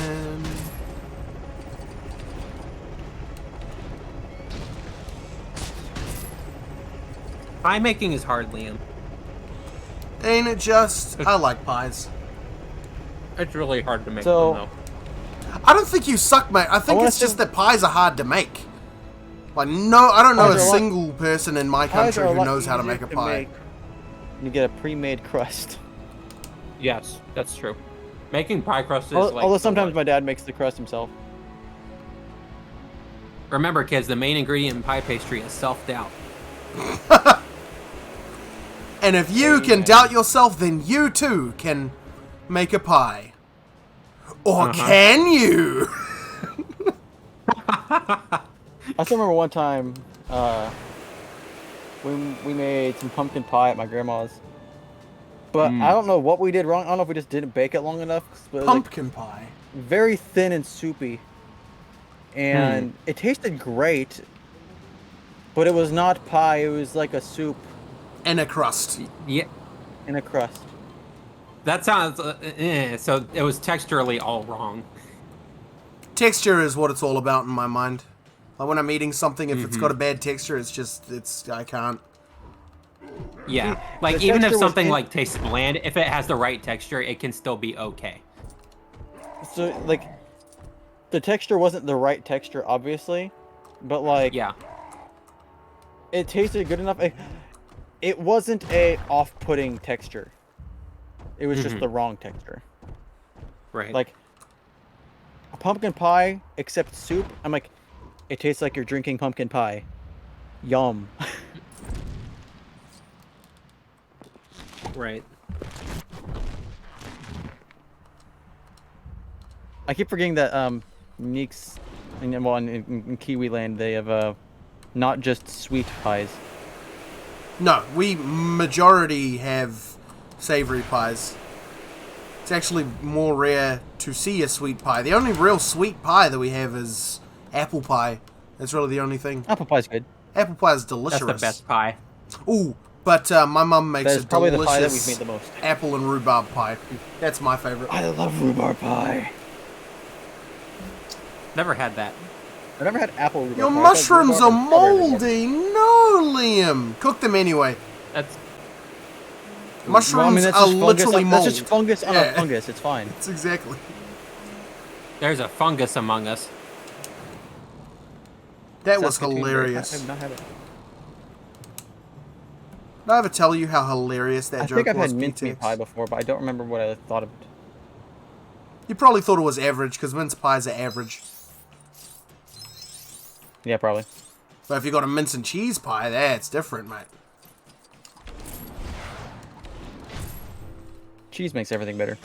Pie making is hard, Liam. Ain't it just? I like pies. It's really hard to make So- them, though. I don't think you suck, mate. I think wanna it's just that pies are hard to make. Like, no, I don't know a Pies are a lot- single person in my Pies country are a who lot knows how to easier make a pie. You get a pre-made crust. Yes, that's true. Making pie crust is like... Although sometimes my dad makes the crust himself. Remember, kids, the main ingredient in pie pastry is self-doubt. And if you can doubt yourself, then you too can make a pie. Or can you? I still remember one time, we made some pumpkin pie at my grandma's. But I don't know what we did wrong. I don't know if we just didn't bake it long enough. But it was, Pumpkin pie. very thin and soupy. And it tasted great. But it was not pie. It was like a soup. And a crust. Yeah. In a crust. That sounds... so it was texturally all wrong. Texture is what it's all about in my mind. Like when I'm eating something, if it's got a bad texture, I can't. Yeah. Like, The even if texture was something in- like tastes bland, if it has the right texture, it can still be okay. So, like, the texture wasn't the right texture, obviously. But, like... Yeah. It tasted good enough. It wasn't a off-putting texture. It was just the wrong texture. Right. Like, a pumpkin pie, except soup, I'm like, it tastes like you're drinking pumpkin pie. Yum. Right. I keep forgetting that, Neeks, in Kiwi Land, they have, not just sweet pies. No, we majority have savory pies. It's actually more rare to see a sweet pie. The only real sweet pie that we have is apple pie. That's really the only thing. Apple pie's good. Apple pie is delicious. That's the best pie. Ooh, but my mum makes That is a probably delicious the pie that we've made the most. apple and rhubarb pie. That's my favorite. I love rhubarb pie. Never had that. I've never had apple rhubarb Your pie. mushrooms are I've had rhubarb and moldy. No, Liam. Cook them anyway. That's... Mushrooms Well, I mean, that's are just fungus literally on- mold. That's just fungus on a fungus. It's fine. It's exactly. There's a fungus among us. That was Saskatoon hilarious. I have not had it. Did I ever tell you how hilarious that I joke think I've was? had mincemeat PTX? pie before, but I don't remember what I thought of it. You probably thought it was average because mince pies are average. Yeah, probably. But if you got a mince and cheese pie, that's different, mate. Cheese makes everything better.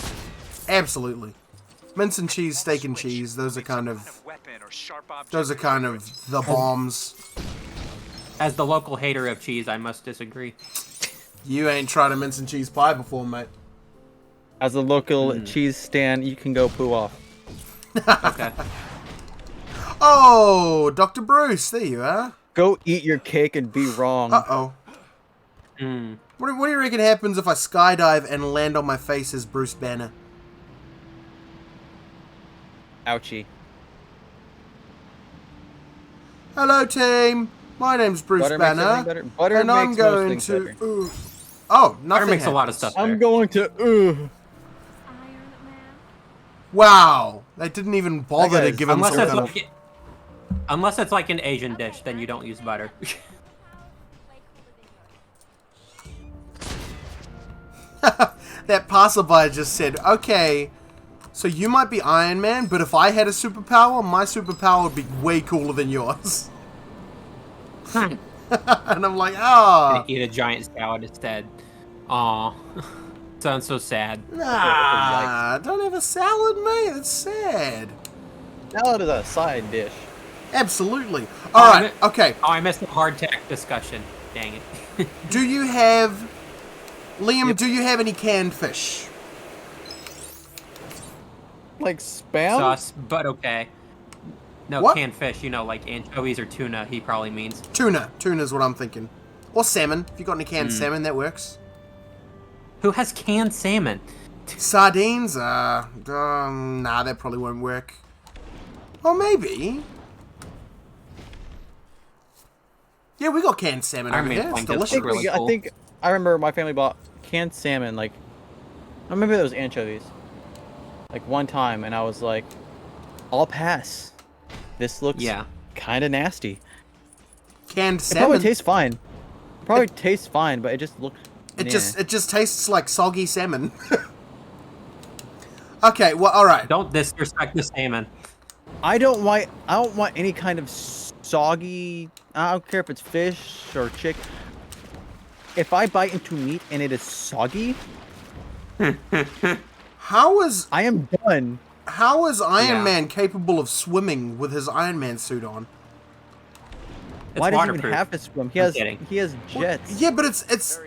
Absolutely. Mince and cheese, steak and cheese, those are kind of the bombs. As the local hater of cheese, I must disagree. You ain't tried a mince and cheese pie before, mate. As a local cheese stand, you can go poo off. Okay. Oh, Dr. Bruce, there you are. Go eat your cake and be wrong. Uh-oh. What do you reckon happens if I skydive and land on my face as Bruce Banner? Ouchie. Hello, team. My name's Bruce Butter makes Banner, everything better. Butter and I'm makes most going things to. better. Oh, nothing. Butter makes a lot of happens. stuff I'm better. going to. Wow, they didn't even bother to give him unless some it's kind of. like, unless it's like an Asian dish, then you don't use butter. That passerby just said, "Okay, so you might be Iron Man, but if I had a superpower, my superpower would be way cooler than yours." And I'm like, Gonna eat a giant salad instead. Aw. Sounds so sad. Nah, don't have a salad, mate. It's sad. Salad is a side dish. Absolutely. All right. Okay. Oh, I missed the hard tech discussion. Dang it. Do you have, Liam? Do you have any canned fish? Like spam? Sauce, but okay. No, What? canned fish. You know, like anchovies or tuna. He probably means. Tuna. Tuna's what I'm thinking. Or salmon. If you got any canned salmon, that works. Who has canned salmon? Sardines? Nah, that probably won't work. Or maybe. Yeah, we got canned salmon over here. It's delicious. I think I remember my family bought canned salmon, like, I remember there was anchovies. Like one time, and I was like, I'll pass. This looks kind of nasty. Canned It salmon? probably tastes fine. Probably tastes fine, but it just looks. It just tastes like soggy salmon. Okay, well, all right. Don't disrespect the salmon. I don't want any kind of soggy. I don't care if it's fish or chicken. If I bite into meat and it is soggy, how is I am done. How is Iron Man capable of swimming with his Iron Man suit on? Why does he even have to swim? He has jets. Yeah, but it's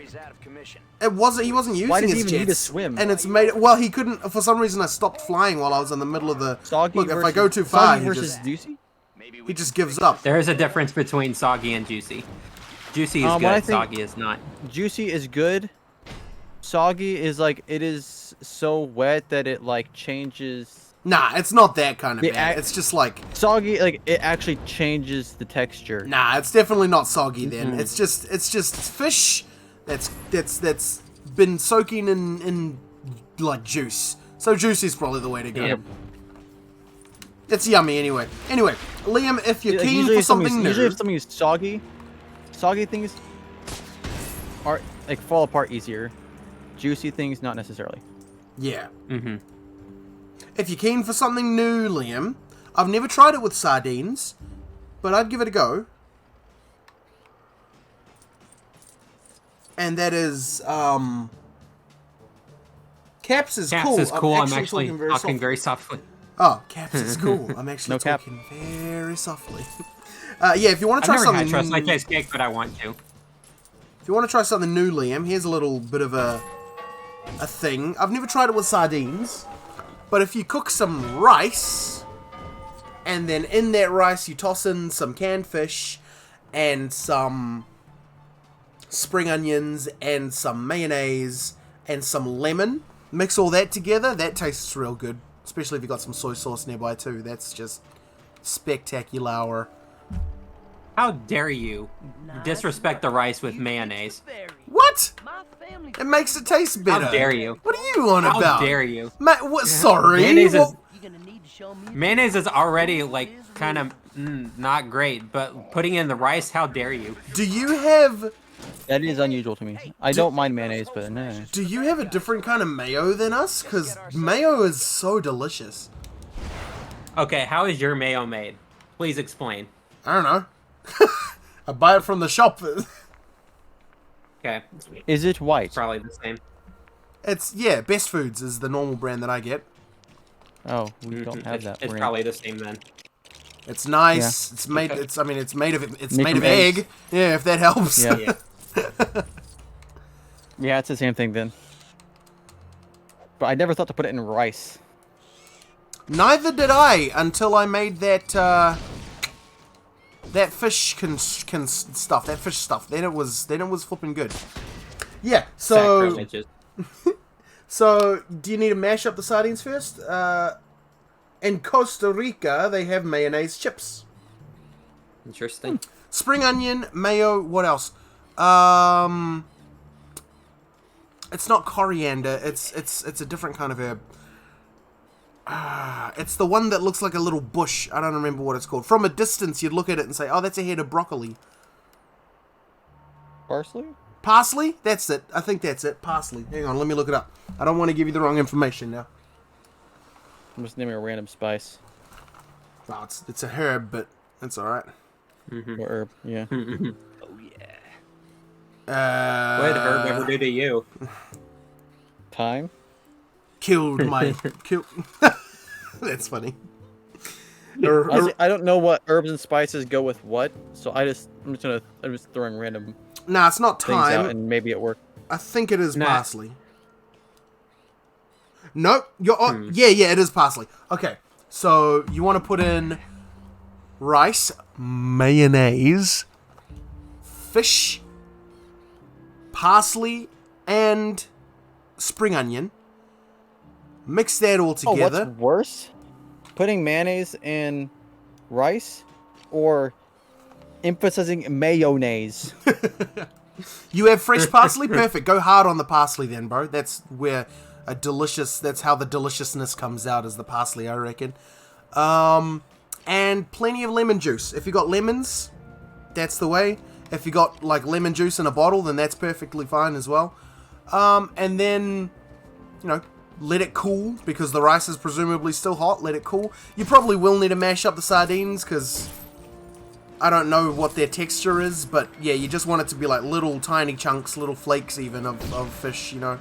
he wasn't using Why does he his even need to jets, swim? and it's made. Well, he couldn't. For some reason, I stopped flying while I was in the middle of the. Soggy Look, if I go too far, Soggy versus Juicy? He just gives up. There is a difference between soggy and juicy. Juicy is what I good. think- Soggy is not. Juicy is good. Soggy is like it is so wet that it like changes. Nah, it's not that kind of The bad. ac- It's just like Soggy, like it actually changes the texture. nah, it's definitely not soggy. Then it's just fish that's been soaking in like juice. So juicy is probably the way to go. Yep. It's yummy anyway. Anyway, Liam, if you're Like, keen usually for if something's- something new, Usually if something is soggy things are like fall apart easier. Juicy things not necessarily. yeah. If you're keen for something new, Liam, I've never tried it with sardines, but I'd give it a go. And that is, Caps is Caps cool. is cool. I'm actually talking talking very softly. Oh, Caps is cool. I'm actually No cap. talking very softly. Yeah, if you want to I've try never had something, trust like cake, but I want to. if you want to try something new, Liam, here's a little bit of a thing. I've never tried it with sardines, but if you cook some rice, and then in that rice you toss in some canned fish, and some spring onions, and some mayonnaise, and some lemon, mix all that together, that tastes real good. Especially if you got some soy sauce nearby too. That's just spectacular. How dare you disrespect the rice with mayonnaise? What? It makes it taste better. How dare you? What are you on How about? dare you? What? Sorry. Mayonnaise is, What- mayonnaise is already like kind of not great, but putting in the rice, how dare you? Do you have? That is unusual to me. I don't mind mayonnaise, but no. Do you have a different kind of mayo than us? Because mayo is so delicious. Okay, how is your mayo made? Please explain. I don't know. I buy it from the shop. Okay. Is it white? Probably the same. It's Best Foods is the normal brand that I get. Oh, we don't have that. It's brand. probably the same then. It's nice. Yeah. It's made. Okay. It's made of. It's Made made of from eggs. egg. Yeah, if that helps. Yeah. Yeah, it's the same thing then. But I never thought to put it in rice. Neither did I until I made that that fish stuff. That fish stuff. Then it was flipping good. Yeah. So. Sacrilegious. So, do you need to mash up the sardines first? In Costa Rica, they have mayonnaise chips. Interesting. Spring onion, mayo, what else? It's not coriander, it's a different kind of herb. It's the one that looks like a little bush. I don't remember what it's called. From a distance, you'd look at it and say, oh, that's a head of broccoli. Parsley? Parsley? That's it. I think that's it. Parsley. Hang on, let me look it up. I don't want to give you the wrong information now. I'm just naming a random spice. Well, it's a herb, but it's alright. Or herb, yeah. Oh, yeah. What did herb ever do to you? Time? Killed my... That's funny. I don't know what herbs and spices go with what, so I'm just throwing random... Nah, it's not things thyme. out and maybe it worked. I think it is parsley. Nope. Yeah, it is parsley. Okay, so you want to put in rice, mayonnaise, fish, parsley, and spring onion. Mix that all together. Oh, what's worse? Putting mayonnaise in rice or emphasizing mayonnaise? You have fresh parsley? Perfect. Go hard on the parsley then, bro. That's where that's how the deliciousness comes out, is the parsley, I reckon. And plenty of lemon juice. If you got lemons, that's the way. If you got like lemon juice in a bottle, then that's perfectly fine as well. And then, let it cool, because the rice is presumably still hot. Let it cool. You probably will need to mash up the sardines, because I don't know what their texture is, but yeah, you just want it to be like little tiny chunks, little flakes even of fish, And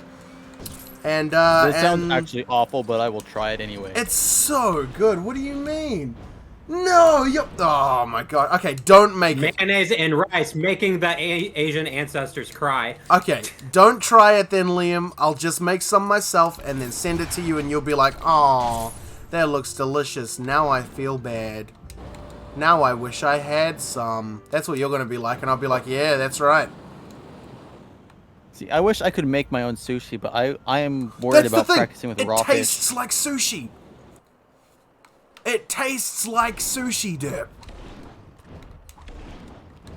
it sounds actually awful, but I will try it anyway. It's so good. What do you mean? No, oh my god. Okay, don't make it. Mayonnaise and rice, making the Asian ancestors cry. Okay, don't try it then, Liam. I'll just make some myself and then send it to you, and you'll be like, oh, that looks delicious. Now I feel bad. Now I wish I had some. That's what you're going to be like, and I'll be like, yeah, that's right. See, I wish I could make my own sushi, but I am worried about practicing with raw fish. It tastes like sushi. It tastes like sushi dip.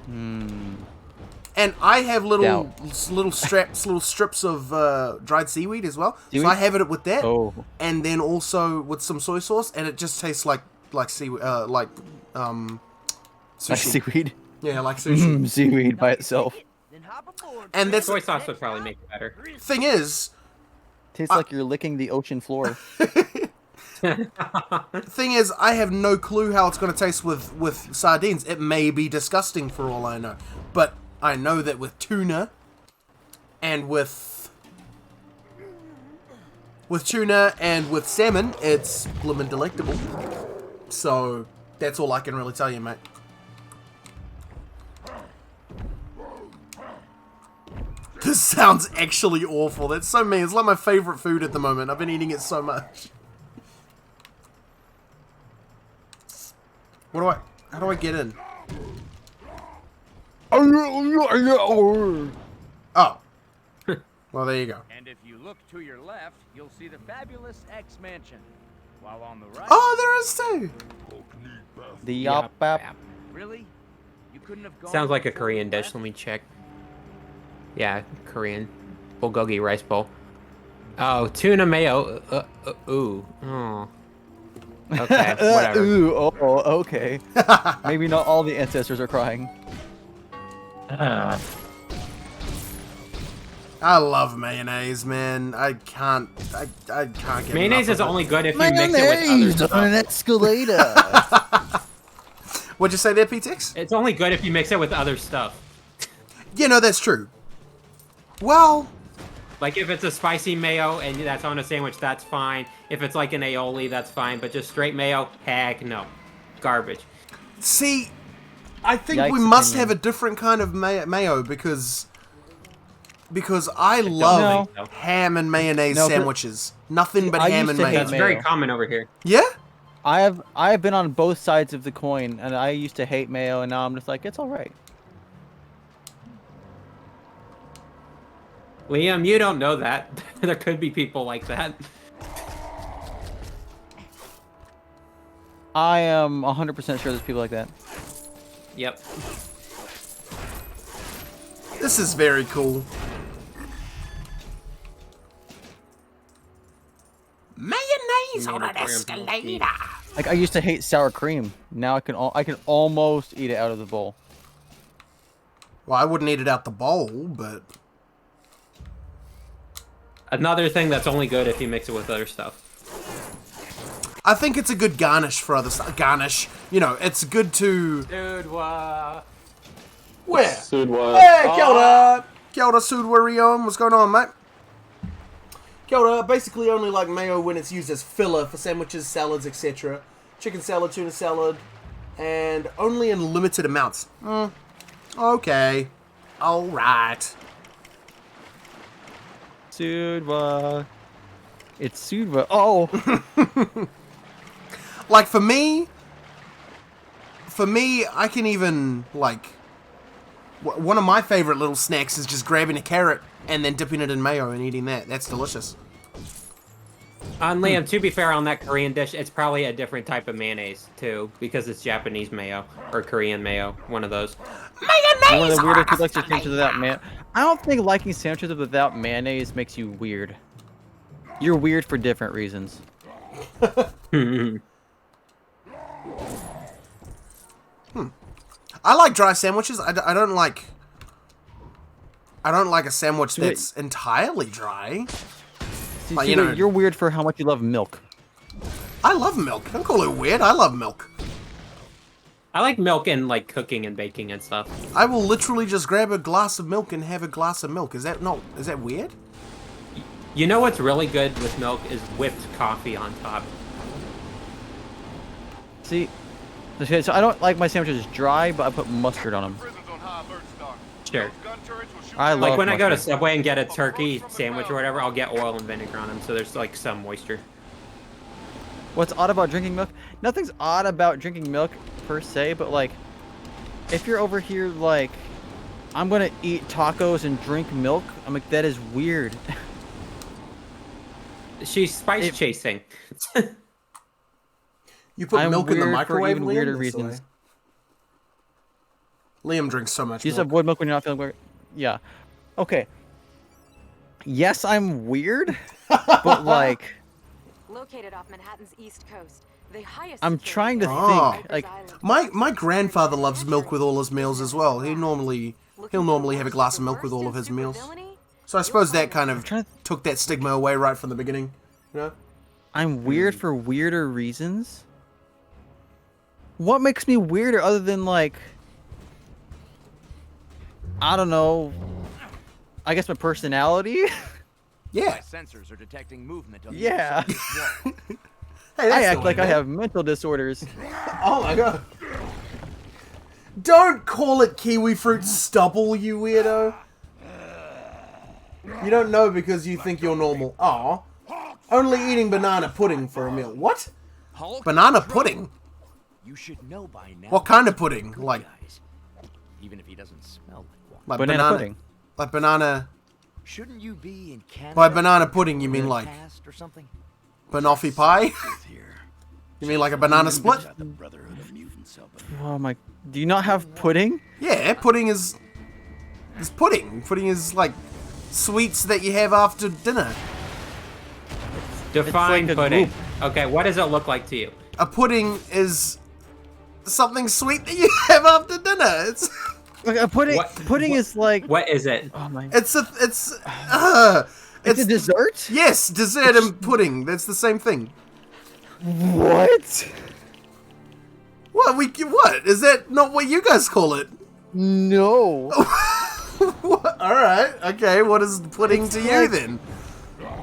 And I have little strips of dried seaweed as well. Seaweed? So I have it with that, and then also with some soy sauce, and it just tastes like seaweed, like sushi. Like seaweed. Yeah, like sushi. Seaweed by itself. And that's soy sauce would probably make it better. Thing is, tastes like you're licking the ocean floor. Thing is, I have no clue how it's going to taste with sardines. It may be disgusting for all I know, but I know that with tuna and with salmon, it's blimmin' delectable. So that's all I can really tell you, mate. This sounds actually awful. That's so mean. It's like my favorite food at the moment. I've been eating it so much. How do I get in? Oh. Well, there you go. And if you look to your left, you'll see the fabulous X Mansion. While on the right... Oh, there is too! The Yop Bap. Really? You couldn't have gone... Sounds like a Korean dish. Let me check. Yeah, Korean. Bulgogi rice bowl. Oh, tuna mayo. Ooh. Oh. Okay, whatever. Ooh, okay. Maybe not all the ancestors are crying. I love mayonnaise, man. I can't get mayonnaise is enough of only it. good if you mix it with other stuff. On an escalator. What'd you say there, P-Tix? It's only good if you mix it with other stuff. That's true. Well, like if it's a spicy mayo and that's on a sandwich, that's fine. If it's like an aioli, that's fine. But just straight mayo, heck no. Garbage. See, I think we must have a different kind of mayo because because I love ham and mayonnaise No, but- sandwiches. Nothing but I ham used and to hate mayonnaise. That's very mayo. common over here. Yeah? I've been on both sides of the coin, and I used to hate mayo, and now I'm just like, it's all right. Liam, you don't know that. There could be people like that. I am 100% sure there's people like that. Yep. This is very cool. Mayonnaise on an escalator. Like I used to hate sour cream. Now I can almost eat it out of the bowl. Well, I wouldn't eat it out the bowl, but Another thing that's only good if you mix it with other stuff. I think it's a good garnish for other stuff. Garnish. You know, it's good to... Dude, what? Where? Sudwa. Hey, kia ora! Kia ora, Sudwarion. What's going on, mate? Kia ora. Basically only like mayo when it's used as filler for sandwiches, salads, etc. Chicken salad, tuna salad, and only in limited amounts. Okay. Alright. Sudwa. It's Sudwa. Oh! Like, for me, I can even, like... One of my favorite little snacks is just grabbing a carrot and then dipping it in mayo and eating that. That's delicious. Liam, to be fair on that Korean dish, it's probably a different type of mayonnaise, too, because it's Japanese mayo, or Korean mayo, one of those. Mayonnaise! One of the weirder people like to sandwiches without man. I don't think liking sandwiches without mayonnaise makes you weird. You're weird for different reasons. I like dry sandwiches. I don't like a sandwich that's entirely dry. See, Like, see, you know, you're weird for how much you love milk. I love milk. Don't call it weird. I love milk. I like milk and like cooking and baking and stuff. I will literally just grab a glass of milk and have a glass of milk. Is that weird? You know what's really good with milk is whipped coffee on top. See, okay, so I don't like my sandwiches dry, but I put mustard on them. Sure. I love like when I go to mustard. Subway and get a turkey sandwich or whatever, I'll get oil and vinegar on them, so there's like some moisture. What's odd about drinking milk? Nothing's odd about drinking milk per se, but like, if you're over here like, I'm gonna eat tacos and drink milk, I'm like, that is weird. She's spice chasing. You put I'm milk in the weird for microwave, even Liam? weirder That's reasons. why. Liam drinks so much You just milk. avoid milk when you're not feeling weird. Yeah. Okay. Yes, I'm weird, but like, Located off Manhattan's east coast, the highest I'm trying to Oh. think. Like, My grandfather loves milk with all his meals as well. He'll normally have a glass of milk with all of his meals. So I suppose that kind of took that stigma away right from the beginning. You know? I'm weird for weirder reasons. What makes me weirder other than like, I don't know, I guess my personality? Yeah. Sensors are detecting movement on the Yeah. other side of this wall. Hey, I that's act not like I bad. have mental disorders. Oh my god. Don't call it kiwi fruit stubble, you weirdo. You don't know because you think you're normal. Aw. Only eating banana pudding for a meal. What? Banana pudding? You should know by now. What kind of pudding? Like Even if he doesn't smell like one. like Banana pudding. Like banana. Shouldn't you be in Canada? By banana pudding, you mean like Past or something? banoffee pie? You mean like a banana split? Oh my, do you not have pudding? Yeah, pudding is pudding. Pudding is like sweets that you have after dinner. Define like a pudding. goop. Okay, what does it look like to you? A pudding is something sweet that you have after dinner. It's Like a pudding. Pudding is like. What is it? Oh my. it's a dessert. Yes, dessert and pudding. That's the same thing. What? What is that? Not what you guys call it? No. What? All right. Okay. What is pudding to you like- then?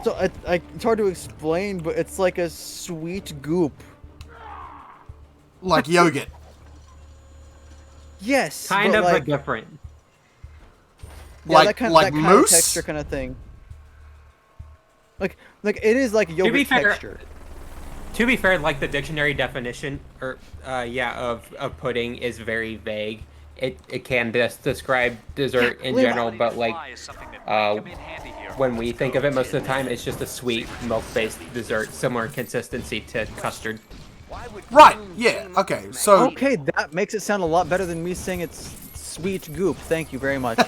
So it's hard to explain, but it's like a sweet goop. Like yogurt. Yes. Kind but of, like, but different. Yeah, like that kind mousse? of texture kind of thing. Like it is like yogurt texture. To be fair, like the dictionary definition, or of pudding is very vague. It can just describe dessert in general, but like when we think of it most of the time, it's just a sweet milk-based dessert, similar consistency to custard. Right. Yeah. Okay. So. Okay, that makes it sound a lot better than me saying it's sweet goop. Thank you very much.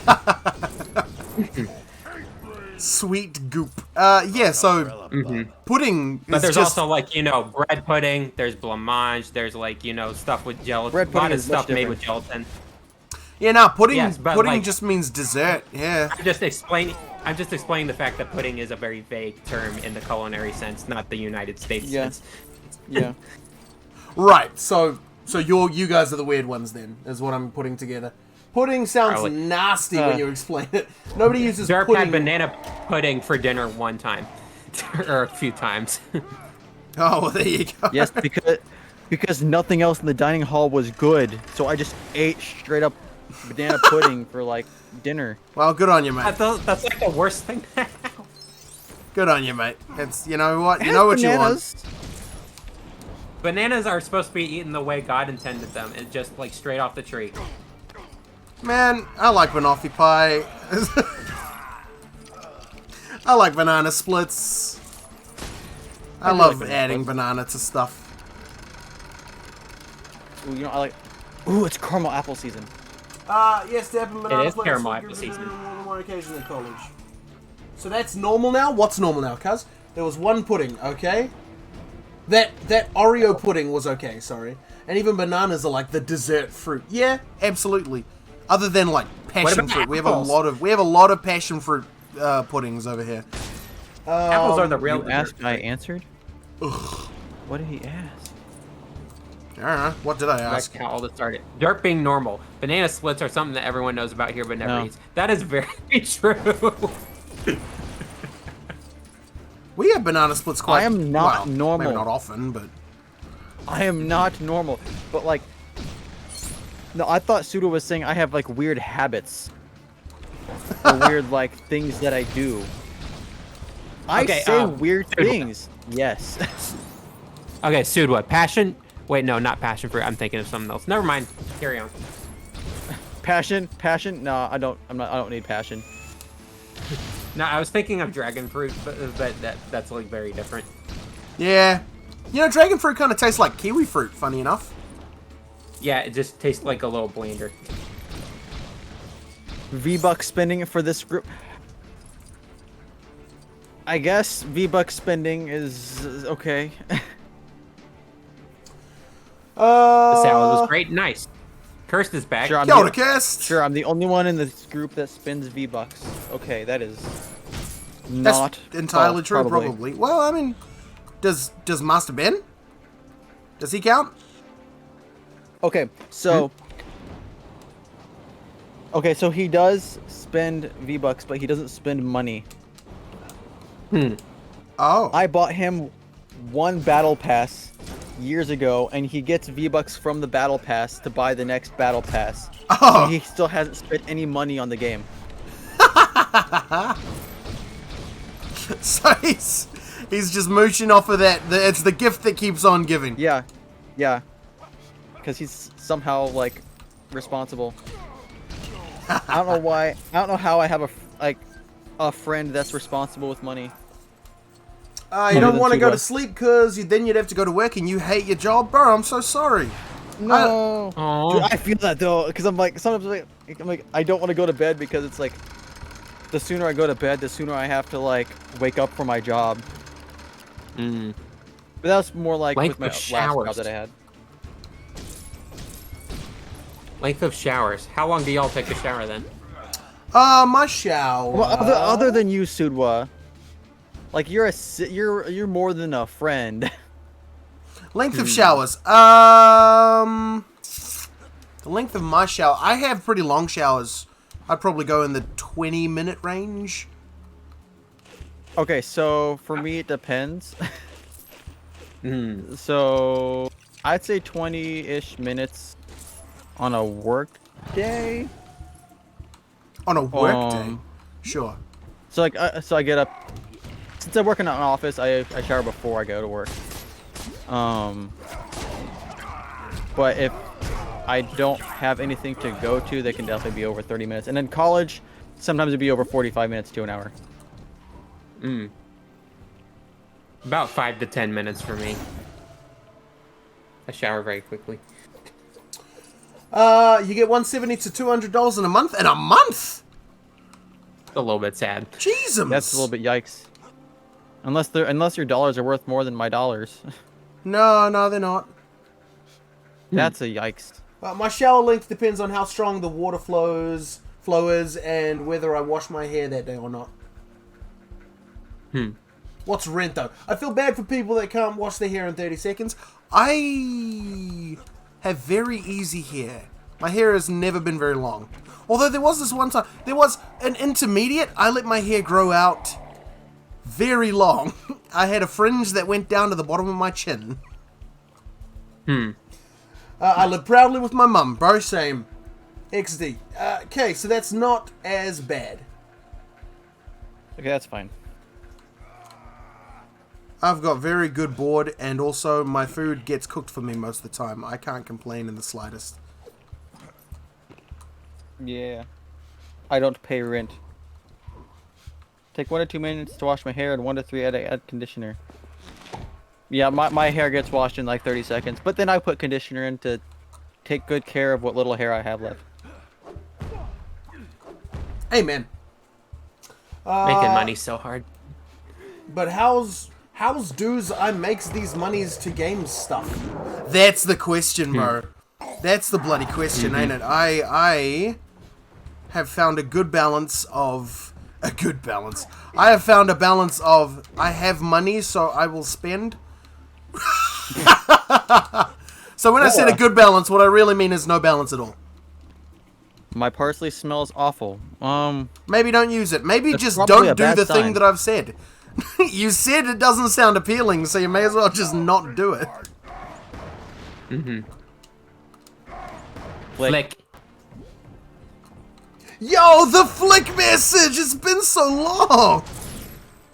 Sweet goop. Yeah, so pudding is But there's just... also like, bread pudding, there's blancmange, there's like, stuff with gelatin. Bread pudding a lot of is much stuff made different. with gelatin. Yeah, no, pudding Yes, but, pudding like, just means dessert, yeah. I'm just explaining the fact that pudding is a very vague term in the culinary sense, not the United States sense. Yeah. Right, so you guys are the weird ones then, is what I'm putting together. Pudding sounds Probably. nasty when you explain it. Nobody uses Derp pudding. had banana pudding for dinner one time. Or a few times. Oh, well, there you go. Yes, because nothing else in the dining hall was good, so I just ate straight up banana pudding for like dinner. Well, good on you, mate. That's like the worst thing. Good on you, mate. It's, you know what? You know what bananas. you want. Bananas are supposed to be eaten the way God intended them. It's just like straight off the tree. Man, I like banoffee pie. I like banana splits. I love adding banana to stuff. Ooh, I like... Ooh, it's caramel apple season. Yes, Deb and banana It is splits. caramel apple season. On one occasion in college. So that's normal now? What's normal now, cuz? There was one pudding, okay? That Oreo pudding was okay, sorry. And even bananas are like the dessert fruit. Yeah, absolutely. Other than like passion fruit, we have a lot of passion fruit puddings over here. Apples are the real. You asked, I answered. Ugh. What did he ask? I don't know. What did I ask? That's how all this started. Derp being normal. Banana splits are something that everyone knows about here but never eats. That is very true. We have banana splits quite. I am not normal. Maybe not often, but I am not normal. But like, no, I thought Suda was saying I have like weird habits, or weird like things that I do. I say weird things. Yes. Okay, Sudwa, passion. Wait, no, not passion fruit. I'm thinking of something else. Never mind. Carry on. Passion. No, I don't need passion. No, I was thinking of dragon fruit, but that's like very different. yeah. You know, dragon fruit kind of tastes like kiwi fruit, funny enough. Yeah, it just tastes like a little blander. V-Buck spending for this group. I guess V-Buck spending is okay. The salad was great. Nice. Cursed is back. Sure, I'm the only one in this group that spends V-Bucks. Okay, that is not entirely true, probably. Well, I mean, does Master Ben? Does he count? Okay, so so he does spend V-Bucks, but he doesn't spend money. Oh. I bought him one battle pass years ago, and he gets V-Bucks from the battle pass to buy the next battle pass. Oh. So he still hasn't spent any money on the game. So he's just mooching off of that. It's the gift that keeps on giving. Yeah. Because he's somehow like responsible. I don't know why. I don't know how I have a friend that's responsible with money. You don't want to go to sleep because then you'd have to go to work and you hate your job, bro. I'm so sorry. No. Dude, I feel that though, because I'm like sometimes I'm like I don't want to go to bed because it's like the sooner I go to bed, the sooner I have to like wake up for my job. But that was more like with my last job that I had. Length of showers. How long do y'all take a shower then? My shower. Well, other than you, Sudwa, like you're more than a friend. Length of showers. The length of my shower. I have pretty long showers. I'd probably go in the 20-minute range. Okay, so for me it depends. So I'd say 20-ish minutes on a work day. On a work day? Sure. So like, so I get up. Since I work in an office, I shower before I go to work. But if I don't have anything to go to, they can definitely be over 30 minutes. And in college, sometimes it'd be over 45 minutes to an hour. About 5 to 10 minutes for me. I shower very quickly. You get $170 to $200 in a month? In a month? A little bit sad. Jesus. That's a little bit yikes. Unless your dollars are worth more than my dollars. No, they're not. That's a yikes. My shower length depends on how strong the water flow is and whether I wash my hair that day or not. What's rent though? I feel bad for people that can't wash their hair in 30 seconds. I have very easy hair. My hair has never been very long. Although there was this one time, there was an intermediate, I let my hair grow out very long. I had a fringe that went down to the bottom of my chin. I live proudly with my mum, bro, same. XD. Okay, so that's not as bad. Okay, that's fine. I've got very good board, and also my food gets cooked for me most of the time. I can't complain in the slightest. Yeah. I don't pay rent. Take 1 to 2 minutes to wash my hair and 1 to 3 add conditioner. Yeah, my hair gets washed in like 30 seconds, but then I put conditioner in to take good care of what little hair I have left. Hey, man. Making money so hard. But how's dudes I makes these monies to game stuff? That's the question, bro. That's the bloody question, ain't it? I have found a good balance of... I have found a balance of I have money, so I will spend. So when I said a good balance, what I really mean is no balance at all. My parsley smells awful. Maybe don't use it. Maybe just don't do the thing that I've said. You said it doesn't sound appealing, so you may as well just not do it. Flick. Yo, the flick message! It's been so long!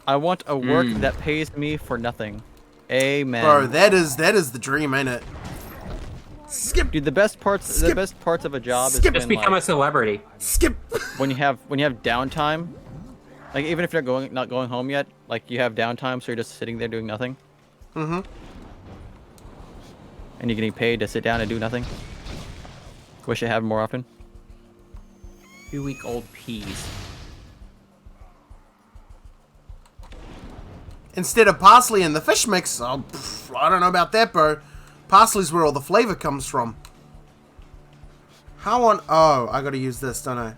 I want a work that pays me for nothing. Amen. Bro, that is the dream, ain't it? Skip. Dude, the best parts of a job is just become a celebrity. Skip. When you have downtime, like even if you're not going home yet, like you have downtime, so you're just sitting there doing nothing. And you're getting paid to sit down and do nothing. Wish I had more often. 2-week-old peas. Instead of parsley in the fish mix, I don't know about that, bro. Parsley's where all the flavor comes from. How on... Oh, I gotta use this, don't I?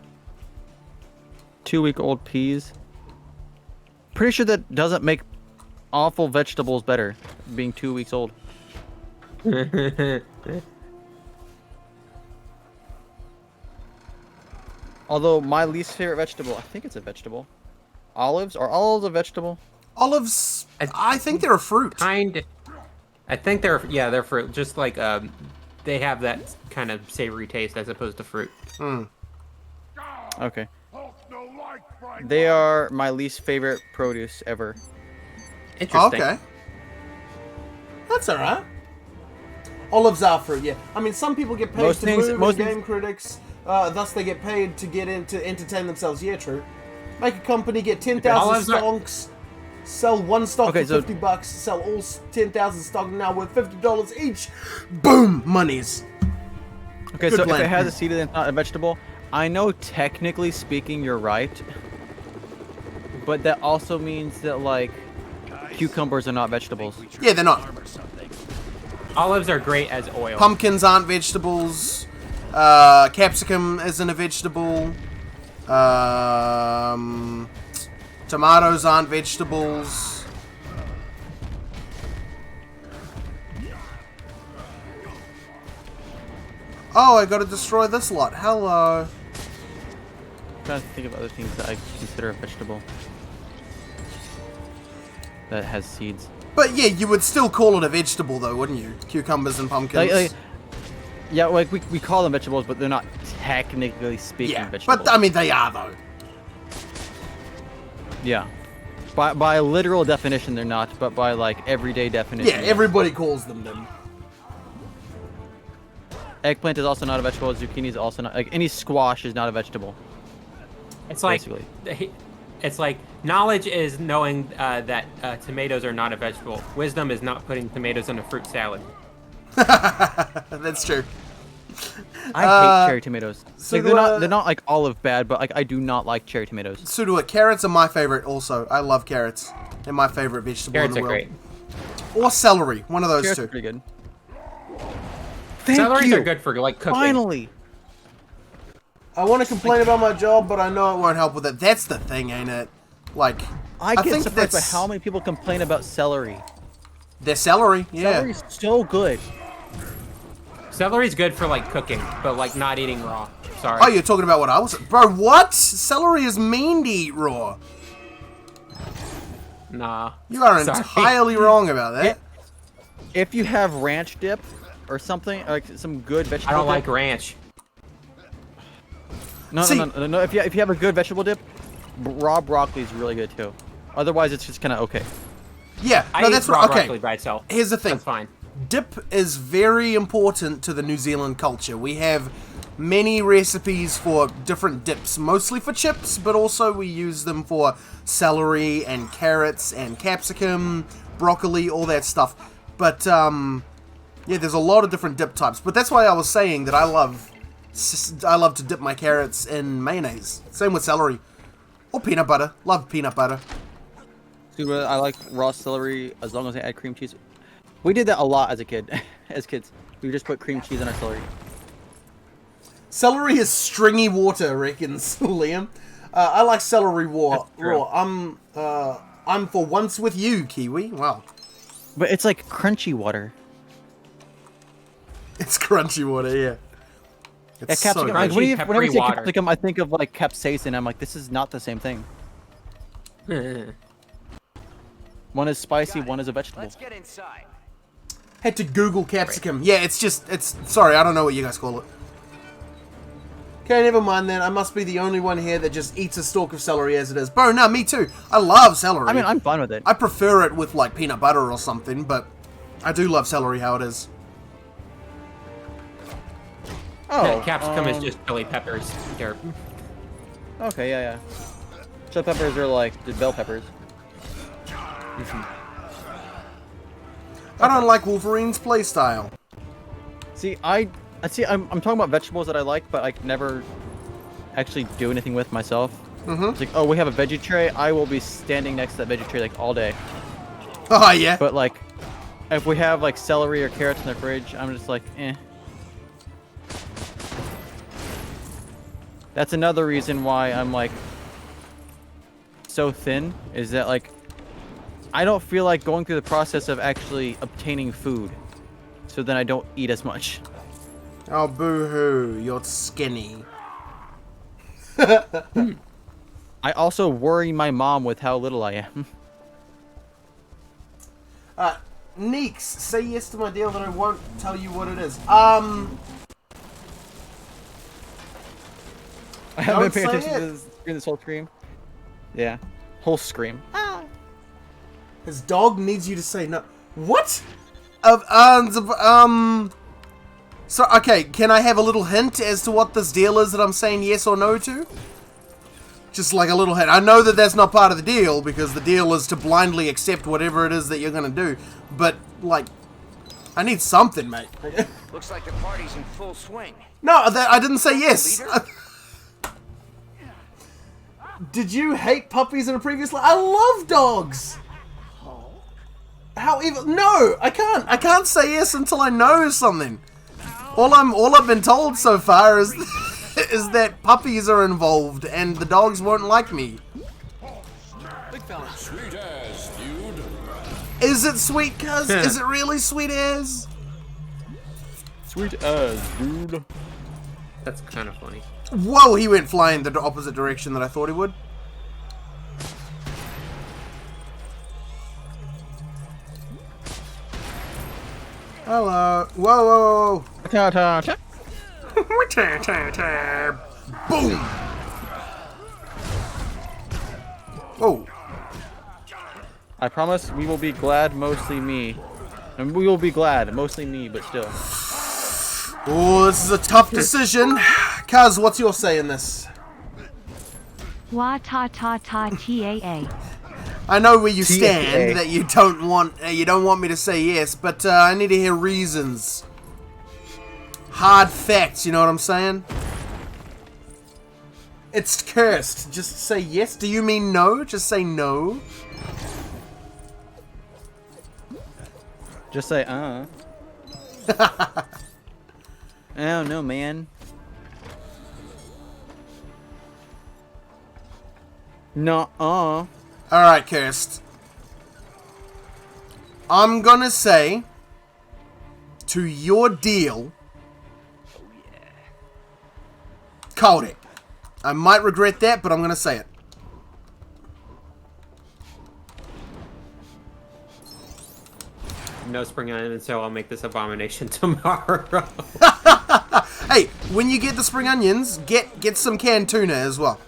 2-week-old peas. Pretty sure that doesn't make awful vegetables better, being 2 weeks old. Although my least favorite vegetable, I think it's a vegetable. Olives? Are olives a vegetable? Olives, I think they're a fruit. I think they're fruit. Just like they have that kind of savory taste as opposed to fruit. Okay. They are my least favorite produce ever. Interesting. Okay. That's alright. Olives are fruit, yeah. I mean, some people get paid to game critics, thus they get paid to get in to entertain themselves. Yeah, true. Make a company, get 10,000 stocks, sell one stock for $50, sell all 10,000 stocks now worth $50 each. Boom! Monies. Okay, good so plan. If it has a seed and it's not a vegetable, I know technically speaking you're right, but that also means that, like, cucumbers are not vegetables. Yeah, they're not. Olives are great as oil. Pumpkins aren't vegetables. Capsicum isn't a vegetable. Tomatoes aren't vegetables. Oh, I gotta destroy this lot. Hello. I'm trying to think of other things that I consider a vegetable that has seeds. But yeah, you would still call it a vegetable though, wouldn't you? Cucumbers and pumpkins. Yeah, like we call them vegetables, but they're not technically speaking Yeah, vegetables. but I mean they are though. Yeah. By literal definition, they're not, but by like everyday definition. Yeah, everybody calls them them. Eggplant is also not a vegetable. Zucchini is also not. Like any squash is not a vegetable. It's like basically. it's like knowledge is knowing that tomatoes are not a vegetable. Wisdom is not putting tomatoes in a fruit salad. That's true. I hate cherry tomatoes. So Like, they're not like olive bad, but like I do not like cherry tomatoes. So do it. Carrots are my favorite. Also, I love carrots. They're my favorite vegetable Carrots in the are world. great. Or celery. One of those Carrots two. are pretty good. Celeries are good for like cooking. Finally. I want to complain about my job, but I know it won't help with it. That's the thing, ain't it? Like, I get think surprised by that's how many people complain about celery. Their celery. Yeah. Celery's so good. Celery's good for like cooking, but like not eating raw. Sorry. Oh, you're talking about what I was... Bro, what? Celery is mean to eat raw. Nah. You are Sorry. entirely wrong about that. If you have ranch dip or something, like some good vegetable I don't dip, like ranch. No. If you have a good vegetable dip, raw broccoli is really good too. Otherwise, it's just kind of okay. Yeah, I no, eat that's raw what... Okay, broccoli by itself. here's the thing. That's fine. Dip is very important to the New Zealand culture. We have many recipes for different dips, mostly for chips, but also we use them for celery and carrots and capsicum, broccoli, all that stuff. But, yeah, there's a lot of different dip types. But that's why I was saying that I love to dip my carrots in mayonnaise. Same with celery. Or peanut butter. Love peanut butter. Dude, I like raw celery as long as I add cream cheese. We did that a lot as a kid. As kids, we just put cream cheese on our celery. Celery is stringy water, reckons Liam. I like celery raw. I'm for once with you, Kiwi. Wow. But it's like crunchy water. It's crunchy water, yeah. It's Yeah, capsicum. so Like, good. whenever you say capsicum, I think of like capsaicin. I'm like, this is not the same thing. One is spicy, one is a vegetable. Let's get inside. Had to Google capsicum. Yeah, it's sorry, I don't know what you guys call it. Okay, never mind then. I must be the only one here that just eats a stalk of celery as it is. Bro, no, me too. I love celery. I mean, I'm fine with it. I prefer it with like peanut butter or something, but I do love celery how it is. Oh, capsicum is just chili peppers. Derp. Okay, yeah. Chili peppers are like the bell peppers. I don't like Wolverine's playstyle. See, I'm talking about vegetables that I like, but I never actually do anything with myself. It's like, oh, we have a veggie tray. I will be standing next to that veggie tray like all day. Oh yeah. But like, if we have like celery or carrots in the fridge, I'm just like, eh. That's another reason why I'm like so thin, is that like I don't feel like going through the process of actually obtaining food, so then I don't eat as much. Oh, boo-hoo, you're skinny. I also worry my mom with how little I am. Neeks, say yes to my deal that I won't tell you what it is. I haven't been paying Don't attention say to this whole scream. Yeah, whole scream. His dog needs you to say no. What? So, okay, can I have a little hint as to what this deal is that I'm saying yes or no to? Just like a little hint. I know that that's not part of the deal, because the deal is to blindly accept whatever it is that you're going to do. But, like, I need something, mate. Looks like the party's in full swing. No, I didn't say yes. Did you hate puppies in a previous life? I love dogs. How even? No, I can't. I can't say yes until I know something. All I've been told so far is is that puppies are involved and the dogs won't like me. Sweet ass, dude. Is it sweet, cuz? Is it really sweet as? Sweet as, dude. That's kind of funny. Whoa, he went flying the opposite direction that I thought he would. Hello. Whoa, whoa, whoa. Boom! Oh. I promise we will be glad, mostly me. And we will be glad, mostly me, but still. Oh, this is a tough decision. Kaz, what's your say in this? Wa ta ta ta taa. I know where you stand, that you don't want me to say yes, but I need to hear reasons. Hard facts, you know what I'm saying? It's cursed. Just say yes. Do you mean no? Just say no. Just say, I don't know, man. No. Alright, Kirst. I'm gonna say to your deal. Called it. I might regret that, but I'm gonna say it. No spring onions, so I'll make this abomination tomorrow. Hey, when you get the spring onions, get some canned tuna as well.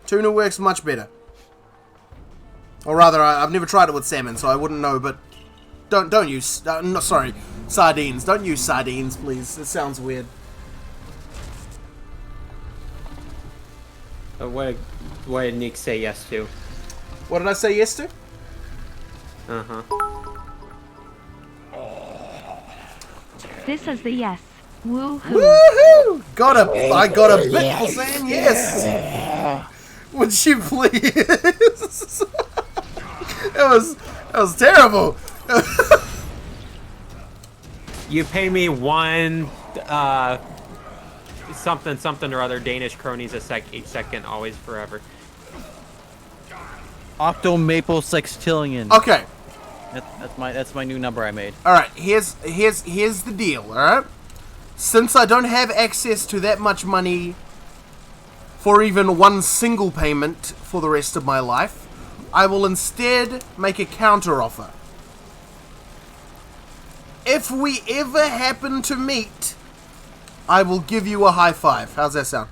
Tuna works much better. Or rather, I've never tried it with salmon, so I wouldn't know. But don't use no, sorry, sardines. Don't use sardines, please. It sounds weird. What did Nick say yes to? What did I say yes to? Uh-huh. This is the yes. Woohoo! Woohoo! I got a bit for saying yes. Would you please? That was terrible. You pay me one something or other Danish cronies each second, always forever. Octo Maple Sextillion. Okay. That's my new number I made. All right, here's the deal. All right, since I don't have access to that much money for even one single payment for the rest of my life, I will instead make a counter offer. If we ever happen to meet, I will give you a high five. How's that sound?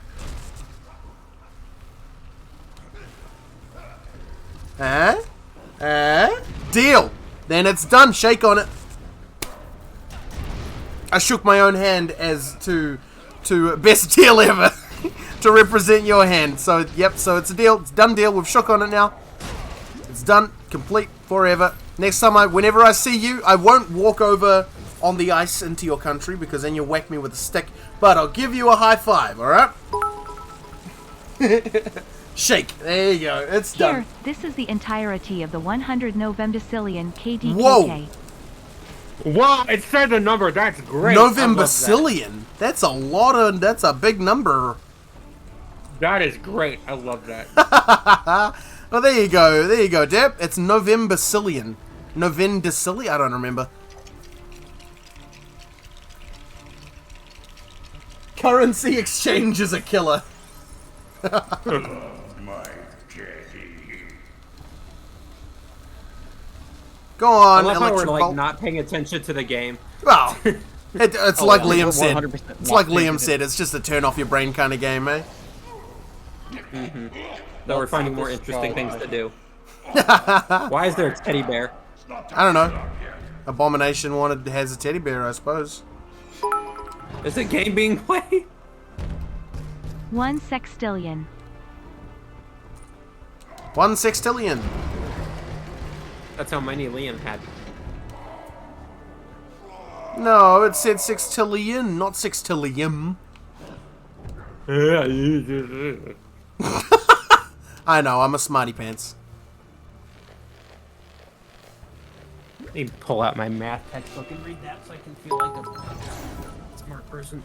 Deal. Then it's done. Shake on it. I shook my own hand as to best deal ever to represent your hand. So yep. So it's a deal. It's a done deal. We've shook on it now. It's done. Complete forever. Next time whenever I see you, I won't walk over on the ice into your country because then you'll whack me with a stick. But I'll give you a high five. All right. Shake. There you go. It's done. Here, this is the entirety of the 100 November-cillian KDKK. Whoa! Wow, it said the number. That's great. November-cillian. That's a lot of. That's a big number. That is great. I love that. Well, there you go. There you go, Deb. It's November-cillian. November-cillian? I don't remember. Currency exchange is a killer. Go on, I love how we're Electric like Bolt. not paying attention to the game. Well, it's like Liam said. 100% It's like Liam said. It's just a turn off your brain kind of game, eh? Though we're finding more interesting things to do. Why is there a teddy bear? I don't know. Abomination has a teddy bear, I suppose. Is the game being played? 1 sextillion. 1 sextillion. That's how many Liam had. No, it said sextillion, not sextillium. I know, I'm a smarty pants. Let me pull out my math textbook and read that so I can feel like a smart person.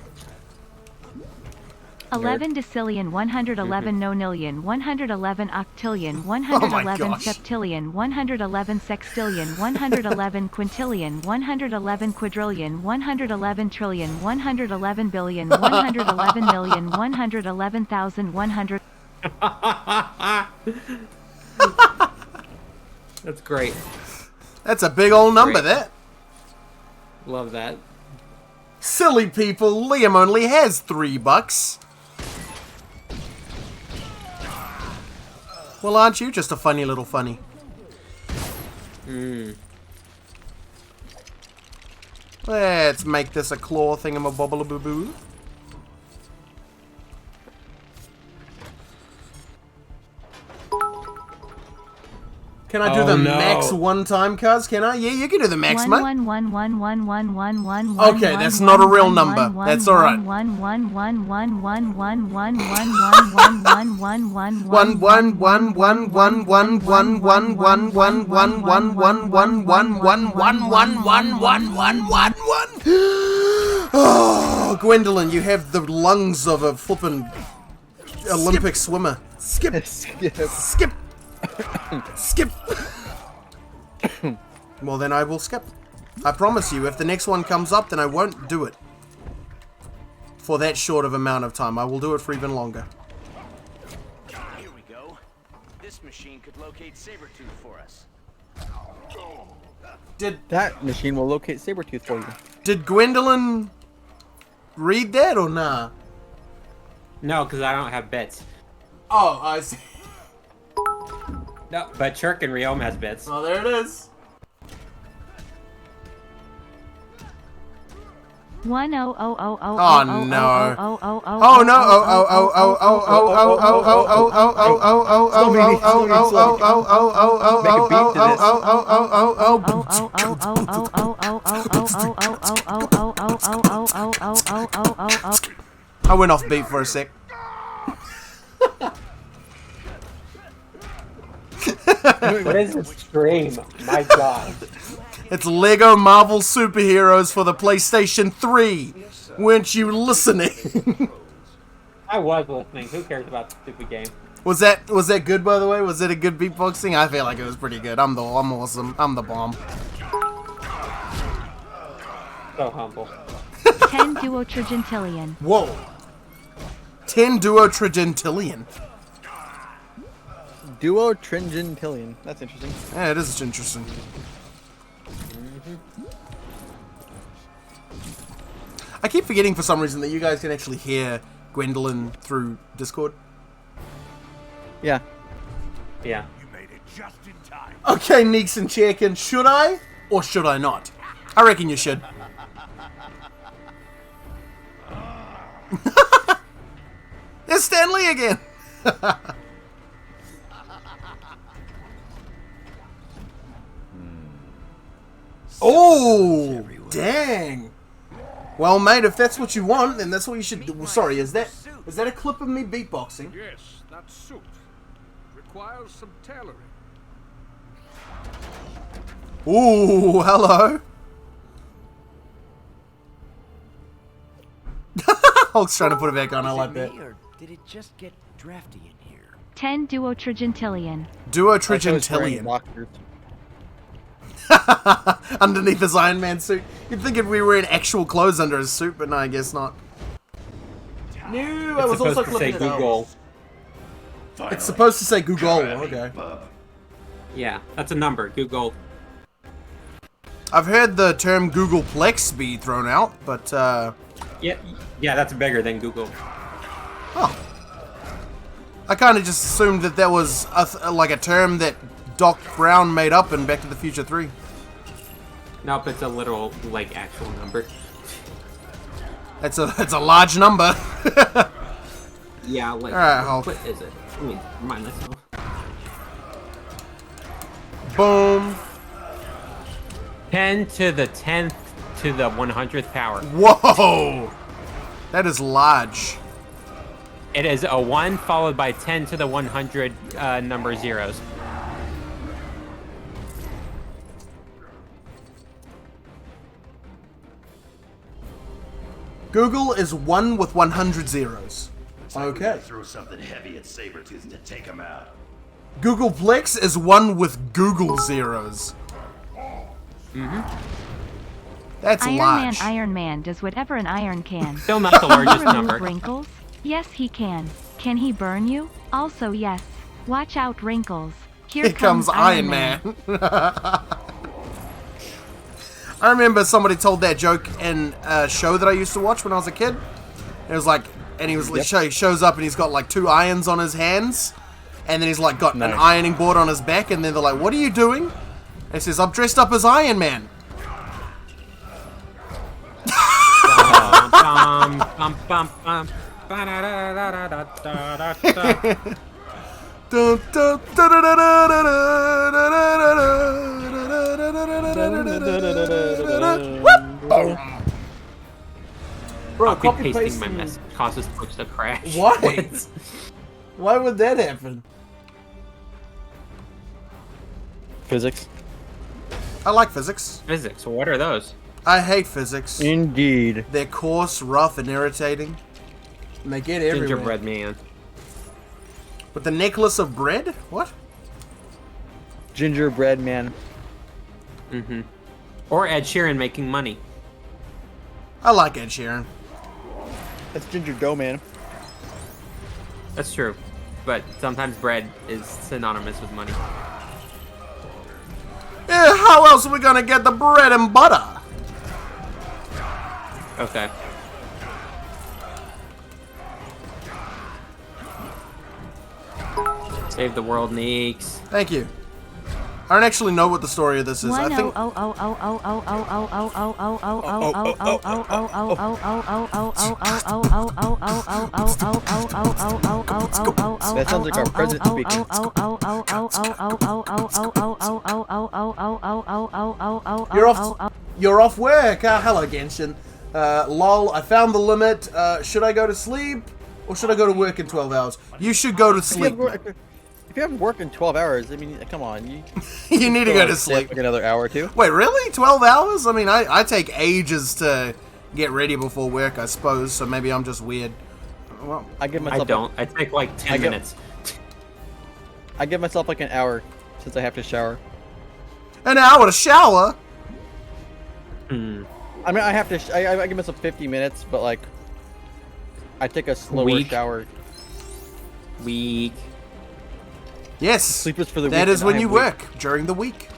11 decillion, 111 nonillion, 111 octillion, 111 septillion, 111 sextillion, 111 quintillion, 111 quadrillion, 111 trillion, 111 billion, 111 million, 111,100. That's great. That's a big old number, that. Love that. Silly people, Liam only has $3. Well, aren't you just a funny little funny? Let's make this a claw thingamabobble-boo-boo. Can I do the max one time, cuz? Can I? Yeah, you can do the max, mate. Okay, that's not a real number. That's alright. Oh, Gwendolyn, you have the lungs of a flippin' Olympic swimmer. Skip. Skip. Skip. Well, then I will skip. I promise you, if the next one comes up, then I won't do it for that short of amount of time. I will do it for even longer. Here we go. This machine could locate Sabretooth for us. That machine will locate Sabretooth for you. Did Gwendolyn read that or nah? No, because I don't have bits. Oh, I see. No, but Chirk and Riom has bits. Oh, there it is. 1 0 0 0 0 Oh no! Oh no! I went off beat for a sec. What is this stream? My God. It's Lego Marvel Superheroes for the PlayStation 3. Weren't you listening? I was listening. Who cares about the stupid game? Was that good, by the way? Was it a good beatboxing? I feel like it was pretty good. I'm awesome. I'm the bomb. So humble. 10 duotrigentillion. Whoa. 10 duotrigentillion. Duotrigentillion. That's interesting. Yeah, it is interesting. I keep forgetting for some reason that you guys can actually hear Gwendolyn through Discord. Yeah. Yeah. You made it just in time. Okay, Neeks and Cherkin, should I or should I not? I reckon you should. There's Stanley again. Oh, dang. Well, mate, if that's what you want, then that's what you should do. Sorry, is that a clip of me beatboxing? Yes, that suit requires some tailoring. Ooh, hello. Hulk's trying to put it back on. I like that. Or did it just get drafty in here? 10 duotrigentillion. Duotrigentillion. Underneath his Iron Man suit. You'd think if we were in actual clothes under his suit, but no, I guess not. No, I was also clipping it Google. It's supposed to say Google. Okay. Yeah, that's a number. Google. I've heard the term Googleplex be thrown out, but yeah, that's bigger than Google. Oh. I kind of just assumed that was like a term that Doc Brown made up in Back to the Future 3. Nope, it's a literal, like, actual number. It's a large number. Yeah, like, alright, Hulk. What is it? Let me remind myself. Boom. 10 to the 10th to the 100th power. Whoa! That is large. It is a 1 followed by 10 to the 100 number zeros. Google is 1 with 100 zeros. Okay. Throw something heavy at Sabretooth to take him out. Googleplex is 1 with Google zeros. That's large. Iron Man does whatever an iron can. Still not the largest Can he remove number. Wrinkles? Yes, he can. Can he burn you? Also, yes. Watch out, Wrinkles. Here comes Iron Man. I remember somebody told that joke in a show that I used to watch when I was a kid. It was like, and he was he shows up and he's got like 2 irons on his hands, and then he's like got an ironing board on his back, and then they're like, "What are you doing?" And he says, "I'm dressed up as Iron Man." Bro, copy pasting my mess causes Twitch to crash. Why? Why would that happen? Physics. I like physics. Physics. What are those? I hate physics. Indeed. They're coarse, rough, and irritating. And they get everywhere. Gingerbread man. With the necklace of bread? What? Gingerbread man. Mm-hmm. Or Ed Sheeran making money. I like Ed Sheeran. That's ginger dough man. That's true. But sometimes bread is synonymous with money. Yeah, how else are we gonna get the bread and butter? Okay. Save the world, Neeks. Thank you. I don't actually know what the story of this is. I think. That sounds like our president speaking. You're off work. Hello, Genshin. Lol. I found the limit. Should I go to sleep or should I go to work in 12 hours? You should go to sleep. If you haven't worked in 12 hours, I mean, come on. You need to go to sleep. Like another hour or two. Wait, really? 12 hours? I mean, I take ages to get ready before work, I suppose, so maybe I'm just weird. Well, I don't. I take like 10 minutes. I give myself like an hour since I have to shower. An hour to shower? I mean, I have to. I give myself 50 minutes, but like, I take a slower shower. Week. Yes, sleep is for the that week is when you work during the week.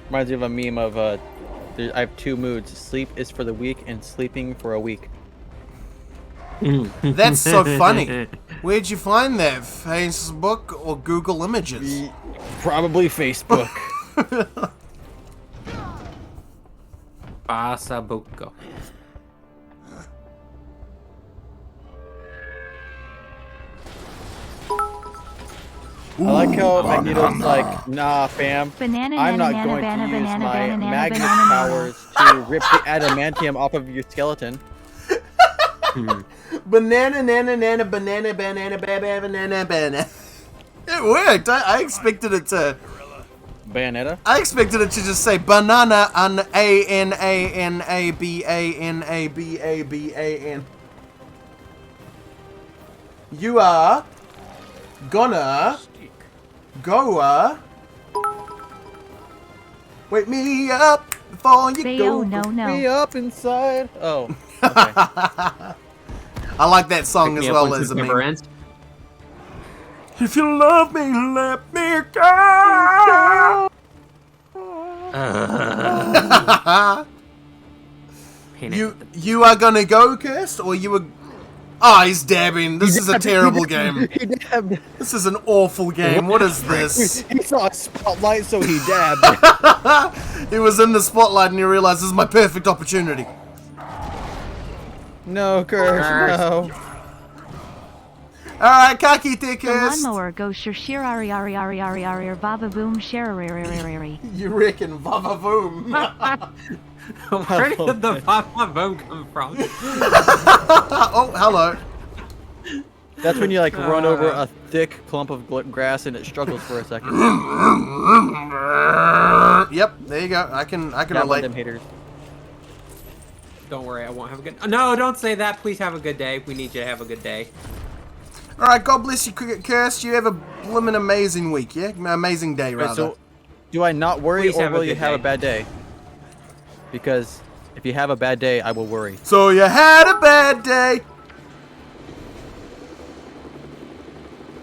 Reminds me of a meme of I have 2 moods: sleep is for the week, and sleeping for a week. That's so funny. Where'd you find that? Facebook or Google Images? Probably Facebook. Pasabuco. I like how Magneto's like, nah, fam. I'm not going to use my magnet powers to rip the adamantium off of your skeleton. Banana, banana, banana, banana, banana, banana. It worked. I expected it to. Bayonetta? I expected it to just say banana on A-N-A-N-A-B-A-N-A-B-A-B-A-N. You are gonna go wake me up before you go. Wake me up inside. Oh. Okay. I like that song as well as a meme. If you love me, let me go. You are gonna go, Kirst, or you were? Oh, he's dabbing. This is a terrible game. He dabbed. This is an awful game. What is this? He saw a spotlight, so he dabbed. He was in the spotlight and he realized this is my perfect opportunity. No, Kirst, no. Alright, Kaki Kirst. The lawnmower goes shirari vava boom sharari. You reckon vava boom? Where did the vava boom come from? Oh, hello. That's when you like run over a thick clump of grass and it struggles for a second. Yep, there you go. I can relate. Them haters. Don't worry, I won't have a good. No, don't say that. Please have a good day. We need you to have a good day. All right, God bless you, Kirst. You have a blimmin' amazing week, yeah? Amazing day, rather. So, do I not worry, Please or will you have a bad day? Because if you have a bad day, I will worry. So you had a bad day.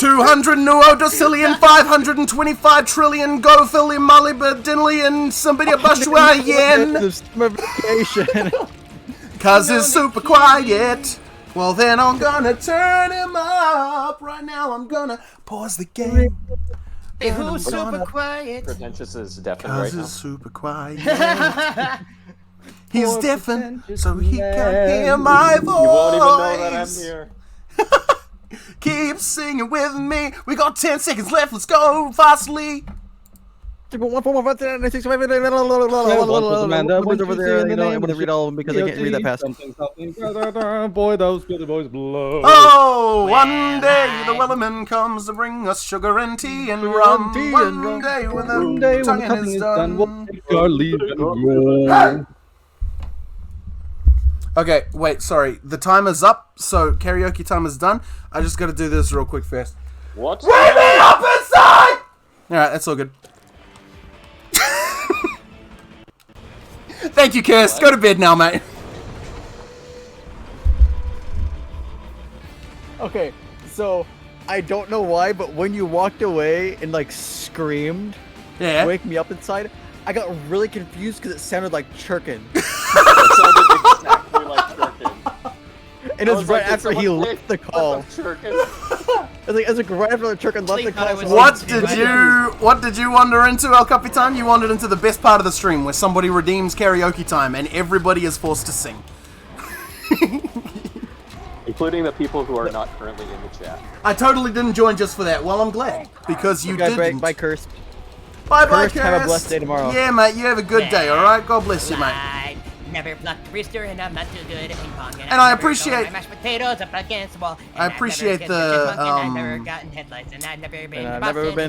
200 nuodocillion, 525 trillion, go Philly, Molly, Badillion, somebody Bushwa yen. Vacation. Cause he's super quiet. Well, then I'm gonna turn him up. Right now, I'm gonna pause the game. Hey, who's super quiet? Pretentious is deafened Cause right now. he's super quiet. He's deafened, so he can't hear my voice. You won't even know that I'm here. Keep singing with me. We got 10 seconds left. Let's go fastly. I'm gonna read all of them because I can't read that fast. Boy, those good boys blow. Oh, one day the Wellerman comes to bring us sugar and tea and rum. One day when the tonguing is done, we'll take our leave and go. Okay, wait, sorry. The timer's up, so karaoke time is done. I just gotta do this real quick first. What? Wait me up inside! Alright, that's all good. Thank you, Kirst. Go to bed now, mate. Okay, so I don't know why, but when you walked away and like screamed, yeah, wake me up inside, I got really confused because it sounded like chirkin. It sounded exactly like chirkin. And it was right after he left the call. It was like right after the chirkin left the call. What did you wander into, El Capitan? You wandered into the best part of the stream where somebody redeems karaoke time and everybody is forced to sing. Including the people who are not currently in the chat. I totally didn't join just for that. Well, I'm glad. Because you didn't. Bye, Curse. Bye-bye, Curse. Have a blessed day tomorrow. Yeah, mate. You have a good day, alright? God bless you, mate. Never plucked a rooster, and I'm not too good at ping pong. And I appreciate. My mashed potatoes up against the wall. I appreciate the. I've never gotten headlights, and I've never been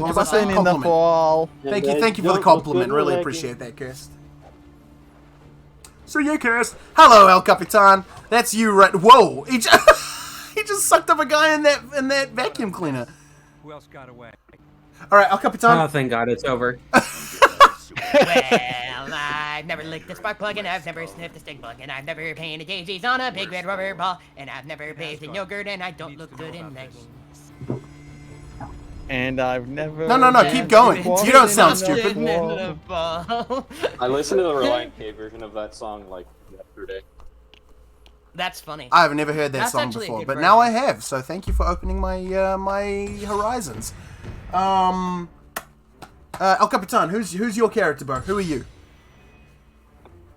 to Boston in the fall. Thank you for the compliment. Really appreciate that, Kirst. So yeah, Kirst. Hello, El Capitan. That's you, right? Whoa! He just sucked up a guy in that vacuum cleaner. Who else got away? All right, El Capitan. Oh, thank God, it's over. Well, I've never licked a spark plug, and I've never sniffed a stink bug, and I've never painted daisies on a big red rubber ball, and I've never bathed in yogurt, and I don't look good in leggings. And I've never... No, keep going. You don't sound stupid. I listened to the Reliant K version of that song, like, yesterday. That's funny. I've never heard that song before, but now I have, so thank you for opening my my horizons. El Capitan, who's your character, bro? Who are you?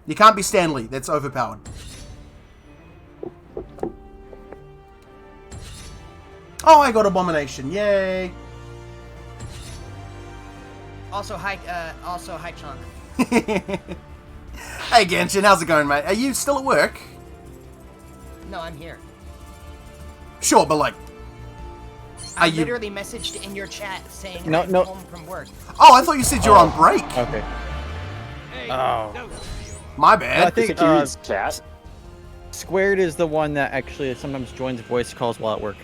You can't be Stanley. That's overpowered. Oh, I got Abomination. Yay. Also, hi Chunk. Hey, Genshin, how's it going, mate? Are you still at work? No, I'm here. Sure, but like... I literally messaged in your chat saying I'm home from work. Oh, I thought you said you're on break. Okay. Oh. My bad. No, I think chat. Squared is the one that actually sometimes joins voice calls while at work.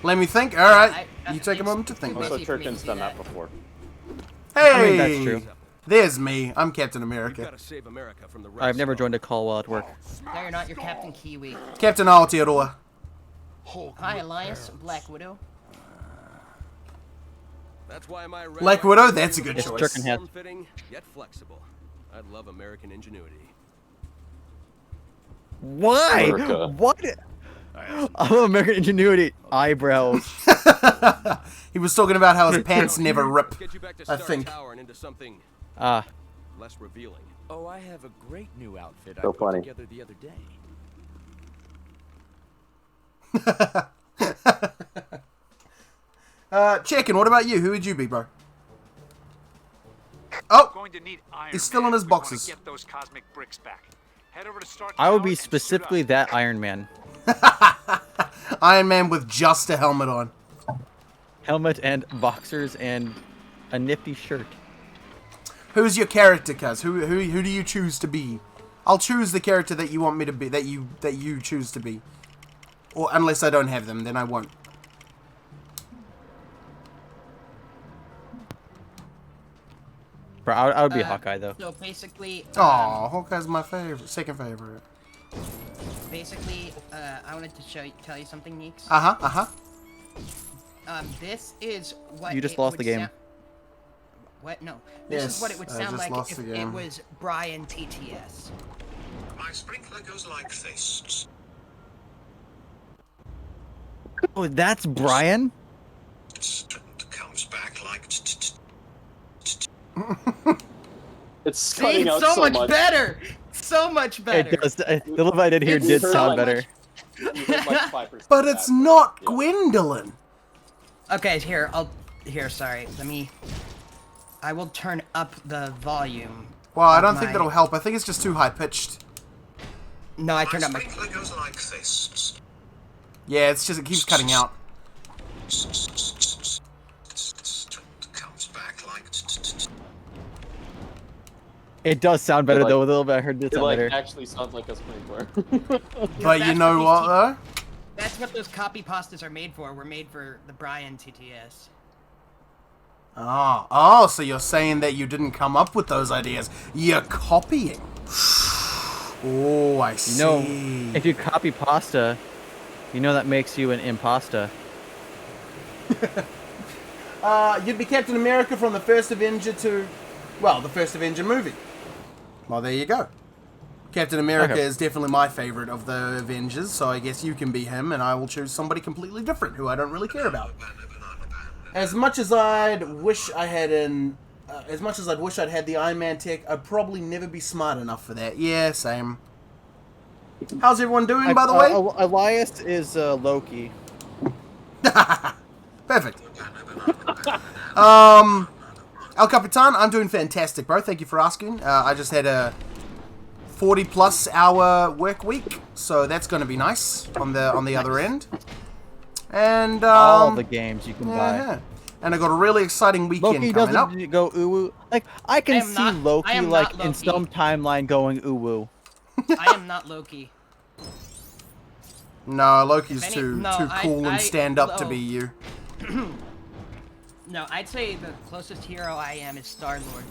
Let me think. All right. You take a moment to think. Also, Churkin's done that before. Hey! I mean, that's true. There's me. I'm Captain America. I've never joined a call while at work. No, you're not. You're Captain Kiwi. Captain Aotearoa. Hi, Elias. Black Widow. That's why my Black Widow? That's a good choice. Fitting, yet flexible. I love American ingenuity. Why? America. What? Oh, American ingenuity. Eyebrows. He was talking about how his pants never rip. I think. Less revealing. Oh, I have a great new outfit So I put funny. together the other day. Chicken, what about you? Who would you be, bro? Oh! Going to need Iron He's still Man in his if we wanna boxes. Get those cosmic bricks back. Head over to Stark I would Tower be and suit specifically up. that Iron Man. Iron Man with just a helmet on. Helmet and boxers and a nifty shirt. Who's your character, cuz? Who do you choose to be? I'll choose the character that you want me to be, that you choose to be. Or unless I don't have them, then I won't. Bro, I would be Hawkeye though. So basically. Oh, Hawkeye's my favorite, second favorite. Basically, I wanted to tell you something, Neeks. This is what You just it lost would the game. What? No. This Yes, is what it would I sound just like lost if the it game. was Brian TTS. My sprinkler goes like this. Oh, that's Brian? Comes back like. It's See, cutting out so so much better. So much better. It does. The little I did here did sound better. You heard like 5%. But it's not Gwendolyn. Okay, here, sorry. I will turn up the volume. Well, I don't think that'll help. I think it's just too high pitched. No, I turned up my. Sprinkler goes like this. Yeah, it's just it keeps cutting out. Comes back like. It does sound better Like- though. A little bit. I heard it It sound like better. actually sounds like a sprinkler. But you know what though? That's what those copy pastas are made for. Were made for the Brian TTS. Oh, so you're saying that you didn't come up with those ideas. You're copying. Oh, I see. You know, if you copy pasta, you know that makes you an impasta. You'd be Captain America from the first Avenger to, well, the first Avenger movie. Well, there you go. Captain America Okay. is definitely my favorite of the Avengers, so I guess you can be him, and I will choose somebody completely different who I don't really care about. As much as I'd wish I had I'd had the Iron Man tech, I'd probably never be smart enough for that. Yeah, same. How's everyone doing, by the way? Elias is Loki. Perfect. El Capitan, I'm doing fantastic, bro. Thank you for asking. I just had a 40+ hour work week, so that's going to be nice on the other end. And all the games you can buy. yeah. And I got a really exciting weekend Loki coming up. doesn't go uwu. Like I can see Loki like in Loki. some timeline going uwu. I am not Loki. No, Loki's If any- too no, cool and stand up to no. be you. No, I'd say the closest hero I am is Star-Lord.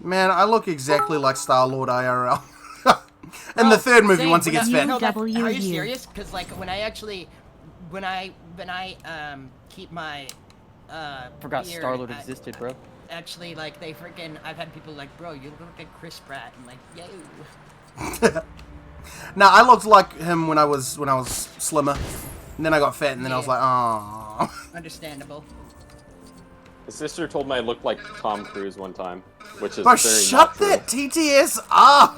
Man, I look exactly like Star-Lord IRL. In the third movie, Same, once he when gets I- fat. no, that- Are you UW. serious? Because like when I keep my Forgot beard, Star-Lord existed, bro. Actually, like they freaking, I've had people like, bro, you look like Chris Pratt, and like, yo. Now I looked like him when I was slimmer, and then I got fat, and then I was like, oh. Understandable. His sister told me I looked like Tom Cruise one time, which is Bro, very shut natural. that TTS up!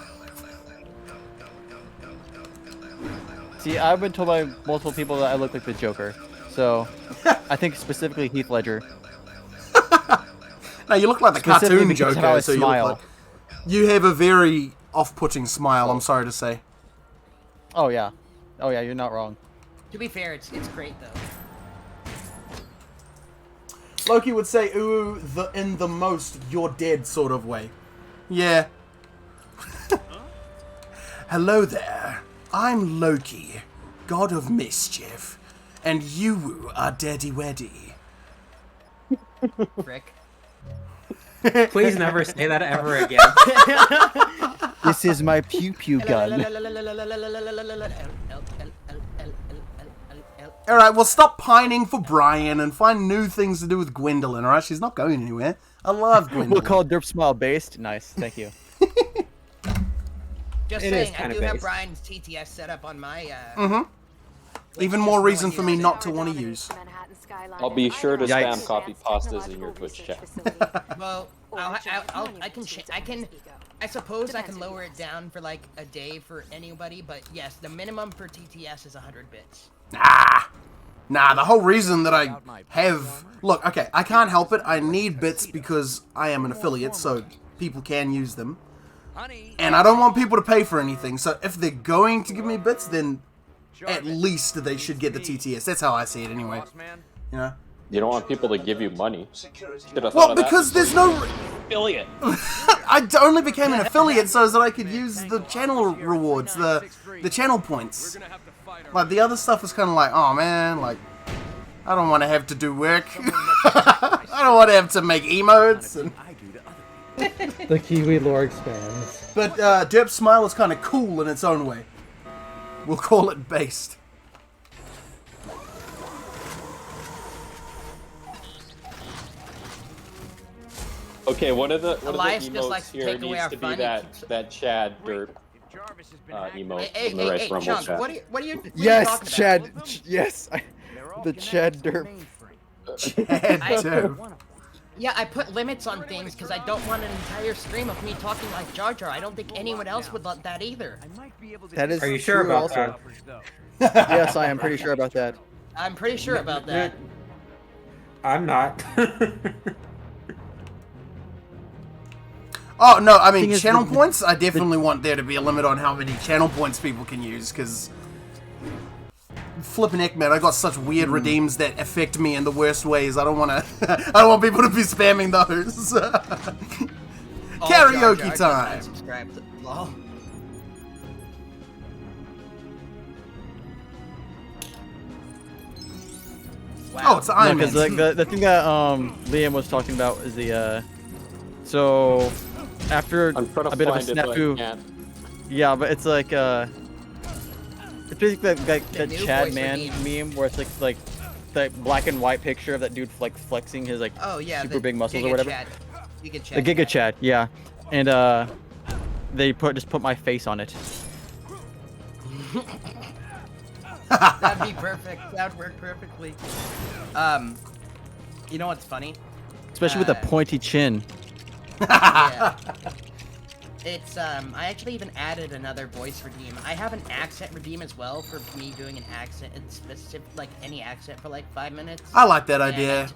See, I've been told by multiple people that I look like the Joker. So, I think specifically Heath Ledger. No, you look like the Specifically cartoon because of how I Joker, so you look smile. like... You have a very off-putting smile, I'm sorry to say. Oh yeah, you're not wrong. To be fair, it's great though. Loki would say, ooh, in the most you're dead sort of way. Yeah. Hello there. I'm Loki, god of mischief, and you are Daddy Weddy. Frick. Please never say that ever again. This is my pew pew gun. Alright, well stop pining for Brian and find new things to do with Gwendolyn, alright? She's not going anywhere. I love Gwendolyn. We'll call it Derp Smile based. Nice, thank you. Just It is saying, I kinda do have based. Brian's TTS set up on my. Even more reason for me not to want to use. I'll be sure to Yikes. spam copy pastas in your Twitch chat. Well, I suppose I can lower it down for like a day for anybody, but yes, the minimum for TTS is 100 bits. Nah, the whole reason that I have... Look, okay, I can't help it. I need bits because I am an affiliate, so people can use them. And I don't want people to pay for anything, so if they're going to give me bits, then at least they should get the TTS. That's how I see it anyway. You know? You don't want people to give you money. Should've thought Well, of that because before there's you no... affiliate. I only became an affiliate so that I could use the channel rewards, the channel points. Like, the other stuff is kind of like, oh man, like, I don't want to have to do work. I don't want to have to make emotes. And... The Kiwi lore expands. But Derp Smile is kind of cool in its own way. We'll call it based. Okay, one of the Elias just emotes likes to here take away needs our to be fun. that Chad derp emote Hey, from the Rice Rumble Chunks, chat. what are you talking Yes, about? Chad. Yes, the Chad derp. Chad derp. Yeah, I put limits on things because I don't want an entire stream of me talking like Jar Jar. I don't think anyone else would want that either. That is Are you sure true about also. Yes, I am pretty sure about that. I'm pretty sure about that. I'm not. Oh no, I mean Thing is, channel points. I definitely want there to be a limit on how many channel points people can use, because flipping heck, man, I got such weird redeems that affect me in the worst ways. I don't want to. I don't want people to be spamming those. Karaoke time. Subscribe to LOL. Wow. Oh, it's Iron Man. Because like the thing that Liam was talking about is the so after I'm trying to a bit of a find it, but I snafu. can't. Yeah, but it's like it's basically that new Chad voice Man meme where it's like that black and white picture of that dude like flexing his like super big muscles or whatever. Chad. Giga The Chad. Giga Chad, yeah, and they just put my face on it. That'd be perfect. That'd work perfectly. You know what's funny? Especially with a pointy chin. Yeah. It's I actually even added another voice redeem. I have an accent redeem as well for me doing an accent in specific, like any accent for like 5 minutes. I like that idea.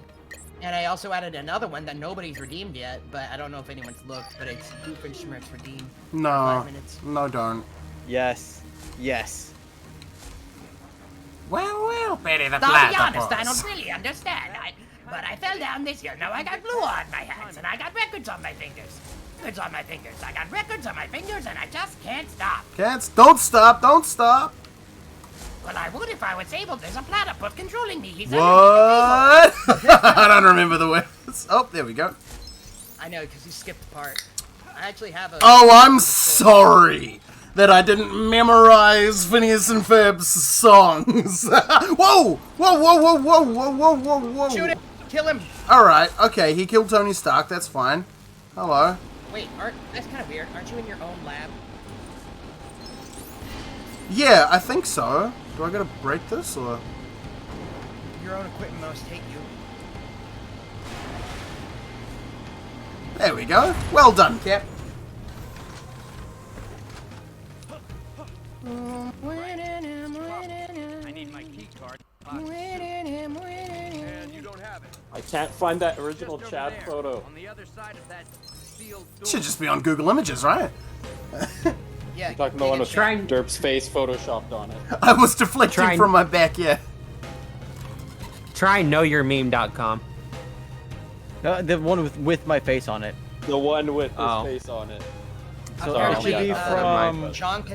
And I also added another one that nobody's redeemed yet, but I don't know if anyone's looked, but it's Doofenshmirtz redeem. No, 5 minutes. no, don't. Yes, yes. Well, Betty the To be honest, I Platypus. don't really understand. But I fell down this year. Now I got glue on my hands, and I got records on my fingers. Records on my fingers. I got records on my fingers, and I just can't stop. Don't stop, don't stop. Well, I would if I was able. There's a platypus controlling me. He's What? I don't remember the words. Oh, there we go. I know, because you skipped a part. I actually have a... Oh, I'm sorry that I didn't memorize Phineas and Ferb's songs. Whoa! Whoa, whoa, whoa, whoa, whoa, whoa, whoa, whoa. Shoot him! Kill him! Alright, okay, he killed Tony Stark, that's fine. Hello. Wait, that's kind of weird. Aren't you in your own lab? Yeah, I think so. Do I gotta break this, or...? Your own equipment must take you. There we go. Well done, Cap. I need my key card. And you don't have it. I can't find that original Chad photo. On the other side of that sealed door. Should just be on Google Images, right? Yeah. I'm talking about one with Derp's face photoshopped on it. I was deflecting from my back, yeah. Try knowyourmeme.com. No, the one with my face on it. The one with his face on it. So Sorry, it should be from. Chonk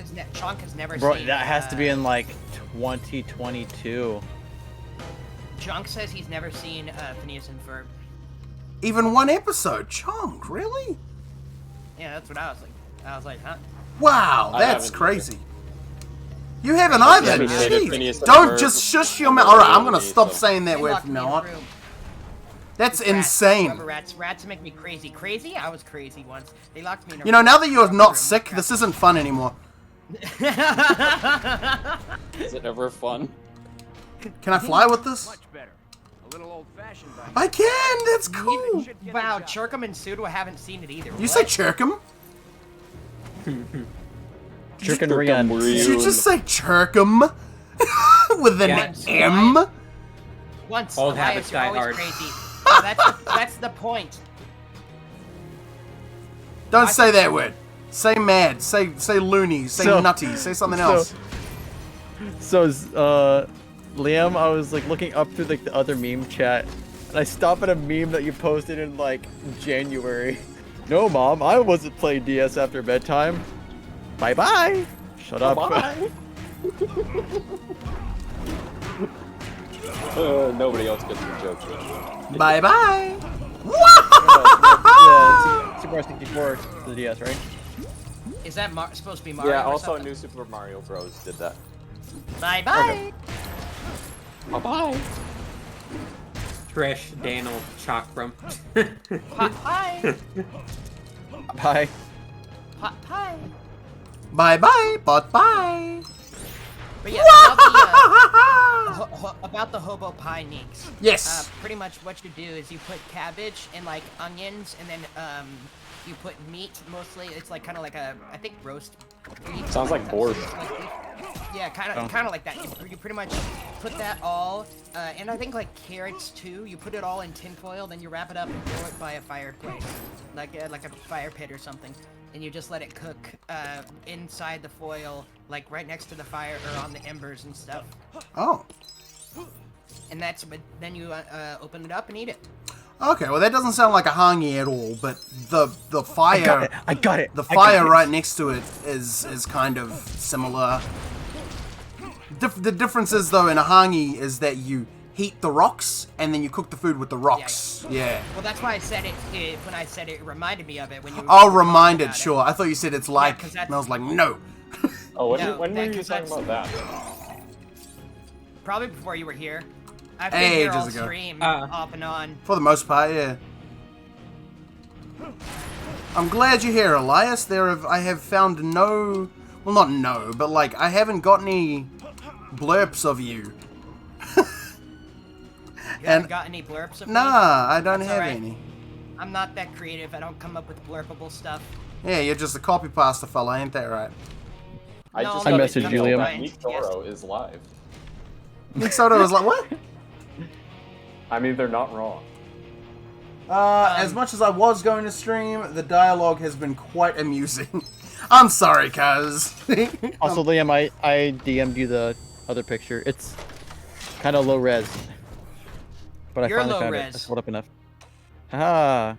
has never Bro, seen... that has to be in like 2022. Chonk says he's never seen Phineas and Ferb. Even one episode. Chonk, really? Yeah, that's what I was like. I was like, huh? Wow, I that's haven't crazy. You haven't either. Jeez. Don't just shush your mouth. Alright, I'm gonna stop saying that word from now on. That's insane. Remember, rats make me crazy. Crazy? I was crazy once. They locked me in a You know, room. now that you are not sick, this isn't fun anymore. Is it ever fun? Can I fly with this? Much better. A little old-fashioned. I can! That's cool! Wow, Chirkum and Pseudo haven't seen it either. You say Chirkum? Chirkin Did you just say Chirkum? With an M? Once, Old Elias, habits you're die always hard. crazy. No, that's the point. Don't say that word. Say mad. Say loony. Say nutty. Say something else. So, Liam, I was like looking up through like the other meme chat, and I stopped at a meme that you posted in like January. No, Mom, I wasn't playing DS after bedtime. Bye bye. Shut up. Bye. Nobody else gets the joke. Bye bye. Yeah, Super Mario 64 for the DS, right? Is that supposed to be Mario? Yeah, or also something? New Super Mario Bros. Did that. Bye bye. Bye bye. Trish, Daniel, Chakram. Hi. Bye. Hi. Bye bye, but bye. But yeah, about the hobo pie neeks. Yes. Pretty much what you do is you put cabbage and like onions, and then you put meat mostly. It's like kind of like a, I think, roast beef. Sounds like borscht. Yeah, kind of like that. You pretty much put that all, and I think like carrots too. You put it all in tinfoil, then you wrap it up and throw it by a fireplace, like a fire pit or something. And you just let it cook inside the foil, like right next to the fire or on the embers and stuff. Oh. And but then you open it up and eat it. Okay, well that doesn't sound like a hangi at all, but the fire I got it. The fire right next to it is kind of similar. The difference is though in a hangi is that you heat the rocks and then you cook the food with the rocks. Yeah. Well, that's why I said it when I said it reminded me of it when you. Oh, reminded, sure. I thought you said it's like, Yeah, and I was like, no. Oh, when were you talking about that? Probably before you were here. I've been here all Ages ago. stream, off and on. For the most part, yeah. I'm glad you're here, Elias. I have found no, well, not no, but like I haven't got any blurbs of you. You haven't got any blurbs of me? Nah, I don't That's have alright. any. I'm not that creative. I don't come up with blurpable stuff. Yeah, you're just a copy pasta fella, ain't that right? I No, just I got messaged an you, email Liam. that Nick Toro is live. Nick Soto was like, what? I mean, they're not wrong. As much as I was going to stream, the dialogue has been quite amusing. I'm sorry, cuz. Also, Liam, I DM'd you the other picture. It's kind of low res. But You're I finally low found res. it. I pulled up enough. Ah.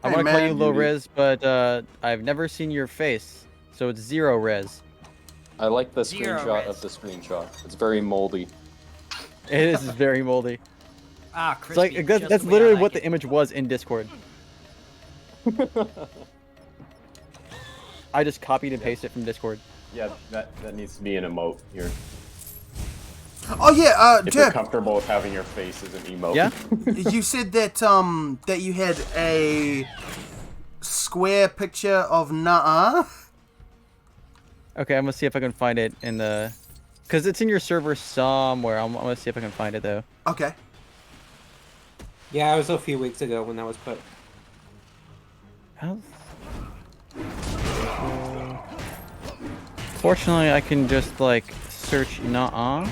I Hey, want to call man. you low res, but I've never seen your face, so it's 0 res. I like the Zero screenshot res. of the screenshot. It's very moldy. It is very moldy. Ah, It's like crispy. that's, just the way I literally like what it. the image was in Discord. I just copied and pasted it from Discord. Yeah, that needs to be an emote here. Oh yeah, If you're Jeff, comfortable with having your face as an emote. Yeah? you said that that you had a square picture of Naa. Okay, I'm gonna see if I can find it in the, cause it's in your server somewhere. I'm gonna see if I can find it though. Okay. Yeah, it was a few weeks ago when that was put. How? Fortunately, I can just like search Naa,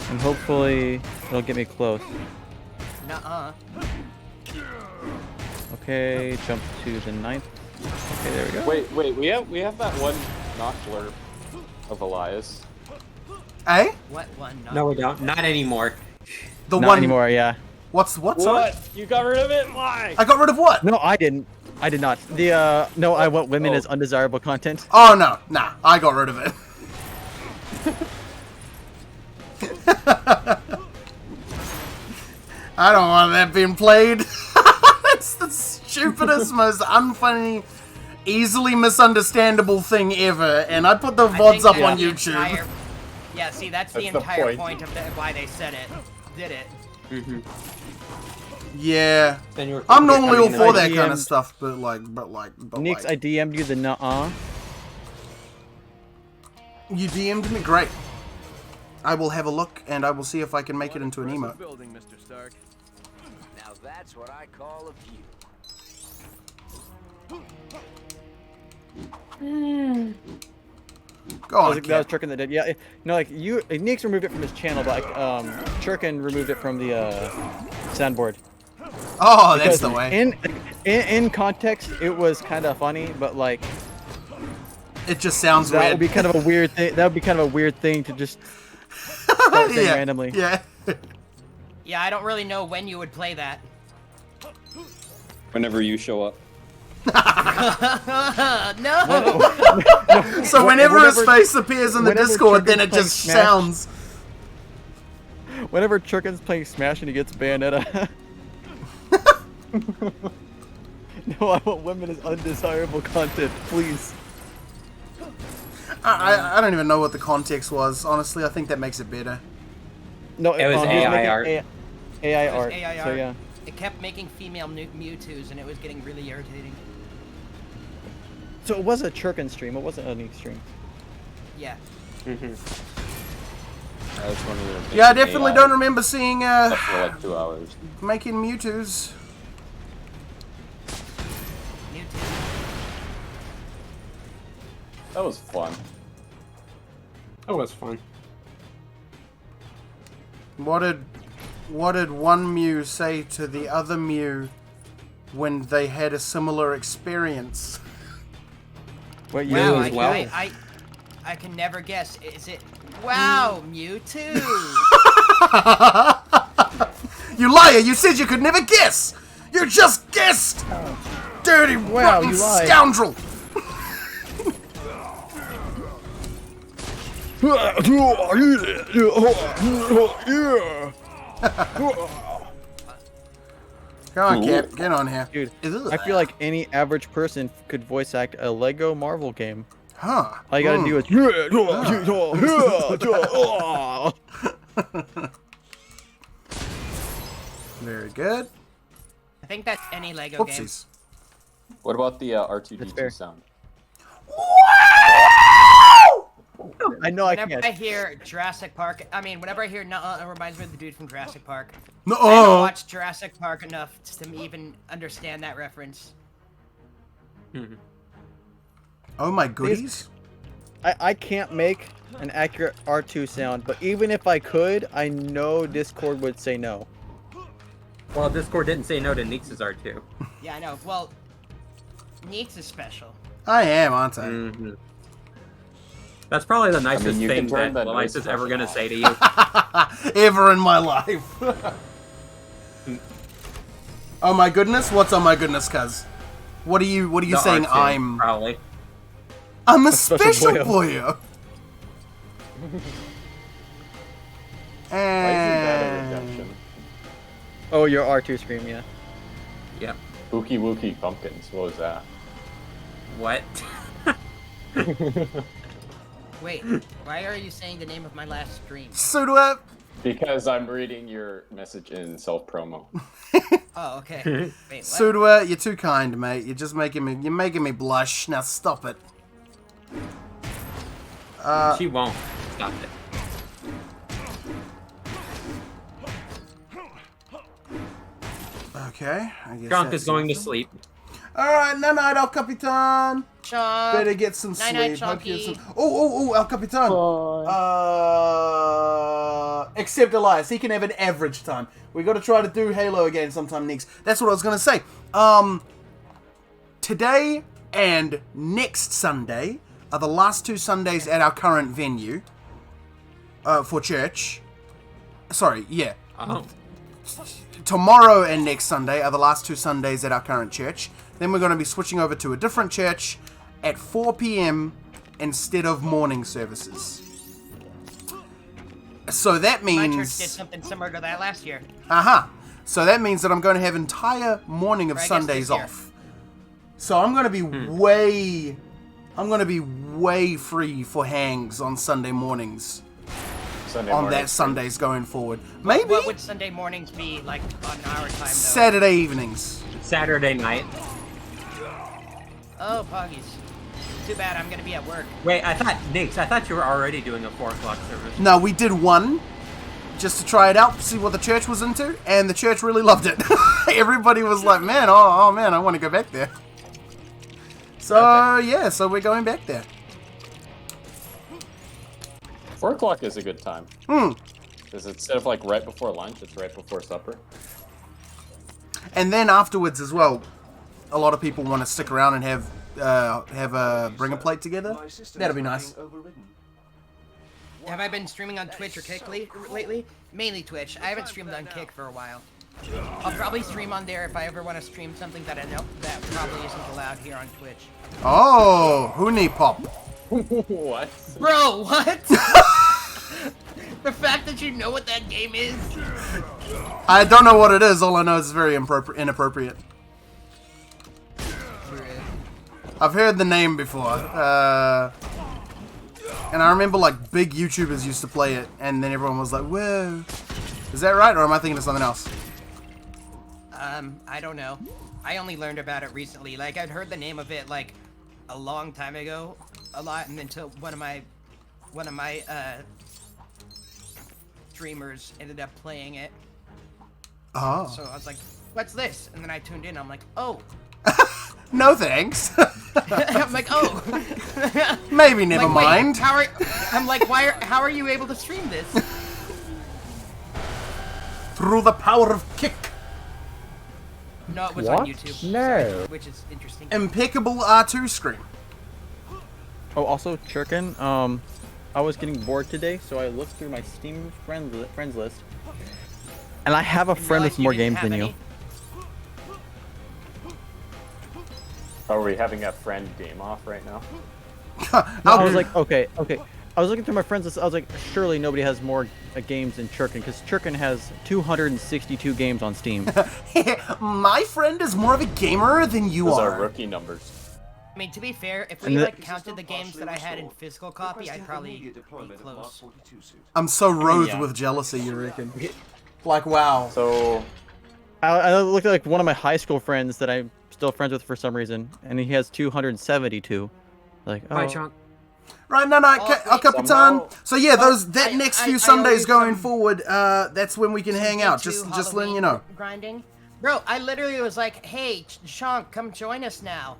and hopefully it'll get me close. Nuh-uh. Okay, jump to the 9th. Okay, there we go. Wait, we have that one not blurb of Elias. Eh? What one? No, we don't. Not anymore. The Not one anymore, yeah. What's what? Sorry? What? You got rid of it? Why? I got rid of what? No, I didn't. I did not. The no, I want women Oh. as undesirable content. Oh no, nah, I got rid of it. I don't want that being played. It's the stupidest, most unfunny, easily misunderstandable thing ever, and I put the I VODs think up that's on the YouTube. entire- Yeah, see, that's the That's the entire point. point of why they said it. Did it? Yeah, Then you were I'm normally all coming in for and that I kind of DM'd stuff, but Nix, I DM'd you the Naa. you DM'd me, great. I will have a look, and I will see if I can make it into an emote. Building, Mr. Stark. Now that's what I call a view. Go on, That was Kip. Churkin that did. Yeah, no, like Nix removed it from his channel, but like Churkin removed it from the soundboard. Oh, that's Because the way. In context, it was kind of funny, but like It just sounds that weird. would be kind of a weird thing. That would be kind of a weird thing to just start saying Yeah, randomly. yeah. Yeah, I don't really know when you would play that. Whenever you show up. No! So whenever his face appears in the whenever Discord, then Churkin's it playing just Smash- sounds. Whenever Churkin's playing Smash and he gets Bayonetta. No, I want women as undesirable content, please. I don't even know what the context was. Honestly, I think that makes it better. No, It was he AI making art. AI It was art. AI So art. yeah. It kept making female Mewtwo's, and it was getting really irritating. So it was a Churkin stream. It wasn't a Neek stream. Yeah. That's when we were Yeah, I making definitely AI don't remember seeing stuff for like 2 hours. making Mewtwo's. That was fun. That was fun. What did one Mew say to the other Mew when they had a similar experience? What you wow, I can never guess. Is it? Wow, Mewtwo! You liar! You said you could never guess. You just guessed. Dirty, rotten you lied. scoundrel. Come on, Cap, get on here. Dude, I feel like any average person could voice act a Lego Marvel game. Huh. All you gotta do is... Very good. I think that's any Lego game. Whoopsies. What about the R2D2 sound? I know I Whenever can't. I hear Jurassic Park, whenever I hear Nuh-uh, it reminds me of the dude from Jurassic Park. Nuh-uh. I haven't watched Jurassic Park enough to even understand that reference. Oh my goodies. I can't make an accurate R2 sound, but even if I could, I know Discord would say no. Well, Discord didn't say no to Neeks' R2. Yeah, I know. Well, Neeks is special. I am, aren't I? That's probably the nicest you can thing turn that that Elias noise is ever suppression gonna off. say to you. Ever in my life. Oh my goodness, what's oh my goodness, cuz? What are you The saying R2, I'm? probably. I'm a special special boyo. boyo. Why isn't that a redemption? Oh, your R2 scream, yeah. Yep. Bookie Wookie Pumpkins. What was that? What? Wait, why are you saying the name of my last stream? So do I. Because I'm reading your message in self-promo. Oh, okay. Wait, what? Sudua, you're too kind, mate. You're just making me blush. Now stop it. She won't. Stop it. Okay, I guess Drunk that's is going to something. sleep. Alright, night, El Capitan. Chomp. Better get some Night-night, sleep. Hope you Chonky. get some... Oh, El Capitan. Except Elias, he can have an average time. We got to try to do Halo again sometime next. That's what I was going to say. Today and next Sunday are the last 2 Sundays at our current venue for church. Sorry, yeah. Oh. Tomorrow and next Sunday are the last 2 Sundays at our current church. Then we're going to be switching over to a different church at 4 p.m. instead of morning services. So that means... My church did something similar to that last year. So that means that I'm going to have entire morning of Or I guess Sundays this year. off. So I'm going to be way... I'm going to be way free for hangs on Sunday mornings. Sunday On morning. that Sundays going forward. Maybe What would Sunday mornings be like on our time, though? Saturday evenings. Saturday night. Oh, Poggies. Too bad I'm gonna be at work. Wait, I thought you were already doing a 4 o'clock service. No, we did one just to try it out, see what the church was into, and the church really loved it. Everybody was like, man, oh man, I want to go back there. So, yeah, so we're going back there. 4 o'clock is a good time. Because instead of like right before lunch, it's right before supper. And then afterwards as well, a lot of people want to stick around and have bring a plate together. That'd be nice. Have I been streaming on Twitch or Kick lately? Mainly Twitch. I haven't streamed on Kick for a while. I'll probably stream on there if I ever want to stream something that I know that probably isn't allowed here on Twitch. Oh, Hoonie Pop. What? Bro, what? The fact that you know what that game is? I don't know what it is. All I know is it's very inappropriate. I've heard the name before. And I remember like big YouTubers used to play it, and then everyone was like, whoa. Is that right, or am I thinking of something else? I don't know. I only learned about it recently. Like, I'd heard the name of it, like, a long time ago. A lot, and until one of my streamers ended up playing it. Oh. So I was like, what's this? And then I tuned in, I'm like, oh. No thanks. I'm like, oh. Maybe never like, mind. I'm like, how are you able to stream this? Through the power of kick. No, it was on YouTube. No. Sorry, which is interesting. Impeccable R2 screen. Oh, also, Churkin, I was getting bored today, so I looked through my Steam friends list. And I have a friend with more games than you. Are we having a friend game off right now? I was like, okay. I was looking through my friends list. I was like, surely nobody has more games than Churkin, because Churkin has 262 games on Steam. My friend is more of a gamer than you Those are. are rookie numbers. I mean, to be fair, if we like counted the games that I had in physical copy, I'd probably be close. I'm so wroth with jealousy, you reckon? Like, wow. So, I looked at like one of my high school friends that I'm still friends with for some reason, and he has 272. Like, oh. Hi, Chunk. Right, no, El Capitan. So yeah, that next few Sundays going forward, that's when we can hang out. Just letting you know. Grinding, bro. I literally was like, "Hey, Sean, come join us now,"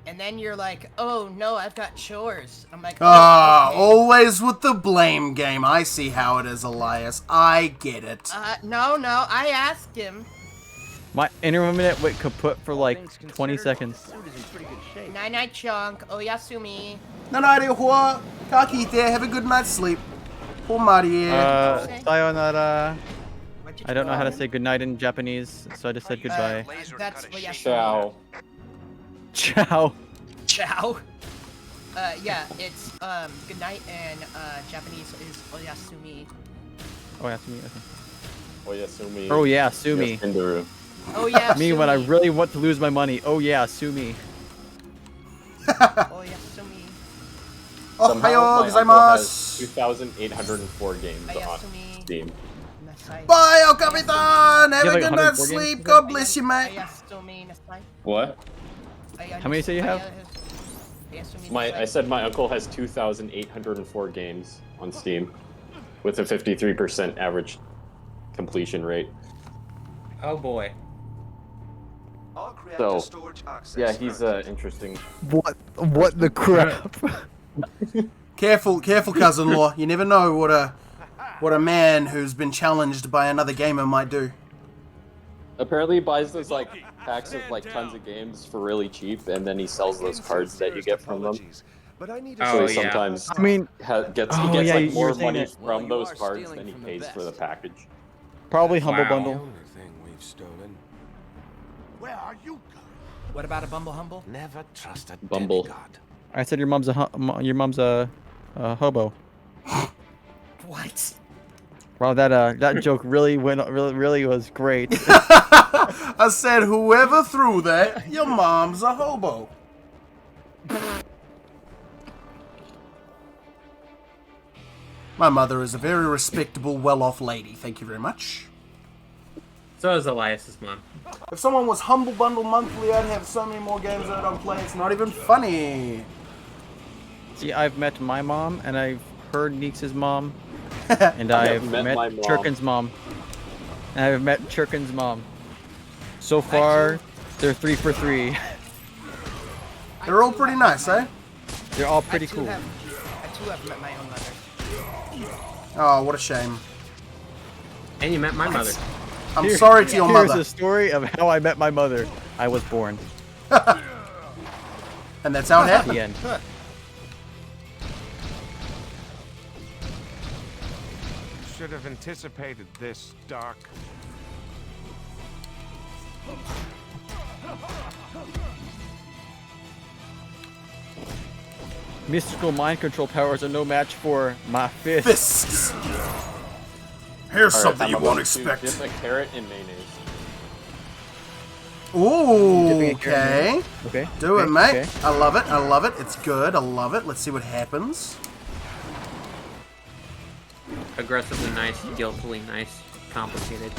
and then you're like, "Oh no, I've got chores." I'm like, "Ah, okay. Always with the blame game. I see how it is, Elias. I get it." No, I asked him. My intermittent went kaput for like 20 seconds. Night night, Chunk. Oh Yasumi. Night, Hua. Kaki there. Have a good night's sleep. Poor Marie. Sayonara. I don't know how to say goodnight in Japanese, so I just said goodbye. That's Yasumi. Ciao. Ciao. Ciao. Yeah, it's good night, and Japanese is oyasumi. Oyasumi. Okay. Oyasumi. Oh yeah, sue me. Yasinduru. Oh yeah. Me when I really want to lose my money. Oh yeah, sue me. Oh yasumi. Somehow my uncle has 2,804 games on Steam. Bye, El Capitan. Have a good night's sleep. God bless you, mate. What? How many say you have? I said my uncle has 2,804 games on Steam, with a 53% average completion rate. Oh boy. So, yeah, he's interesting. What the crap? Careful, cousin-in-law. You never know what a man who's been challenged by another gamer might do. Apparently, he buys those like packs of like tons of games for really cheap, and then he sells those cards that you get from them. So he sometimes gets like more money from those cards than he pays for the package. Probably Humble Bundle. Where are you going? What about a Humble? Never trust a Bumble. demigod. I said your mom's a hobo. What? Wow, that joke really was great. I said, whoever threw that, your mom's a hobo. My mother is a very respectable, well-off lady. Thank you very much. So is Elias's mom. If someone was Humble Bundle monthly, I'd have so many more games that I don't play. It's not even funny. See, I've met my mom, and I've heard Neeks' mom, and I've met Churkin's mom. And I've met Churkin's mom. So far, they're 3 for 3. They're all pretty nice, eh? They're all pretty cool. I too have met my own mother. Oh, what a shame. And you met my mother. I'm sorry to your mother. Here's the story of how I met my mother. I was born. And that's how it happened. The end. Should have anticipated this, Doc. Mystical mind control powers are no match for my fists. Fists. Here's something you won't expect. Dip a carrot in mayonnaise. Ooh, okay. Okay. Do it, mate. Okay. I love it. I love it. It's good. I love it. Let's see what happens. Aggressively nice, guiltily nice. complicated.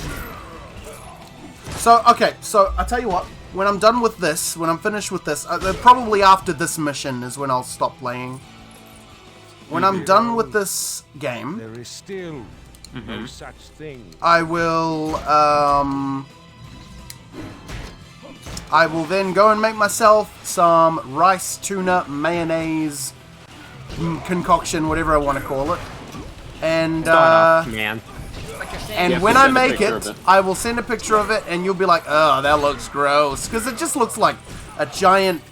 So, okay, so I'll tell you what. When I'm done with this, when I'm finished with this, probably after this mission is when I'll stop playing. When I'm done with this game, There is still no such thing. I will then go and make myself some rice, tuna, mayonnaise, concoction, whatever I want to call it. And, man. And when I make it, I will send a picture of it, and you'll be like, "Oh, that looks gross," because it just looks like a giant.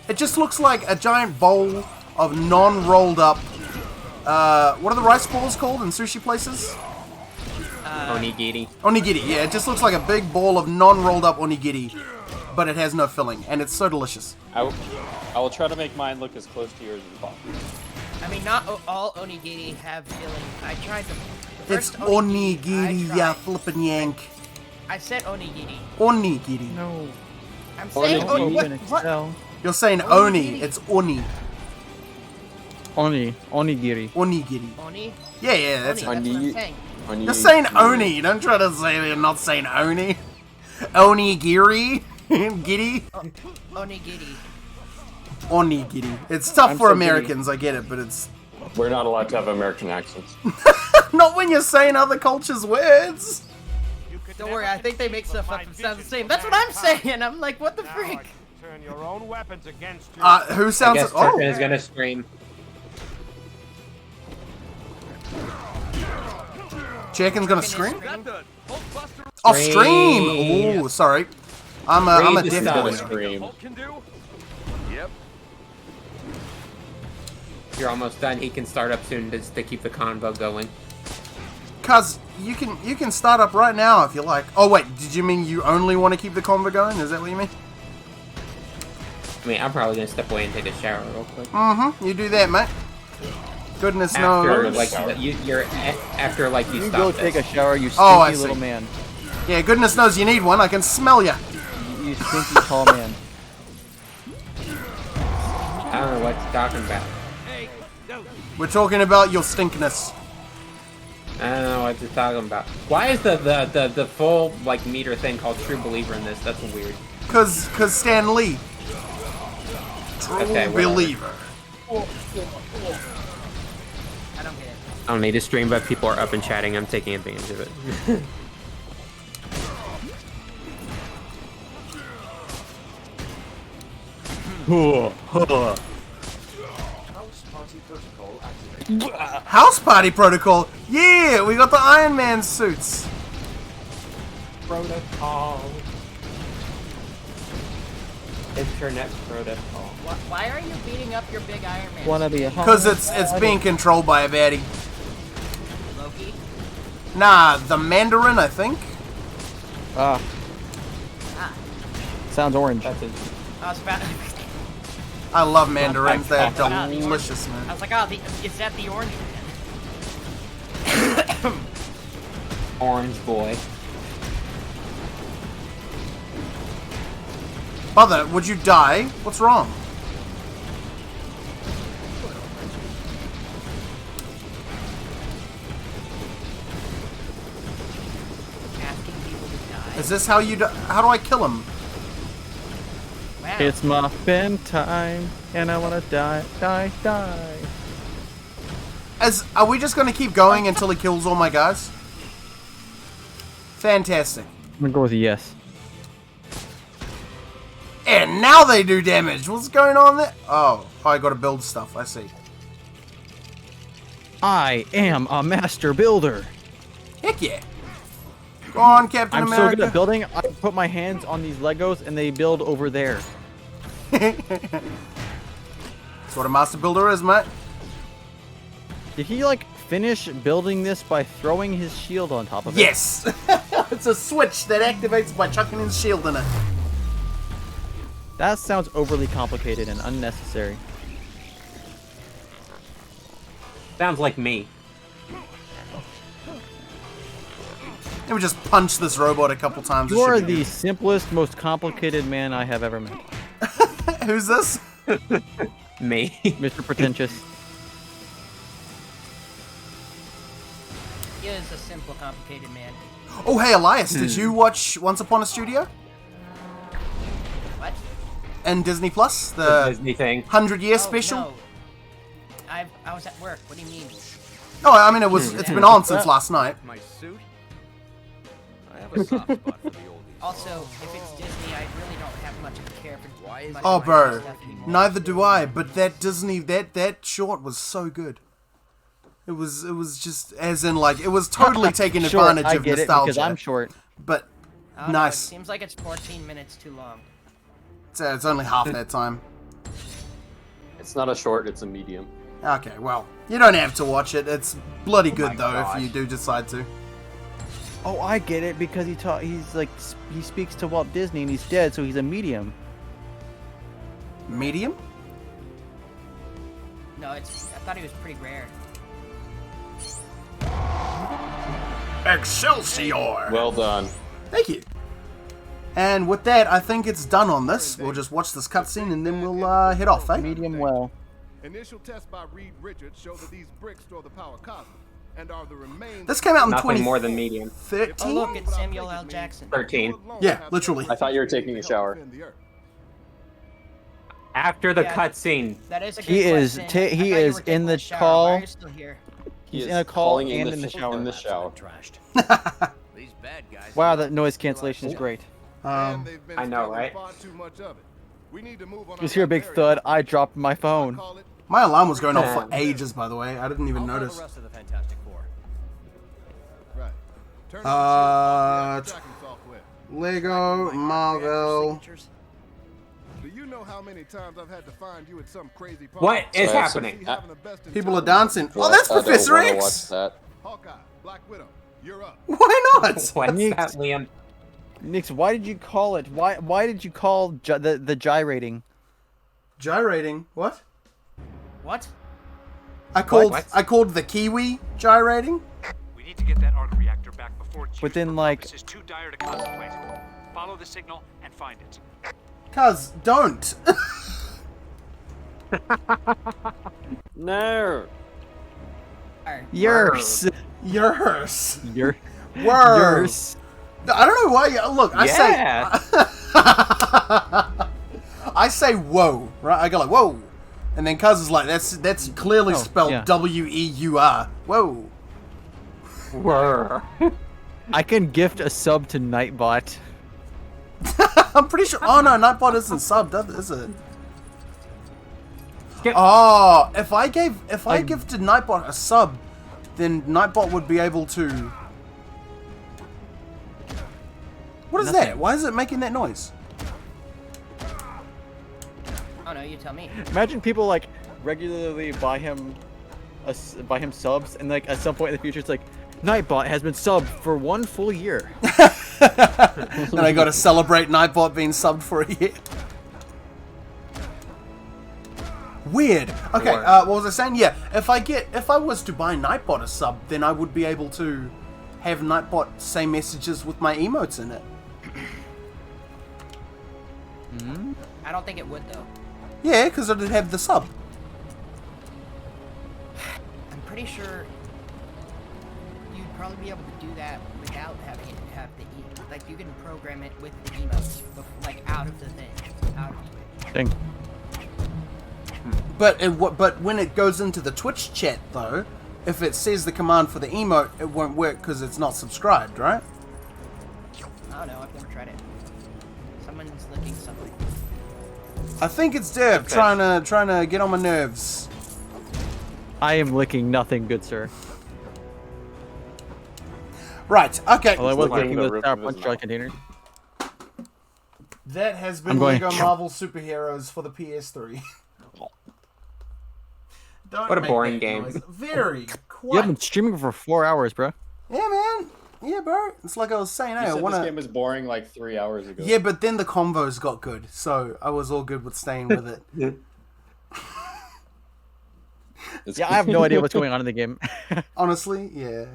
It just looks like a giant bowl of non-rolled up. What are the rice balls called in sushi places? Onigiri. Onigiri. Yeah, it just looks like a big ball of non-rolled up onigiri, but it has no filling, and it's so delicious. I will try to make mine look as close to yours as possible. I mean, not all onigiri have filling. I tried the It's first onigiri, ya flippin' yank. I said onigiri. Onigiri. No. I'm saying what? You're saying oni. It's oni. Onigiri. Onigiri. Oni? Yeah, that's Oni, it. that's what I'm saying. You're saying oni. Don't try to say you're not saying oni. Onigiri. Giddy. Onigiri. Onigiri. It's tough I'm for so Americans, I get it, but it's... We're not allowed to have American accents. Not when you're saying other cultures' words. Don't worry, I think they make stuff up and sound the same. That's what I'm saying. I'm like, what the freak? Turn your own weapons against you. Who sounds... I guess Turpin is gonna scream. Chicken's gonna scream? Oh, stream! Ooh, sorry. I'm a Read the deaf boy. Scream. Yep. You're almost done. He can start up soon to keep the convo going. Cuz you can start up right now if you like. Oh wait, did you mean you only want to keep the convo going? Is that what you mean? I mean, I'm probably gonna step away and take a shower real quick. Mm-hmm. You do that, mate. Goodness After knows. like after like you You stop go this. take a shower, you stinky Oh, I see. little man. Yeah, goodness knows you need one. I can smell ya. You stinky tall man. I don't know what you're talking about. We're talking about your stinkness. I don't know what you're talking about. Why is the full like meter thing called True Believer in this? That's weird. Cause Stan Lee. True Okay, whatever. believer. I don't get it. I don't need to stream, but people are up and chatting. I'm taking advantage of it. House party protocol. Yeah, we got the Iron Man suits. Protocol. Internet protocol. Why are you beating up your big Iron Man? Wanna be a Because it's being controlled by a baddie. Loki? Nah, the Mandarin, I think. Ah. Sounds orange. I was about I love mandarins. They're delicious, man. I was like, oh, is that the orange man? Orange boy. Mother, would you die? What's wrong? Asking people to die. Is this how you die? How do I kill him? Wow. It's muffin time, and I wanna die. Are we just gonna keep going until he kills all my guys? Fantastic. I'm gonna go with a yes. And now they do damage. What's going on there? Oh, I gotta build stuff. I see. I am a master builder. Heck yeah. Go on, Captain I'm America. so good at building. I put my hands on these Legos and they build over there. That's what a master builder is, mate. Did he like finish building this by throwing his shield on top of it? Yes. It's a switch that activates by chucking his shield in it. That sounds overly complicated and unnecessary. Sounds like me. Let me just punch this robot a couple times. You are the simplest, most complicated man I have ever met. Who's this? Me. Mr. Pretentious. He is a simple, complicated man. Oh, hey, Elias, did you watch Once Upon a Studio? What? And Disney Plus? The Disney thing. 100-year special? No. I was at work. What do you mean? Oh, I mean, it's been on since last night. My suit? I have a soft spot for the oldies. Also, if it's Disney, I really don't have much of a care for. Why is Oh, bro, neither do I. But that Disney, that short was so good. It was just as in like it was totally taking advantage I of get nostalgia. it because I'm short. But I don't know, nice. it seems like it's 14 minutes too long. It's only half that time. It's not a short, it's a medium. Okay, well, you don't have to watch it. It's bloody good my though gosh. if you do decide to. Oh, I get it because he speaks to Walt Disney and he's dead, so he's a medium. Medium? No, I thought he was pretty rare. Excelsior! Well done. Thank you. And with that, I think it's done on this. We'll just watch this cutscene and then we'll head off, eh? Medium well. Initial tests by Reed Richards show that these bricks store the power cosmic and are the remains. This came out in Nothing more than medium. 2013? Oh look, it's Samuel L. Jackson. 13. Yeah, literally. I thought you were taking a shower. After the Yeah, cutscene. That is a good He is question. I he thought you is were in taking the a shower. Why call. are you still here? He's He in a is call calling and in the shower. In the shower. These bad guys. Wow, that noise cancellation is great. I know, right? Just hear a big thud. I dropped my phone. My alarm was going off for ages, by the way. I didn't even notice. The rest of the Fantastic Four. Lego, Marvel. Do you know how many times I've had to find you at some crazy party? What is happening? People are dancing. Oh, that's Professor X! Watch that. Hawkeye, Black Widow, you're up. Why not? What's that, Liam? Nix, why did you call it? Why did you call the gyrating? Gyrating? What? What? I called the Kiwi gyrating? We need to get that arc reactor back before But then like this is too dire to contemplate. Follow the signal and find it. Cuz, don't. No. yours. Yours. Your Yours. I don't know why. Look, I I say whoa, right? I go like whoa, and then Cuz is like that's clearly spelled W-E-U-R. Whoa. Whoa. I can gift a sub to Nightbot. I'm pretty sure. Oh no, Nightbot isn't subbed, is it? Oh, if I gifted Nightbot a sub, then Nightbot would be able to. What is that? Why is it making that noise? Oh no, you tell me. Imagine people like regularly buy him subs, and like at some point in the future, it's like Nightbot has been subbed for 1 full year. Then I got to celebrate Nightbot being subbed for a year. Weird. Okay, what was I saying? Yeah, if I was to buy Nightbot a sub, then I would be able to have Nightbot say messages with my emotes in it. I don't think it would though. Yeah, because it'd have the sub. I'm pretty sure you'd probably be able to do that without having it have the like you can program it with the emotes, like out of the thing, out of Twitch. Dang. But when it goes into the Twitch chat though, if it says the command for the emote, it won't work because it's not subscribed, right? I don't know. I've never tried it. Someone's licking something. I think it's Dev trying to get on my nerves. I am licking nothing, good sir. Right. Okay. Well, I was licking the Sour Punch Jar container. That has been Lego Marvel Superheroes for the PS3. What a boring game. Very quiet. You have been streaming for 4 hours, bro. Yeah, man. Yeah, bro. It's like I was saying. Hey, You said this game was boring like 3 hours ago. Yeah, but then the combos got good, so I was all good with staying with it. Yeah, I have no idea what's going on in the game. Honestly, yeah.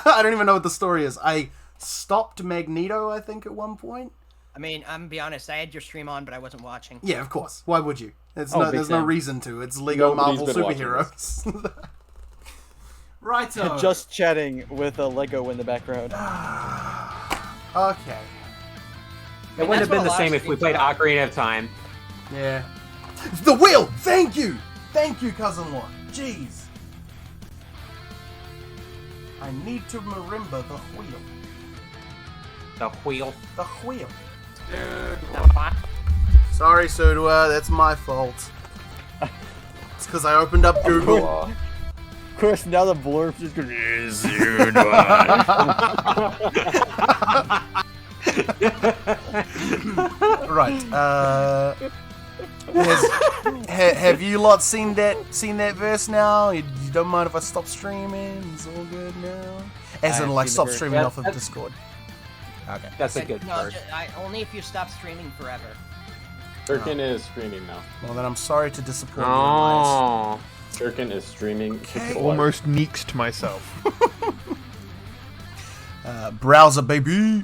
I don't even know what the story is. I stopped Magneto, I think, at one point. I mean, I'm gonna be honest. I had your stream on, but I wasn't watching. Yeah, of course. Why would you? There's Oh, no reason to. It's Lego Marvel Superheroes. Righto. Just chatting with a Lego in the background. Okay. It wouldn't have been the same if we played Ocarina of Time. Yeah. The wheel! Thank you! Thank you, Cousin Law. Jeez. I need to remember the wheel. The wheel. The wheel. Sorry, Sudua, that's my fault. It's because I opened up Google. Of course, now the blurb just goes. Right. Have you lot seen that verse now? You don't mind if I stop streaming? It's all good now. As in, like, stop streaming off of Discord. Okay, that's a good No, verse. only if you stop streaming forever. Shuriken is streaming now. Well, then I'm sorry to disappoint you, Oh. Shuriken is streaming. Almost neexed myself. Browser, baby.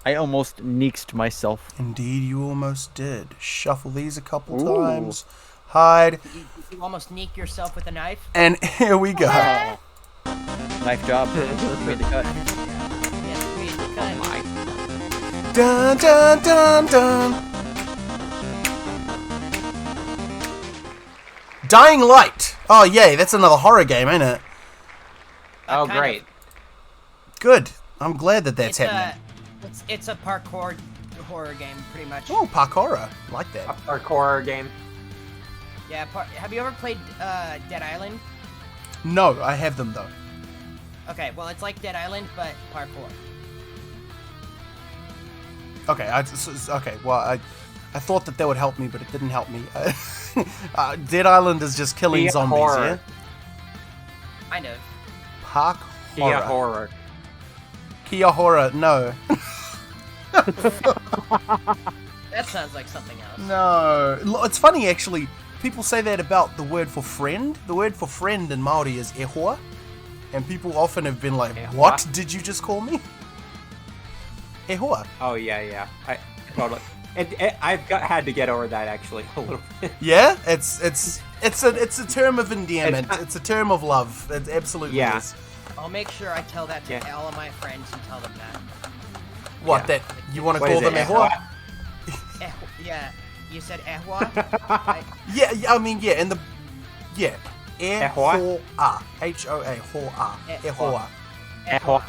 I almost neexed myself. Indeed, you almost did. Shuffle these a couple times. Hide. You almost sneak yourself with a knife. And here we go. Nice job. You made the cut. Yes, we made the cut. Dun dun dun dun. Dying Light. Oh yay, that's another horror game, ain't it? Oh great. Good. I'm glad that that's happening. It's a parkour horror game, pretty much. Oh, parkour. Like that. A parkour game. Yeah. Have you ever played Dead Island? No, I have them though. Okay, well, it's like Dead Island, but parkour. Okay, well, I thought that would help me, but it didn't help me. Dead Island is just killing Kia zombies, horror. yeah? Kind of. Park Kia horror. horror. Kia horror, no. That sounds like something else. No. It's funny, actually. People say that about the word for friend. The word for friend in Māori is e hoa. And people often have been like, what did you just call me? E hoa. Oh yeah. I totally. And I've had to get over that actually a little bit. Yeah, it's a term of endearment. It's a term of love. It absolutely is. I'll make sure I tell that to all of my friends and tell them that. What, that you want to call them e hoa? Yeah, you said ehwa? Yeah, I mean, yeah, and the... Yeah. Ehwa? H-O-A, hoa. Ehua. Ehua.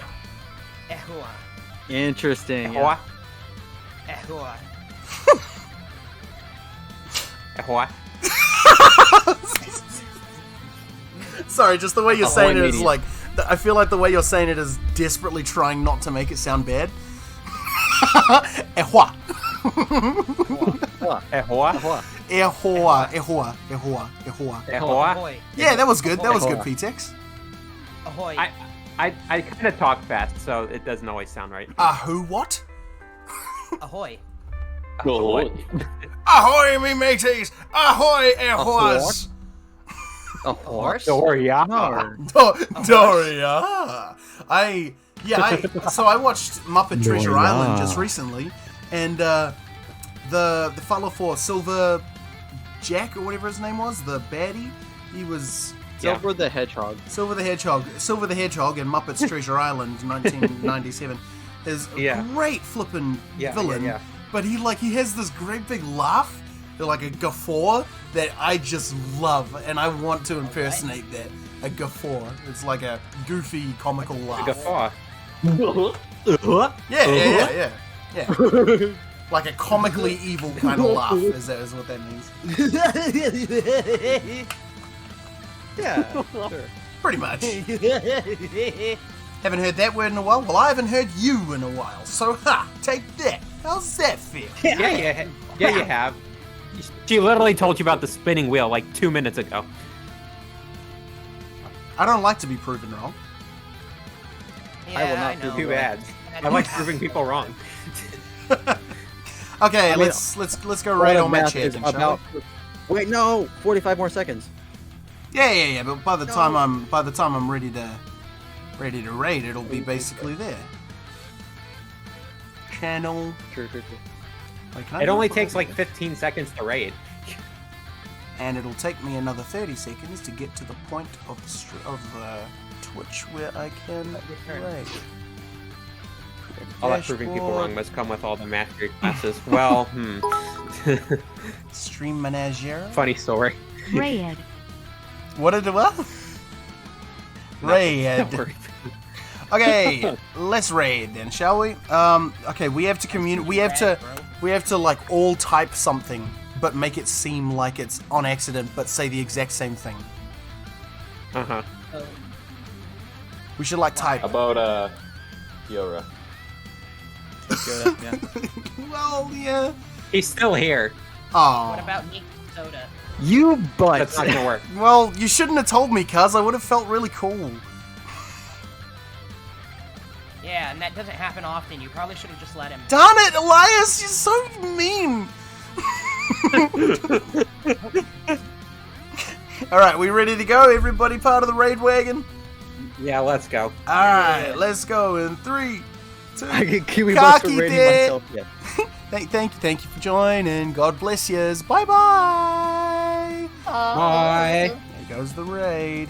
Ehua. Interesting. Ehua. Ehua. Ehua. Sorry, just the way you're saying it is medium. like... I feel like the way you're saying it is desperately trying not to make it sound bad. Ehua. Ehua. Ehua. Yeah, that was good. That was good, P-Tex. Ahoy. I kind of talk fast, so it doesn't always sound right. Who what? Ahoy. Ahoy. Ahoy, me mateys! Ahoy, ahoys! A horse? Doria. Doria. So I watched Muppet Treasure Island just recently, and the fellow for Silver Jack or whatever his name was, the baddie, he was Silver the Hedgehog. Silver the Hedgehog in Muppets Treasure Island 1997 is a great flippin' villain. Yeah. But he has this great big laugh, like a guffaw that I just love, and I want to impersonate that. A guffaw. It's like a goofy, comical laugh. A guffaw. Yeah. Like a comically evil kind of laugh, is what that means. Yeah, sure. Pretty much. Haven't heard that word in a while? Well, I haven't heard you in a while, so take that. How's that feel? Yeah, you have. She literally told you about the spinning wheel like 2 minutes ago. I don't like to be proven wrong. Yeah, I will not do too bad. I like proving people wrong. Okay, let's go right on match here, shall we? Wait, no, 45 more seconds. Yeah. But by the time I'm ready to raid, it'll be basically there. Channel. True. It only takes like 15 seconds to raid. and it'll take me another 30 seconds to get to the point of the Twitch where I can raid. All that proving people wrong must come with all the mastery classes. Well, Stream Menagerie. Funny story. Raid. What did it what? Raid. Okay, let's raid then, shall we? Okay, we have to we have to like all type something, but make it seem like it's on accident, but say the exact same thing. We should like type. About Yora. Yoda, yeah. Well, yeah. He's still here. Oh. What about Nick Soda? You butt. That's not gonna work. Well, you shouldn't have told me, cuz I would have felt really cool. Yeah, and that doesn't happen often. You probably should have just let him. Darn it, Elias! You're so mean! Alright, we ready to go? Everybody part of the raid wagon? Yeah, let's go. Alright, let's go in 3, 2, I get Kiwi Bus for raiding myself yet. Thank you for joining. God bless yous. Bye-bye! Bye! There goes the raid.